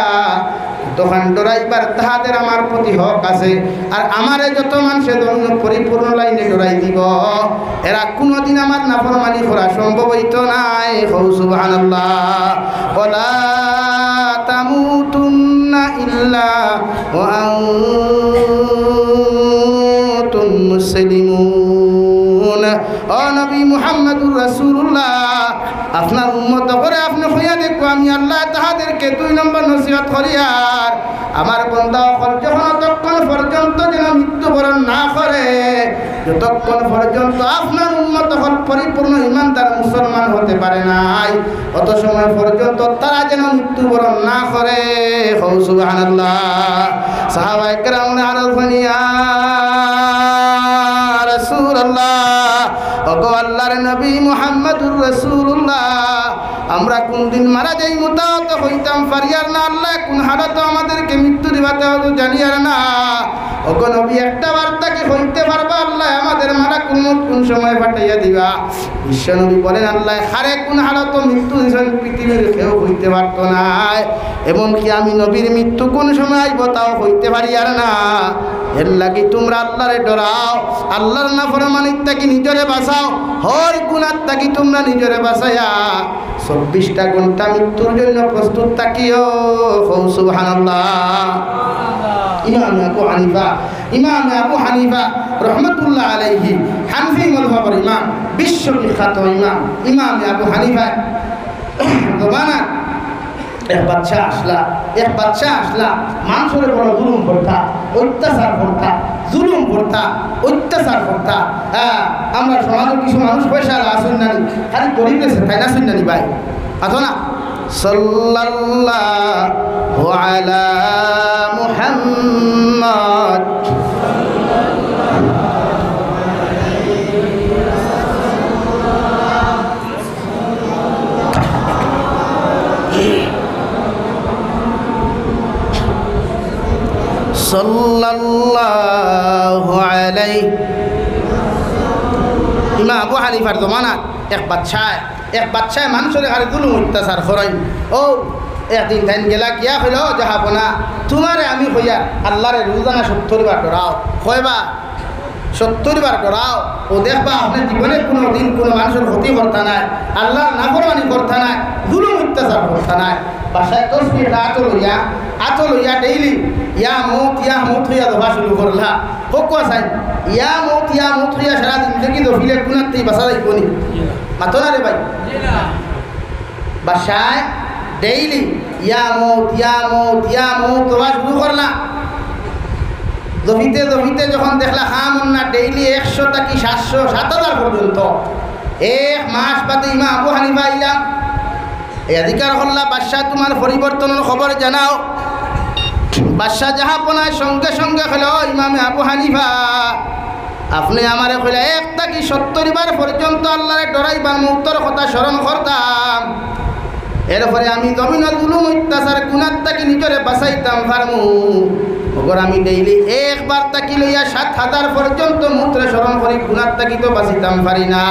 তখন ডরাইবার তাহাদের আমার প্রতি হক আছে। আর আমারে যত মানুষের জন্য পরিপূর্ণ লাইনে ডরাই দিব, এরা কোনোদিন আমার নাফরমানি করা সম্ভব হইতো নাই। সুবহানাল্লাহ। ওয়ালা তামুতুন্না ইল্লা الله وأنتم مسلمون ও নবী মুহাম্মদুর রাসূলুল্লাহ আপনার উম্মত করে আপনি হইয়া দেখো আমি আল্লাহ তাহাদেরকে 2 নম্বর নসিহত করিয়ার আমার বান্দা যতক্ষণ পর্যন্ত যেন মৃত্যুবরণ না করে যতক্ষণ পর্যন্ত আপনার উম্মত পরিপূর্ণ ইমানদার মুসলমান হতে পারে নাই অত সময় পর্যন্ত তারা যেন মৃত্যুবরণ না করে সুবহানাল্লাহ সাহাবায়ে কেরাম আরজ করিয়া রাসূলুল্লাহ ওগো আল্লাহর নবী মুহাম্মদুর রাসূলুল্লাহ আমরা কোন দিন মারা যাই মুতাওয়াত হইতাম পারিয়ার না আল্লাহ কোন হালত আমাদেরকে মৃত্যু দিবাতে হতো জানিয়ার না ওগো নবী একটা বার্তা কি হইতে পারবা আল্লাহ আমাদের মালাকুল মউত কোন সময় পাঠাইয়া দিবা বিশ্ব নবী বলেন আল্লাহ হারে কোন হালত মৃত্যু দিছেন পৃথিবীর কেউ হইতে পারতো না এবং কি আমি নবীর মৃত্যু কোন সময় আইব তাও হইতে পারিয়ার না এর লাগি তোমরা আল্লাহরে ডরাও আল্লাহর নাফরমানির থেকে নিজরে বাঁচাও হর গুনাহ থেকে তোমরা নিজরে বাঁচায়া 24টা ঘন্টা মৃত্যুর জন্য প্রস্তুত থাকিও সুবহানাল্লাহ ইমাম আবু হানিফা রহমতুল্লাহ আলাইহি হানফি মাযহাবের ইমাম বিশ্ববিখ্যাত ইমাম আবু হানিফা জমানা এক বাদশা আসলা মানুষের বড় জুলুম করতা অত্যাচার করতা জুলুম করতা অত্যাচার করতা হ্যাঁ আমরা সমাজের কিছু মানুষ পয়সা আসুন নানি খালি গরিব গেছে তাই না শুন নানি ভাই আছো না সাল্লাল্লাহু আলা মুহাম্মদ সাল্লাল্লাহু আলাইহি ইমাম আবু হানিফার জমানাত এক বাদশায় মানুষের খালি জুলুম অত্যাচার করেন ও একদিন ধান গেলা গিয়া হইল যাহাব না তোমারে আমি হইয়া আল্লাহরে রোজানা 70 বার ডরাও কয়বা 70 বার ডরাও ও দেখবা আপনার জীবনে কোনো দিন কোনো মানুষের ক্ষতি করতা নাই আল্লাহর নাফরমানি করতা নাই জুলুম অত্যাচার করতা নাই বাসায় তসবিহটা আতো লইয়া ডেইলি ইয়া মৌত হইয়া দফা শুরু করলা কোকো চাই ইয়া মৌত হইয়া সারা জিন্দগি দফিলে গুনার থেকে বাঁচা যাইব নি মাতো না রে ভাই বাসায় ডেইলি ইয়া মৌত দফা শুরু করলা দফিতে যখন দেখলা না ডেইলি 100 টাকি 700 7000 পর্যন্ত এক মাস বাদে ইমাম আবু হানিফা আইলাম অধিকার হল্লা বাদশাহ তোমার পরিবর্তনের খবর জানাও বাদশাহ জাহাপনায় সঙ্গে হলো ইমামে আবু হানিফা আপনি আমারে কইলা একটা কি 70 বার পর্যন্ত আল্লাহরে ডরাইবার মৌতের কথা স্মরণ করতাম এরপরে আমি জমিনের জুলুম অত্যাচার গুনার তাকি নিজরে বাঁচাইতাম পারমু ওগর আমি ডেইলি একবার তাকি লইয়া 7000 পর্যন্ত মূত্রে স্মরণ করি গুনার তাকি তো বাঁচিতাম পারি না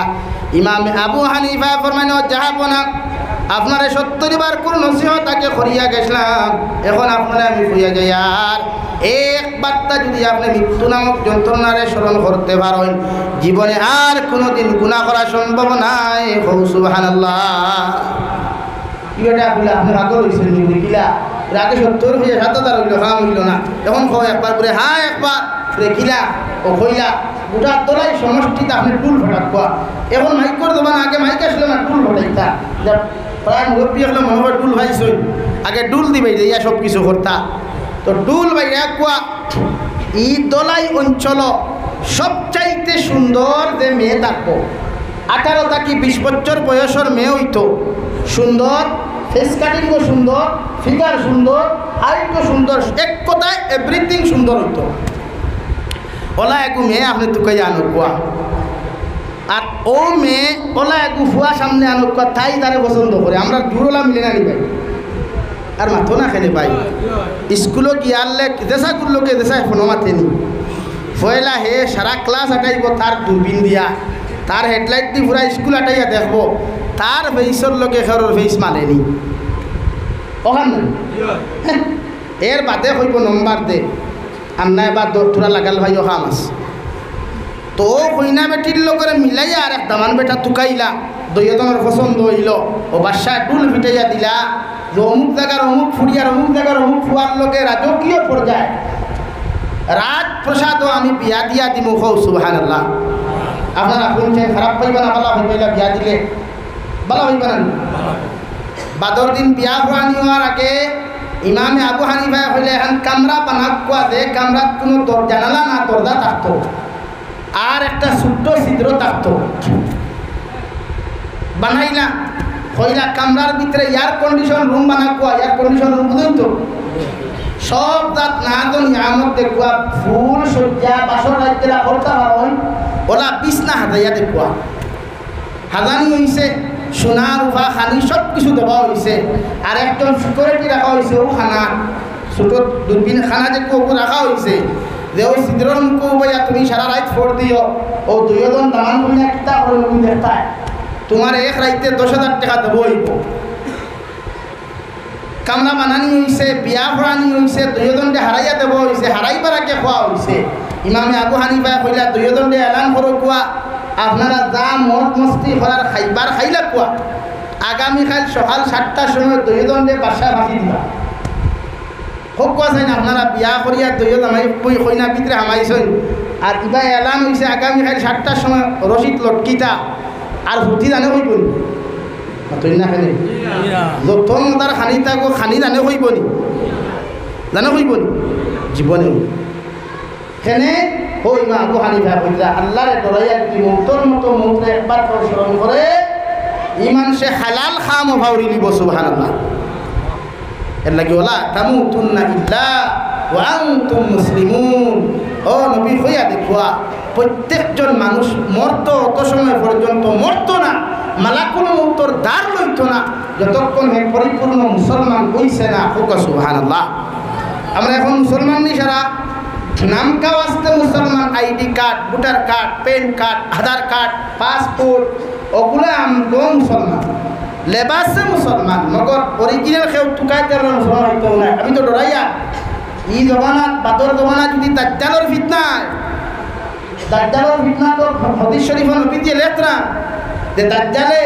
ইমামে আবু হানিফা ফরমাইল জাহাপনা আপনারে 70 বার কোন নসিহত তাকে করিয়া গেছিলাম এখন আপনারা আমি কইয়া যাই আর একবারটা যদি আপনি মৃত্যু নামক যন্ত্রণারে স্মরণ করতে পারেন জীবনে আর কোনোদিন গুনাহ করা সম্ভব নাই সুবহানাল্লাহ এটা বলে আপনি আগল হয়েছেন কিলা আগে 70 হয়ে 7000 হইল কাম হইল না এখন কয় একবার করে হ্যাঁ একবার কিলা ও কইলা গোটা তোলাই সমষ্টিতে আপনি টুল ফটাক কোয়া এখন মাইক করে দেবেন আগে মাইক আসলে না টুল ফটাইতা প্রায় মুরব্বী হলে মনে হয় ডুল ভাইছই আগে ডুল দিবে ইয়া সব কিছু করতা তো ডুল ভাই কোয়া ই দলাই অঞ্চল সবচাইতে সুন্দর যে মেয়ে থাকবো 18 থেকে 20 বছর বয়সের মেয়ে হইতো সুন্দর ফেস কাটিংও সুন্দর ফিগার সুন্দর হাইটও সুন্দর এক কথায় এভরিথিং সুন্দর হইতো ওলা একু মেয়ে আপনি তুকাই আনো কোয়া আর ও মেয়ে ওলা একু ফুয়া সামনে আনো কোয়া তাই তারে পছন্দ করে আমরা দূরলা মিলে না নিবাই আর মাথো না খেলে পাই স্কুলে গিয়ালে দেশাগুলোকে দেশা এখনো মাথেনি ফয়লা হে সারা ক্লাস আটাইব তার দূরবীন দিয়া তার হেডলাইট দি পুরা স্কুল আটাইয়া দেখবো তার ফেসর লোকে খেরোর ফেস মানেনি ওখান এর বাদে হইব নম্বর দে আন্না এবার তোরা লাগাল ভাই ওখাম আস তো কইনা বেটির লোকের মিলাইয়া আর এক দামান বেটা তুকাইলা দুইজনের পছন্দ হইল ও বাদশাহ ডুল পিটাইয়া দিলা যে অমুক জায়গার অমুক ফুরিয়ার অমুক জায়গার অমুক ফুয়ার লোকে রাজকীয় পর্যায়ে রাজপ্রসাদও আমি বিয়া দিয়া দিমু হৌ সুবহানাল্লাহ। আপনারা শুনছেন, খারাপ পাইবা না, ভালো হইবা বিয়া দিলে ভালো হইবা না। বাদর দিন বিয়া হওয়ানি হওয়ার আগে ইমামে আবু হানিফা হইলে এখন কামরা বানাক কোয়া দে, কামরাত কোনো জানালা না দরজা থাকতো আর একটা ছোট্ট ছিদ্র থাকতো। বানাইলা হইলা কামরার ভিতরে এয়ার কন্ডিশন রুম বানা কোয়া, এয়ার কন্ডিশন রুম বুঝুন তো সব জাত না তো নিয়ামত দেখুয়া ফুল সজ্জা বাসর রাজ্যেরা করতে পারেন ওলা বিছনা হাজাইয়া দেখুয়া হাজানি হয়েছে, সোনা রূপা খানি সব কিছু দেওয়া হয়েছে। আর একজন সিকিউরিটি রাখা হয়েছে ও খানা ছোট দূরবীন খানা যে কুকু রাখা হয়েছে যে ওই সিদ্রর মুখো ভাইয়া তুমি সারা রাত ফোর দিও, ও দুইজন দামান করিয়া কিতা করে তুমি দেখতায় তোমার এক রাইতে 10,000 টাকা দেবো হইব। কামরা বানানি হয়েছে, বিয়া ভরানি হয়েছে, দুইজনকে হারাইয়া দেব হয়েছে, হারাইবার আগে খোয়া হয়েছে। ইমামে আবু হানিফা কইলা দুইজনকে এলান করো কোয়া আপনারা যা মদ মস্তি করার খাইবার খাইলা কোয়া, আগামীকাল সকাল 7টার সময় দুইজনকে বাসা ভাসি দিবা হোক কোয়া চাই না। আপনারা বিয়া করিয়া দুইজন আমাই কই কইনা ভিতরে হামাইছেন আর কিবা এলান হয়েছে আগামীকাল 7টার সময় রশিদ লটকিতা আর ভর্তি জানে হইব নি তুই না খানি যখন তার খানি থাকো খানি জানে হইব নি, জানে হইব নি জীবনে সেনে হই মা আবু হানিফা কইলা আল্লাহরে ডরাইয়া যদি মৌতর মতো মৌতে একবার স্মরণ করে ইমান সে হালাল খাম ভাউরি লিব সুবহানাল্লাহ। এর লাগি ওলা তামুতুন্না ইল্লা ওয়া আনতুম মুসলিমুন। ও নবী হইয়া দেখুয়া প্রত্যেকজন মানুষ মরত অত সময় পর্যন্ত মরত না, মালাকুল মৌতর দ্বার লইত না যতক্ষণ হে পরিপূর্ণ মুসলমান হইছে না হোক সুবহানাল্লাহ। আমরা এখন মুসলমান নি সারা নামকা আসতে মুসলমান, ID card, voter card, PAN card, Aadhaar card, passport ওগুলো আমগো মুসলমান, লেবাসে মুসলমান, মগর অরিজিনাল কেউ টুকাইতে মুসলমান হইতো না। আমি তো ডরাইয়া ই জমানাত বাদর জমানা যদি দাজ্জালের ফিতনায়, দাজ্জালের ফিতনা তো হাদিস শরীফ নবী দিয়ে লেখরা যে দাজ্জালে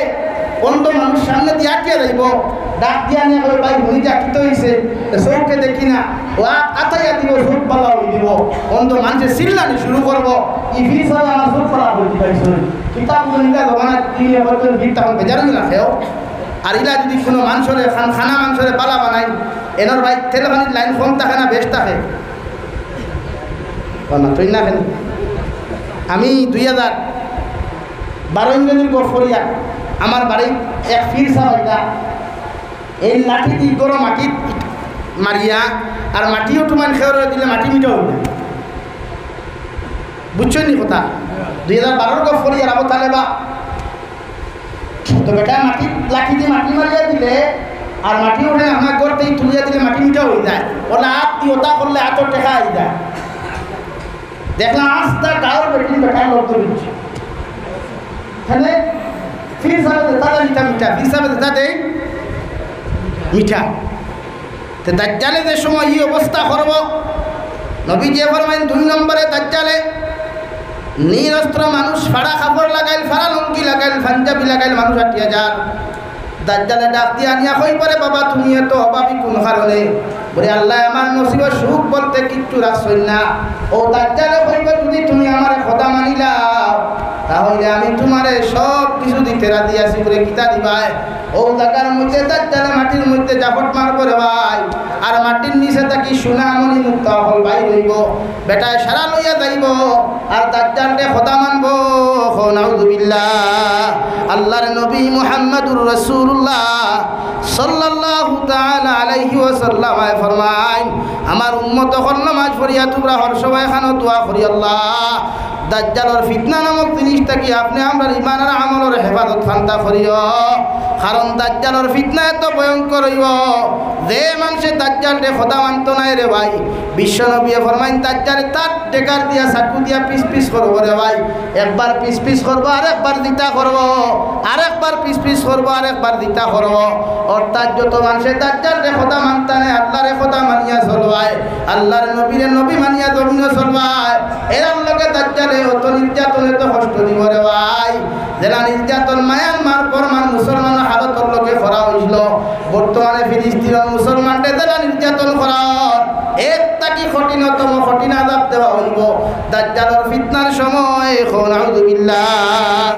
অন্ধ মানুষ সামনে দিয়ে আটকে যাইব, ডাক দিয়া নিয়ে কবে ভাই ভনি আটকিত হয়েছে চৌকে দেখি না ও আতাইয়া দিব, চোখ পালা হয়ে দিব, অন্ধ মানুষের চিল্লানি শুরু করবো ই ভিড় সব আমার চোখ পালা হয়ে দিবাইছে কিতাব নিকা জমানা দিয়ে হয়তো ভিড় তখন বেজারই না খেয়েও। আর ইলা যদি কোনো মানুষরে খানা মাংসরে পালা বানাই এনার ভাই তেলখানির লাইন কম থাকে না বেশ থাকে না তুই না কেন। আমি 2012 ইংরেজির গড় করিয়া আমার বাড়ির এক ফির সাহা এই লাঠি দি গরো মাটি মারিয়া আর মাটিও তোমার খেয়ে দিলে মাটি মিটাও হইল, বুঝছো নি কথা। 2012 গড় করিয়া রাবো তাহলে বা তো বেটা মাটি লাঠি দিয়ে মাটি মারিয়া দিলে আর মাটি উঠে আমার গড়তেই তুলিয়া দিলে মাটি মিটাও হয়ে যায়, ওটা হাত দিয়ে ওটা করলে হাতও টেকা হয়ে যায়। দেখলাম আস্তা গাঁর বেটি বেটার লোক দিচ্ছে এখানে ফির হিসাবে দেতা মিঠা মিঠা ফির হিসাবে দেতা দেয় মিঠা। তো দাজ্জালে যে সময় এই অবস্থা করব নবী যে ফরমাইন 2 নম্বরে দাজ্জালে নিরস্ত্র মানুষ ফাড়া কাপড় লাগাইল, ফাড়া লুঙ্গি লাগাইল, পাঞ্জাবি লাগাইল মানুষ 80,000। দাজ্জালে ডাক দিয়ে আনিয়া কই পারে বাবা তুমি এত অভাবী কোন কারণে? বলে আল্লাহ আমার নসিবে সুখ বলতে কিচ্ছু রাখছই না। ও দাজ্জালে কইবে যদি তুমি আমার কথা মানিলাও তাহলে আমি তোমারে সব কিছু দিতে রাজি আছি বলে কিতা দিবাই। ও জায়গার মধ্যে দাজ্জালে মাটির মধ্যে জাপট মারবো রে ভাই, আর মাটির নিচে থাকি সোনামণি মুক্ত হল ভাই রইব, বেটায় সারা লইয়া যাইব আর দাজ্জালকে কথা মানবো। নাউযুবিল্লাহ। আল্লাহর নবী মুহাম্মদুর রাসূলুল্লাহ সাল্লাল্লাহু তাআলা আলাইহি ওয়াসাল্লাম ফরমায় আমার উম্মত হল নামাজ পড়িয়া তোমরা হর সবাই খানো দোয়া করি আল্লাহ দাজ্জালের ফিতনা নামক জিনিসটা কি আপনি আমরা ঈমান আর আমলের হেফাজত ফান্তা করিও, কারণ দাজ্জালের ফিতনা এত ভয়ঙ্কর হইব যে মানুষে দাজ্জালকে খোদা মানত নাই রে ভাই। বিশ্ব নবী ফরমাইন দাজ্জালে তার টেকার দিয়া চাকু দিয়া পিস পিস করব রে ভাই, একবার পিস পিস করব আর একবার দিতা করব, আর একবার পিস পিস করব আর একবার দিতা করব। অর্থাৎ যত মানুষে দাজ্জালকে খোদা মানতা নাই আল্লাহরে খোদা মানিয়া চলবায়, আল্লাহর নবীরে নবী মানিয়া জমিনে চলবায়, এর লগে দাজ্জালে অত নির্যাতনে তো কষ্ট দিব রে ভাই। জেলা নির্যাতন মায়ানমার বর্মার মুসলমান হালতর লোকে করা হয়েছিল, বর্তমানে ফিলিস্তিন মুসলমানদের দ্বারা নির্যাতন করা এর তাকি কঠিনতম কঠিন আযাব দেওয়া হইব দাজ্জালের ফিতনার সময়। আউযু বিল্লাহ।